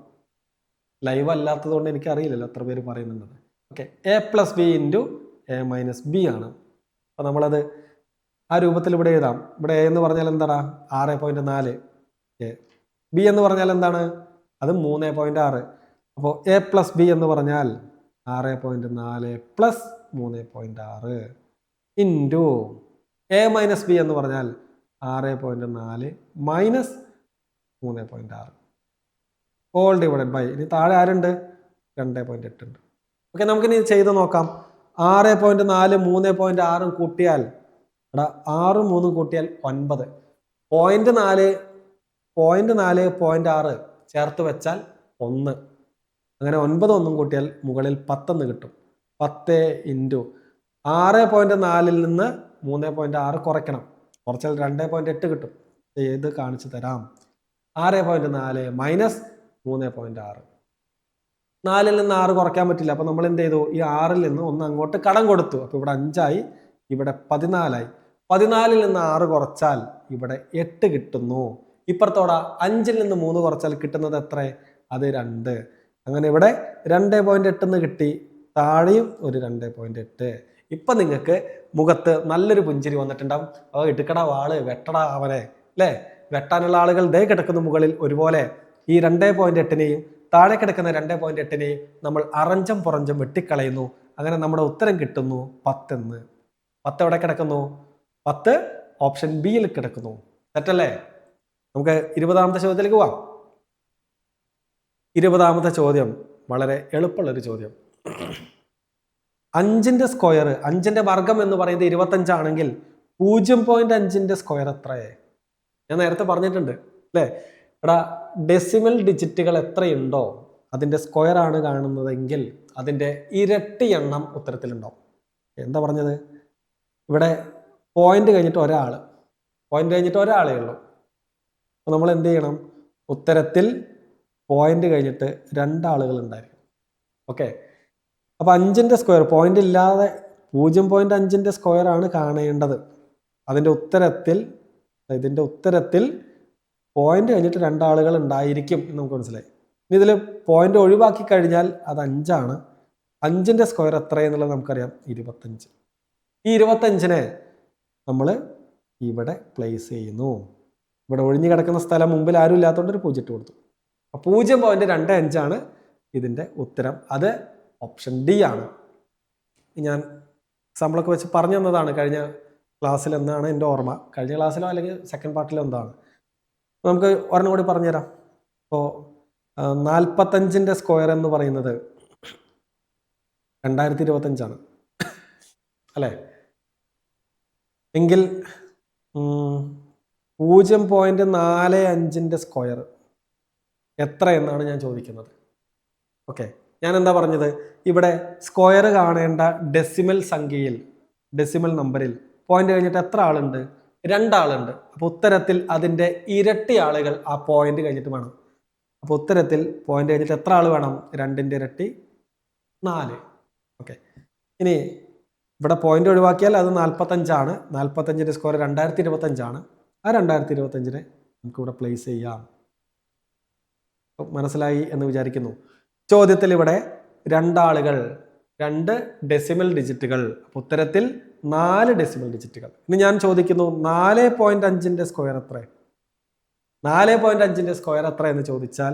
ലൈവ് അല്ലാത്തത് കൊണ്ട് എനിക്കറിയില്ലല്ലോ എത്ര പേര് പറയുന്നുണ്ടത്. Okay, A plus B into A minus B ആണ്. അപ്പോൾ നമ്മളത് ആ രൂപത്തിൽ ഇവിടെ എഴുതാം. ഇവിടെ എ എന്ന് പറഞ്ഞാൽ എന്താടാ? 6.4. എ ബി എന്ന് പറഞ്ഞാൽ എന്താണ്? അത് 3.6. അപ്പോൾ എ പ്ലസ് ബി എന്ന് പറഞ്ഞാൽ 6.4 plus 3.6 into A minus B എന്ന് പറഞ്ഞാൽ 6.4 മൈനസ് 3.6 ഓൾ ഡിവൈഡഡ് ബൈ, ഇനി താഴെ ആരുണ്ട്? 2.8 ഉണ്ട്. ഓക്കെ, നമുക്കിനി ചെയ്ത് നോക്കാം. 6.4 3.6 കൂട്ടിയാൽ, എടാ 6 3 കൂട്ടിയാൽ 9. 0.4 0.6 ചേർത്ത് വെച്ചാൽ 1. അങ്ങനെ 9 1 കൂട്ടിയാൽ മുകളിൽ 10 കിട്ടും. 10 ഇൻറ്റു 6.4 നിന്ന് 3.6 കുറയ്ക്കണം. കുറച്ചാൽ 2.8 കിട്ടും. ഇത് കാണിച്ചു തരാം. 6.4 മൈനസ് 3.6. 4-ൽ നിന്ന് 6 കുറയ്ക്കാൻ പറ്റില്ല. അപ്പോൾ നമ്മൾ എന്ത് ചെയ്തു? ഈ 6-ൽ നിന്ന് 1 അങ്ങോട്ട് കടം കൊടുത്തു. അപ്പോൾ ഇവിടെ 5 ആയി, ഇവിടെ 14 ആയി. 14-ൽ നിന്ന് 6 കുറച്ചാൽ ഇവിടെ 8 കിട്ടുന്നു. ഇപ്പുറത്തോടെ 5-ൽ നിന്ന് 3 കുറച്ചാൽ കിട്ടുന്നത് എത്ര? അത് 2. അങ്ങനെ ഇവിടെ 2.8 എന്ന് കിട്ടി. താഴെയും ഒരു 2.8. ഇപ്പം നിങ്ങൾക്ക് മുഖത്ത് നല്ലൊരു പുഞ്ചിരി വന്നിട്ടുണ്ടാവും. എടുക്കടാ വാള്, വെട്ടടാ അവനെ, അല്ലേ? വെട്ടാനുള്ള ആളുകൾ ദേ കിടക്കുന്ന മുകളിൽ ഒരുപോലെ ഈ 2.8നെയും താഴെ കിടക്കുന്ന 2.8നെയും നമ്മൾ അറഞ്ചം പുറഞ്ചം വെട്ടിക്കളയുന്നു. അങ്ങനെ നമ്മുടെ ഉത്തരം കിട്ടുന്നു 10 എന്ന്. 10 എവിടെ കിടക്കുന്നു? 10 ഓപ്ഷൻ ബിയിൽ കിടക്കുന്നു. തെറ്റല്ലേ? നമുക്ക് 20ാമത്തെ ചോദ്യത്തിലേക്ക് പോവാം. 20ാമത്തെ ചോദ്യം വളരെ എളുപ്പമുള്ളൊരു ചോദ്യം. 5ന്റെ സ്ക്വയർ, 5ന്റെ വർഗം എന്ന് പറയുന്നത് 25 ആണെങ്കിൽ 0.5ന്റെ സ്ക്വയർ എത്രയേ? ഞാൻ നേരത്തെ പറഞ്ഞിട്ടുണ്ട് അല്ലേ? എടാ, ഡെസിമൽ ഡിജിറ്റുകൾ എത്രയുണ്ടോ അതിൻ്റെ സ്ക്വയർ ആണ് കാണുന്നതെങ്കിൽ അതിൻ്റെ ഇരട്ടി എണ്ണം ഉത്തരത്തിലുണ്ടാവും. എന്താ പറഞ്ഞത്? ഇവിടെ പോയിന്റ് കഴിഞ്ഞിട്ട് ഒരാളേ ഉള്ളൂ. അപ്പോൾ നമ്മൾ എന്ത് ചെയ്യണം? ഉത്തരത്തിൽ പോയിന്റ് കഴിഞ്ഞിട്ട് 2 ആളുകൾ ഉണ്ടായിരിക്കും. ഓക്കെ, അപ്പോൾ 5ന്റെ സ്ക്വയർ പോയിന്റ് ഇല്ലാതെ 0.5ന്റെ സ്ക്വയർ ആണ് കാണേണ്ടത്. ഇതിൻ്റെ ഉത്തരത്തിൽ പോയിന്റ് കഴിഞ്ഞിട്ട് 2 ആളുകൾ ഉണ്ടായിരിക്കും എന്ന് നമുക്ക് മനസ്സിലായി. ഇനി ഇതിൽ പോയിന്റ് ഒഴിവാക്കി കഴിഞ്ഞാൽ അത് 5 ആണ്. 5ന്റെ സ്ക്വയർ എത്രയെന്നുള്ളത് നമുക്കറിയാം, 25. ഈ 25നെ നമ്മൾ ഇവിടെ പ്ലേസ് ചെയ്യുന്നു. ഇവിടെ ഒഴിഞ്ഞു കിടക്കുന്ന സ്ഥലം മുമ്പിൽ ആരും ഇല്ലാത്തതുകൊണ്ട് ഒരു 0 കൊടുത്തു. അപ്പോൾ 0.25 ആണ് ഇതിൻ്റെ ഉത്തരം. അത് ഓപ്ഷൻ ഡി ആണ്. ഞാൻ എക്സാമ്പിളൊക്കെ വെച്ച് പറഞ്ഞു തന്നതാണ് കഴിഞ്ഞ ക്ലാസ്സിൽ എന്നാണ് എൻ്റെ ഓർമ്മ. കഴിഞ്ഞ ക്ലാസ്സിലോ അല്ലെങ്കിൽ സെക്കൻഡ് പാർട്ടിലോ എന്താണ്. നമുക്ക് ഒരെണ്ണം കൂടി പറഞ്ഞുതരാം. ഇപ്പോൾ 45ന്റെ സ്ക്വയർ എന്ന് പറയുന്നത് 2025 ആണ് അല്ലേ? എങ്കിൽ 0.45ന്റെ സ്ക്വയർ എത്ര എന്നാണ് ഞാൻ ചോദിക്കുന്നത്. ഓക്കെ, ഞാൻ എന്താ പറഞ്ഞത്? ഇവിടെ സ്ക്വയർ കാണേണ്ട ഡെസിമൽ സംഖ്യയിൽ, ഡെസിമൽ നമ്പറിൽ പോയിന്റ് കഴിഞ്ഞിട്ട് എത്ര ആളുണ്ട്? 2 ആളുണ്ട്. അപ്പോൾ ഉത്തരത്തിൽ അതിൻ്റെ ഇരട്ടി ആളുകൾ ആ പോയിന്റ് കഴിഞ്ഞിട്ട് വേണം. അപ്പോൾ ഉത്തരത്തിൽ പോയിന്റ് കഴിഞ്ഞിട്ട് എത്ര ആൾ വേണം? 2ന്റെ ഇരട്ടി 4. ഓക്കെ, ഇനി ഇവിടെ പോയിന്റ് ഒഴിവാക്കിയാൽ അത് 45 ആണ്. 45ന്റെ സ്ക്വയർ 2025 ആണ്. ആ 2025നെ നമുക്കിവിടെ പ്ലേസ് ചെയ്യാം. മനസ്സിലായി എന്ന് വിചാരിക്കുന്നു. ചോദ്യത്തിൽ ഇവിടെ 2 ആളുകൾ, 2 ഡെസിമൽ ഡിജിറ്റുകൾ, ഉത്തരത്തിൽ 4 ഡെസിമൽ ഡിജിറ്റുകൾ. ഇനി ഞാൻ ചോദിക്കുന്നു 4.5ന്റെ സ്ക്വയർ എത്ര? 4.5ന്റെ സ്ക്വയർ എത്ര എന്ന് ചോദിച്ചാൽ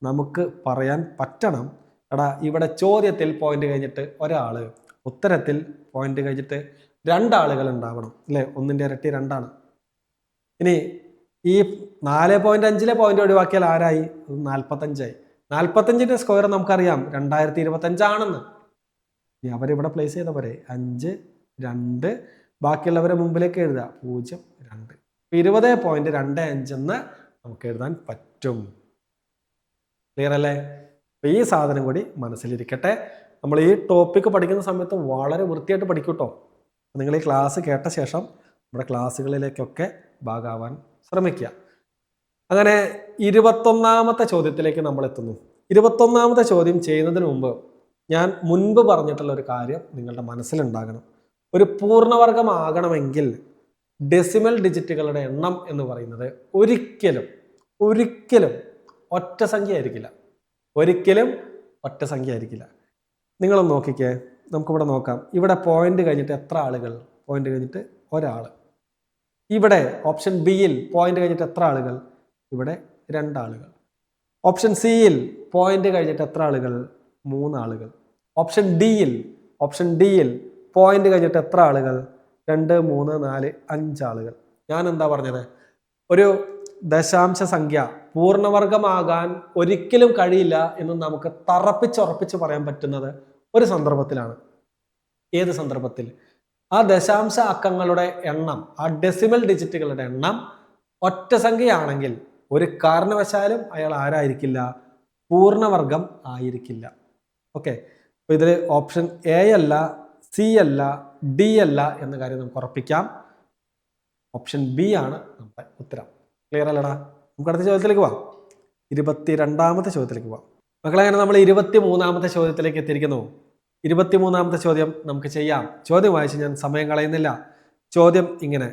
നമുക്ക് പറയാൻ പറ്റണം എടാ ഇവിടെ ചോദ്യത്തിൽ പോയിന്റ് കഴിഞ്ഞിട്ട് ഒരാള്, ഉത്തരത്തിൽ പോയിന്റ് കഴിഞ്ഞിട്ട് രണ്ടാളുകൾ ഉണ്ടാവണം അല്ലെ? 1ന്റെ ഇരട്ടി 2ആണ്. ഇനി ഈ 4.5 പോയിന്റ് ഒഴിവാക്കിയാൽ ആരായി? 45ആയി. 45ന്റെ സ്ക്വയർ നമുക്കറിയാം 2025 ആണെന്ന്. ഇനി അവരിവിടെ പ്ലേസ് ചെയ്ത പോരെ, 5 2 ബാക്കിയുള്ളവരെ മുമ്പിലേക്ക് എഴുതുക 0 2. 20.25 എന്ന് നമുക്ക് എഴുതാൻ പറ്റും. ക്ലിയർ അല്ലേ? അപ്പൊ ഈ സാധനം കൂടി മനസ്സിലിരിക്കട്ടെ. നമ്മൾ ഈ ടോപ്പിക്ക് പഠിക്കുന്ന സമയത്ത് വളരെ വൃത്തിയായിട്ട് പഠിക്കൂട്ടോ. നിങ്ങൾ ഈ ക്ലാസ് കേട്ട ശേഷം നമ്മുടെ ക്ലാസ്സുകളിലേക്കൊക്കെ ഭാഗമാവാൻ ശ്രമിക്കുക. അങ്ങനെ 21ാമത്തെ ചോദ്യത്തിലേക്ക് നമ്മൾ എത്തുന്നു. 21ാമത്തെ ചോദ്യം ചെയ്യുന്നതിന് മുമ്പ് ഞാൻ മുൻപ് പറഞ്ഞിട്ടുള്ള ഒരു കാര്യം നിങ്ങളുടെ മനസ്സിലുണ്ടാകണം. ഒരു പൂർണ്ണവർഗമാകണമെങ്കിൽ ഡെസിമൽ ഡിജിറ്റുകളുടെ എണ്ണം എന്ന് പറയുന്നത് ഒരിക്കലും ഒറ്റ സംഖ്യ ആയിരിക്കില്ല. ഒരിക്കലും ഒറ്റ സംഖ്യ ആയിരിക്കില്ല. നിങ്ങളൊന്ന് നോക്കിക്കേ, നമുക്കിവിടെ നോക്കാം. ഇവിടെ പോയിന്റ് കഴിഞ്ഞിട്ട് എത്ര ആളുകൾ? പോയിന്റ് കഴിഞ്ഞിട്ട് ഒരാൾ. ഇവിടെ ഓപ്ഷൻ ബിയിൽ പോയിന്റ് കഴിഞ്ഞിട്ട് എത്ര ആളുകൾ? ഇവിടെ 2 ആളുകൾ. ഓപ്ഷൻ സിയിൽ പോയിന്റ് കഴിഞ്ഞിട്ട് എത്ര ആളുകൾ? 3 ആളുകൾ. ഓപ്ഷൻ ഡിയിൽ പോയിന്റ് കഴിഞ്ഞിട്ട് എത്ര ആളുകൾ? 2 3 4 5 ആളുകൾ. ഞാൻ എന്താ പറഞ്ഞത്? ഒരു ദശാംശ സംഖ്യ പൂർണ്ണവർഗമാകാൻ ഒരിക്കലും കഴിയില്ല എന്ന് നമുക്ക് തറപ്പിച്ചുറപ്പിച്ച് പറയാൻ പറ്റുന്നത് ഒരു സന്ദർഭത്തിലാണ്. ഏത് സന്ദർഭത്തിൽ? ആ ദശാംശ അക്കങ്ങളുടെ എണ്ണം, ആ ഡെസിമൽ ഡിജിറ്റുകളുടെ എണ്ണം ഒറ്റ സംഖ്യയാണെങ്കിൽ ഒരു കാരണവശാലും അയാൾ ആരായിരിക്കില്ല? പൂർണ്ണവർഗം ആയിരിക്കില്ല. ഓക്കെ, അപ്പൊ ഇതിൽ ഓപ്ഷൻ എ അല്ല, സി അല്ല, ഡി അല്ല എന്ന കാര്യം നമുക്ക് ഉറപ്പിക്കാം. ഓപ്ഷൻ ബി ആണ് നമ്മുടെ ഉത്തരം. ക്ലിയർ അല്ലടാ? നമുക്ക് അടുത്ത ചോദ്യത്തിലേക്ക് പോവാം. 22ാമത്തെ ചോദ്യത്തിലേക്ക് പോവാം. മക്കളെ, അങ്ങനെ നമ്മൾ 23ാമത്തെ ചോദ്യത്തിലേക്ക് എത്തിയിരിക്കുന്നു. 23ാമത്തെ ചോദ്യം നമുക്ക് ചെയ്യാം. ചോദ്യം വായിച്ച് ഞാൻ സമയം കളയുന്നില്ല. ചോദ്യം ഇങ്ങനെ: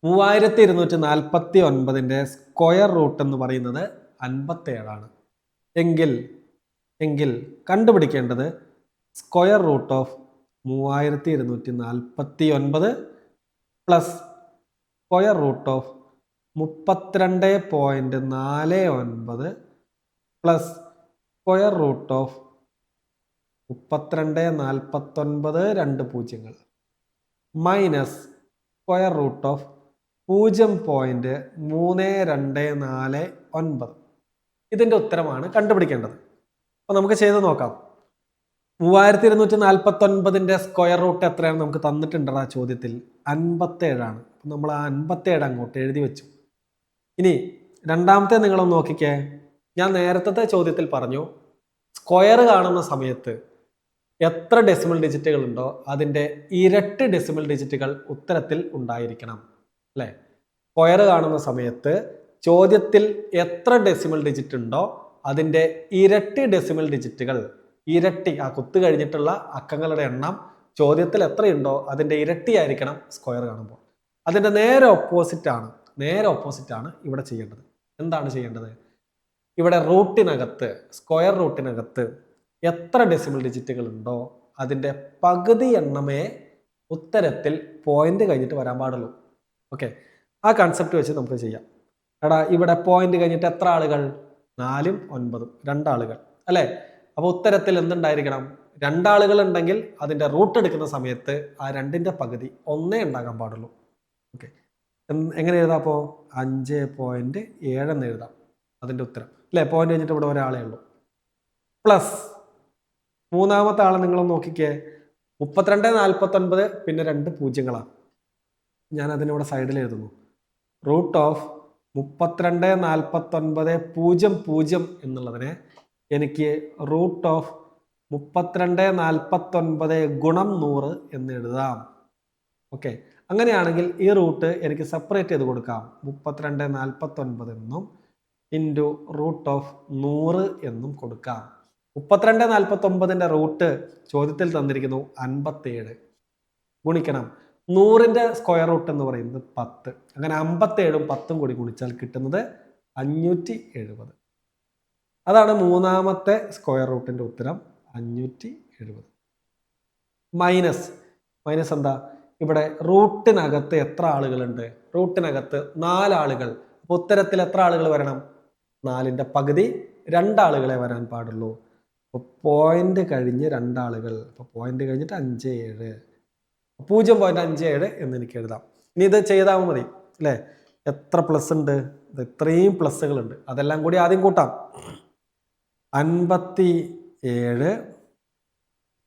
3249ന്റെ സ്ക്വയർ റൂട്ട് എന്ന് പറയുന്നത് 57 ആണ്. എങ്കിൽ കണ്ടുപിടിക്കേണ്ടത് square root of 3249 plus square root of 32.49 plus square root of 32.49 2 പൂജ്യങ്ങൾ മൈനസ് സ്ക്വയർ റൂട്ട് ഓഫ് 0.3249. ഇതിൻ്റെ ഉത്തരമാണ് കണ്ടുപിടിക്കേണ്ടത്. അപ്പോൾ നമുക്ക് ചെയ്ത് നോക്കാം. 3249ന്റെ സ്ക്വയർ റൂട്ട് എത്രയാണ് നമുക്ക് തന്നിട്ടുണ്ടോ ചോദ്യത്തിൽ? 57 ആണ്. അപ്പം നമ്മൾ ആ 57 അങ്ങോട്ട് എഴുതി വെച്ചു. ഇനി രണ്ടാമത്തെ നിങ്ങളൊന്ന് നോക്കിക്കേ. ഞാൻ നേരത്തെ ചോദ്യത്തിൽ പറഞ്ഞു, സ്ക്വയർ കാണുന്ന സമയത്ത് എത്ര ഡെസിമൽ ഡിജിറ്റുകൾ ഉണ്ടോ അതിൻ്റെ ഇരട്ടി ഡെസിമൽ ഡിജിറ്റുകൾ ഉത്തരത്തിൽ ഉണ്ടായിരിക്കണം അല്ലേ? സ്ക്വയർ കാണുന്ന സമയത്ത് ചോദ്യത്തിൽ എത്ര ഡെസിമൽ ഡിജിറ്റ് ഉണ്ടോ അതിൻ്റെ ഇരട്ടി ഡെസിമൽ ഡിജിറ്റുകൾ, ഇരട്ടി, ആ കുത്ത് കഴിഞ്ഞിട്ടുള്ള അക്കങ്ങളുടെ എണ്ണം ചോദ്യത്തിൽ എത്രയുണ്ടോ അതിൻ്റെ ഇരട്ടി ആയിരിക്കണം സ്ക്വയർ കാണുമ്പോൾ. അതിൻ്റെ നേരെ ഓപ്പോസിറ്റ് ആണ് ഇവിടെ ചെയ്യേണ്ടത്. എന്താണ് ചെയ്യേണ്ടത്? ഇവിടെ റൂട്ടിനകത്ത്, സ്ക്വയർ റൂട്ടിനകത്ത് എത്ര ഡെസിമൽ ഡിജിറ്റുകൾ ഉണ്ടോ അതിൻ്റെ പകുതി എണ്ണമേ ഉത്തരത്തിൽ പോയിന്റ് കഴിഞ്ഞിട്ട് വരാൻ പാടുള്ളൂ. ഓക്കെ, ആ കൺസെപ്റ്റ് വെച്ച് നമുക്ക് ചെയ്യാം. എടാ ഇവിടെ പോയിന്റ് കഴിഞ്ഞിട്ട് എത്ര ആളുകൾ? 4ഉം 9ഉം 2 ആളുകൾ അല്ലേ? അപ്പോൾ ഉത്തരത്തിൽ എന്തുണ്ടായിരിക്കണം? 2 ആളുകൾ ഉണ്ടെങ്കിൽ അതിൻ്റെ റൂട്ട് എടുക്കുന്ന സമയത്ത് ആ 2ന്റെ പകുതി 1 ഉണ്ടാകാൻ പാടുള്ളൂ. ഓക്കെ, എങ്ങനെ എഴുതാം? അപ്പോൾ 5.7 എന്ന് എഴുതാം അതിൻ്റെ ഉത്തരം അല്ലേ? പോയിന്റ് കഴിഞ്ഞിട്ട് ഇവിടെ ഒരാളേ ഉള്ളൂ. പ്ലസ് മൂന്നാമത്തെ ആളെ നിങ്ങളൊന്ന് നോക്കിക്കേ. 32.49 പിന്നെ 2 പൂജ്യങ്ങളാണ്. ഞാൻ അതിനിവിടെ സൈഡിൽ എഴുതുന്നു. റൂട്ട് ഓഫ് 32.49 എന്നുള്ളതിനെ എനിക്ക് റൂട്ട് ഓഫ് 32.49 ഗുണം 100 എന്ന് എഴുതാം. ഓക്കെ, അങ്ങനെയാണെങ്കിൽ ഈ റൂട്ട് എനിക്ക് സെപ്പറേറ്റ് ചെയ്ത് കൊടുക്കാം. 32.49 എന്നും ഇൻറ്റു റൂട്ട് ഓഫ് 100 എന്നും കൊടുക്കാം. 32.49ന്റെ റൂട്ട് ചോദ്യത്തിൽ തന്നിരിക്കുന്നു 57. ഗുണിക്കണം 100ന്റെ സ്ക്വയർ റൂട്ട് എന്ന് പറയുന്നത് 10. അങ്ങനെ 57ഉം 10ഉം കൂടി ഗുണിച്ചാൽ കിട്ടുന്നത് 570. അതാണ് മൂന്നാമത്തെ സ്ക്വയർ റൂട്ടിന്റെ ഉത്തരം, 570. മൈനസ് എന്താ? ഇവിടെ റൂട്ടിനകത്ത് എത്ര ആളുകളുണ്ട്? റൂട്ടിനകത്ത് 4 ആളുകൾ. അപ്പോൾ ഉത്തരത്തിൽ എത്ര ആളുകൾ വരണം? 4ന്റെ പകുതി രണ്ടാളുകളെ വരാൻ പാടുള്ളൂ. അപ്പോൾ പോയിന്റ് കഴിഞ്ഞ് രണ്ടാളുകൾ, അപ്പോൾ പോയിന്റ് കഴിഞ്ഞിട്ട് 57, 0.57 എന്ന് എനിക്ക് എഴുതാം. ഇനി ഇത് ചെയ്താൽ മതി അല്ലേ? എത്ര പ്ലസ് ഉണ്ട്? ഇത് ഇത്രയും പ്ലസ്സുകളുണ്ട്. അതെല്ലാം കൂടി ആദ്യം കൂട്ടാം. 57,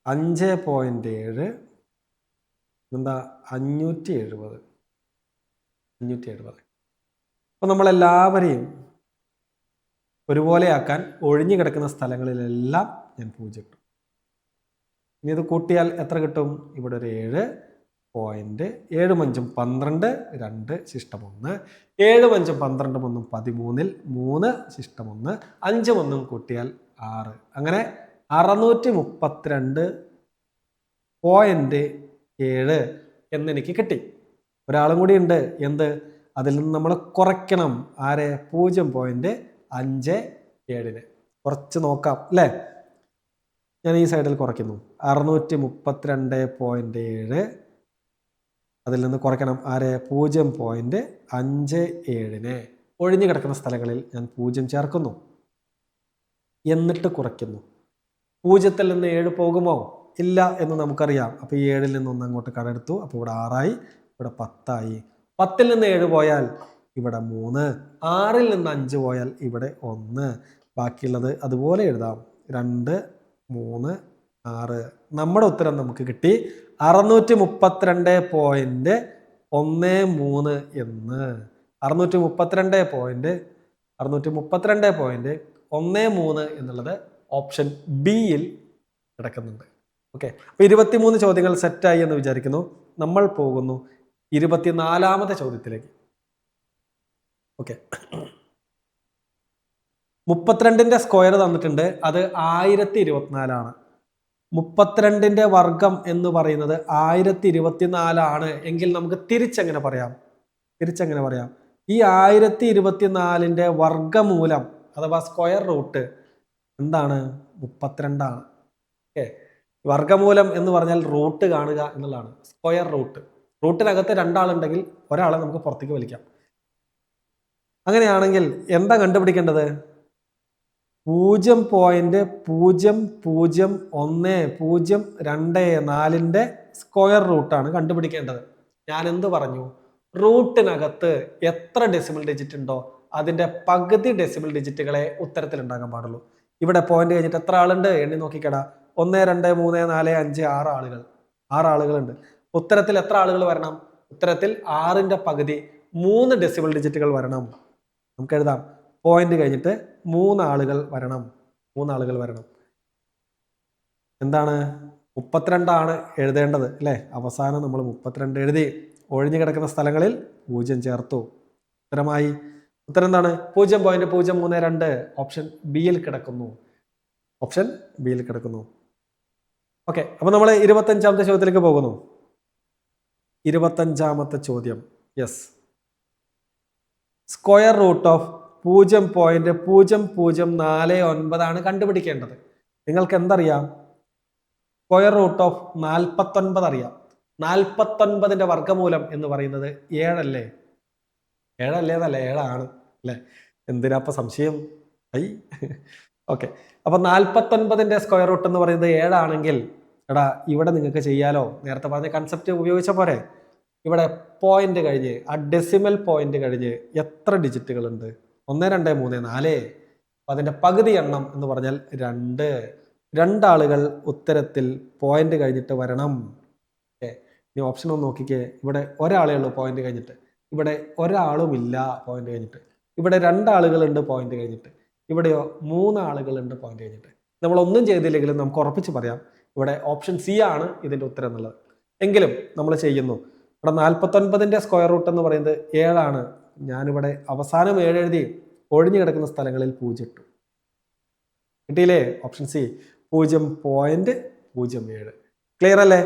5.7 എന്താ 570. അപ്പോൾ നമ്മളെല്ലാവരെയും ഒരുപോലെയാക്കാൻ ഒഴിഞ്ഞു കിടക്കുന്ന സ്ഥലങ്ങളിലെല്ലാം ഞാൻ 0 ഇട്ടു. ഇനി ഇത് കൂട്ടിയാൽ എത്ര കിട്ടും? ഇവിടെ ഒരു 7 പോയിന്റ്, 7 5 12, 2 ശിഷ്ടം 1, 7 5 12 1 13, 3 ശിഷ്ടം 1, 5 1 കൂട്ടിയാൽ 6. അങ്ങനെ 632.7 എന്നെനിക്ക് കിട്ടി. ഒരാളും കൂടി ഉണ്ട്. എന്ത്? അതിൽ നിന്ന് നമ്മൾ കുറയ്ക്കണം. ആരെ? 0.57. കുറച്ച് നോക്കാം അല്ലേ? ഞാൻ ഈ സൈഡിൽ കുറയ്ക്കുന്നു. 632.7 അതിൽ നിന്ന് കുറയ്ക്കണം. ആരെ? 0.57. ഒഴിഞ്ഞു കിടക്കുന്ന സ്ഥലങ്ങളിൽ ഞാൻ 0 ചേർക്കുന്നു. എന്നിട്ട് കുറയ്ക്കുന്നു. 0-ൽ നിന്ന് 7 പോകുമോ? ഇല്ല എന്ന് നമുക്കറിയാം. അപ്പോൾ ഈ 7-ൽ നിന്ന് 1 അങ്ങോട്ട് കടമെടുത്തു. അപ്പോൾ ഇവിടെ 6 ഇവിടെ 10 10-ൽ നിന്ന് 7 പോയാൽ ഇവിടെ 3, 6-ൽ നിന്ന് 5 പോയാൽ ഇവിടെ 1. ബാക്കിയുള്ളത് അതുപോലെ എഴുതാം. 2, 3, 6. നമ്മുടെ ഉത്തരം നമുക്ക് കിട്ടി 632.13 എന്ന്. 632.13 എന്നുള്ളത് ഓപ്ഷൻ ബിയിൽ കിടക്കുന്നുണ്ട്. ഓക്കെ, അപ്പോൾ 23 ചോദ്യങ്ങൾ സെറ്റായി എന്ന് വിചാരിക്കുന്നു. നമ്മൾ പോകുന്നു 24ാമത്തെ ചോദ്യത്തിലേക്ക്. ഓക്കെ, 32ന്റെ സ്ക്വയർ തന്നിട്ടുണ്ട്. അത് 1024 ആണ്. 32ന്റെ വർഗം എന്ന് പറയുന്നത് 1024 ആണ് എങ്കിൽ നമുക്ക് തിരിച്ചെങ്ങനെ പറയാം? ഈ 1024ന്റെ വർഗമൂലം അഥവാ സ്ക്വയർ റൂട്ട് എന്താണ്? 32 ആണ്. ഓക്കെ, വർഗമൂലം എന്ന് പറഞ്ഞാൽ റൂട്ട് കാണുക എന്നുള്ളതാണ്. സ്ക്വയർ റൂട്ടിനകത്ത് 2 ആളുണ്ടെങ്കിൽ ഒരാളെ നമുക്ക് പുറത്തേക്ക് വലിക്കാം. അങ്ങനെയാണെങ്കിൽ എന്താ കണ്ടുപിടിക്കേണ്ടത്? 0.001024ന്റെ സ്ക്വയർ റൂട്ടാണ് കണ്ടുപിടിക്കേണ്ടത്. ഞാൻ എന്ത് പറഞ്ഞു? റൂട്ടിനകത്ത് എത്ര ഡെസിമൽ ഡിജിറ്റ് ഉണ്ടോ അതിന്റെ പകുതി ഡെസിമൽ ഡിജിറ്റുകളെ ഉത്തരത്തിൽ ഉണ്ടാകാൻ പാടുള്ളൂ. ഇവിടെ പോയിന്റ് കഴിഞ്ഞിട്ട് എത്ര ആളുണ്ട്? എണ്ണി നോക്കിക്കടാ. 1 2 3 4 5 6 ആളുകൾ. 6 ആളുകളുണ്ട്. ഉത്തരത്തിൽ എത്ര ആളുകൾ വരണം? ഉത്തരത്തിൽ 6ന്റെ പകുതി 3 ഡെസിമൽ ഡിജിറ്റുകൾ വരണം. നമുക്ക് എഴുതാം. പോയിന്റ് കഴിഞ്ഞിട്ട് 3 ആളുകൾ വരണം. എന്താണ്? 32 ആണ് എഴുതേണ്ടത് അല്ലേ? അവസാനം നമ്മൾ 32 എഴുതി. ഒഴിഞ്ഞു കിടക്കുന്ന സ്ഥലങ്ങളിൽ 0 ചേർത്തു. ഉത്തരമായി. ഉത്തരം എന്താണ്? 0.032. ഓപ്ഷൻ ബിയിൽ കിടക്കുന്നു. ഓക്കെ, അപ്പോൾ നമ്മൾ 25ാമത്തെ ചോദ്യത്തിലേക്ക് പോകുന്നു. 25ാമത്തെ ചോദ്യം. യെസ്, സ്ക്വയർ റൂട്ട് ഓഫ് 0.0049 ആണ് കണ്ടുപിടിക്കേണ്ടത്. നിങ്ങൾക്ക് എന്തറിയാം? സ്ക്വയർ റൂട്ട് ഓഫ് 49 അറിയാം. 49ന്റെ വർഗമൂലം എന്ന് പറയുന്നത് 7 അല്ലേ? 7 എന്നല്ല 7 ആണ് അല്ലേ? എന്തിനാപ്പ സംശയം? ഓക്കെ, അപ്പൊ 49ന്റെ സ്ക്വയർ റൂട്ട് എന്ന് പറയുന്നത് 7 ആണെങ്കിൽ എടാ ഇവിടെ നിങ്ങൾക്ക് ചെയ്യാലോ. നേരത്തെ പറഞ്ഞ കൺസെപ്റ്റ് ഉപയോഗിച്ച പോരെ. ഇവിടെ പോയിന്റ് കഴിഞ്ഞ് ആ ഡെസിമൽ പോയിന്റ് കഴിഞ്ഞ് എത്ര ഡിജിറ്റുകൾ ഉണ്ട്? 1 2 3 4. അപ്പൊ അതിന്റെ പകുതി എണ്ണം എന്ന് പറഞ്ഞാൽ 2. 2 ആളുകൾ ഉത്തരത്തിൽ പോയിന്റ് കഴിഞ്ഞിട്ട് വരണം. ഓക്കെ, ഇനി ഓപ്ഷൻ ഒന്ന് നോക്കിക്കേ. ഇവിടെ ഒരാളേ ഉള്ളൂ പോയിന്റ് കഴിഞ്ഞിട്ട്. ഇവിടെ ഒരാളുമില്ല പോയിന്റ് കഴിഞ്ഞിട്ട്. ഇവിടെ 2 ആളുകളുണ്ട് പോയിന്റ് കഴിഞ്ഞിട്ട്. ഇവിടെയോ 3 ആളുകളുണ്ട് പോയിന്റ് കഴിഞ്ഞിട്ട്. നമ്മൾ ഒന്നും ചെയ്തില്ലെങ്കിലും നമുക്ക് ഉറപ്പിച്ച് പറയാം ഇവിടെ ഓപ്ഷൻ സി ആണ് ഇതിന്റെ ഉത്തരം എന്നുള്ളത്. എങ്കിലും നമ്മൾ ചെയ്യുന്നു. ഇവിടെ 49ന്റെ സ്ക്വയർ റൂട്ട് എന്ന് പറയുന്നത് 7 ആണ്. ഞാനിവിടെ അവസാനം 7 എഴുതി. ഒഴിഞ്ഞു കിടക്കുന്ന സ്ഥലങ്ങളിൽ 0 ഇട്ടു. കിട്ടിയില്ലേ? Option C 0.07. ക്ലിയർ അല്ലേ?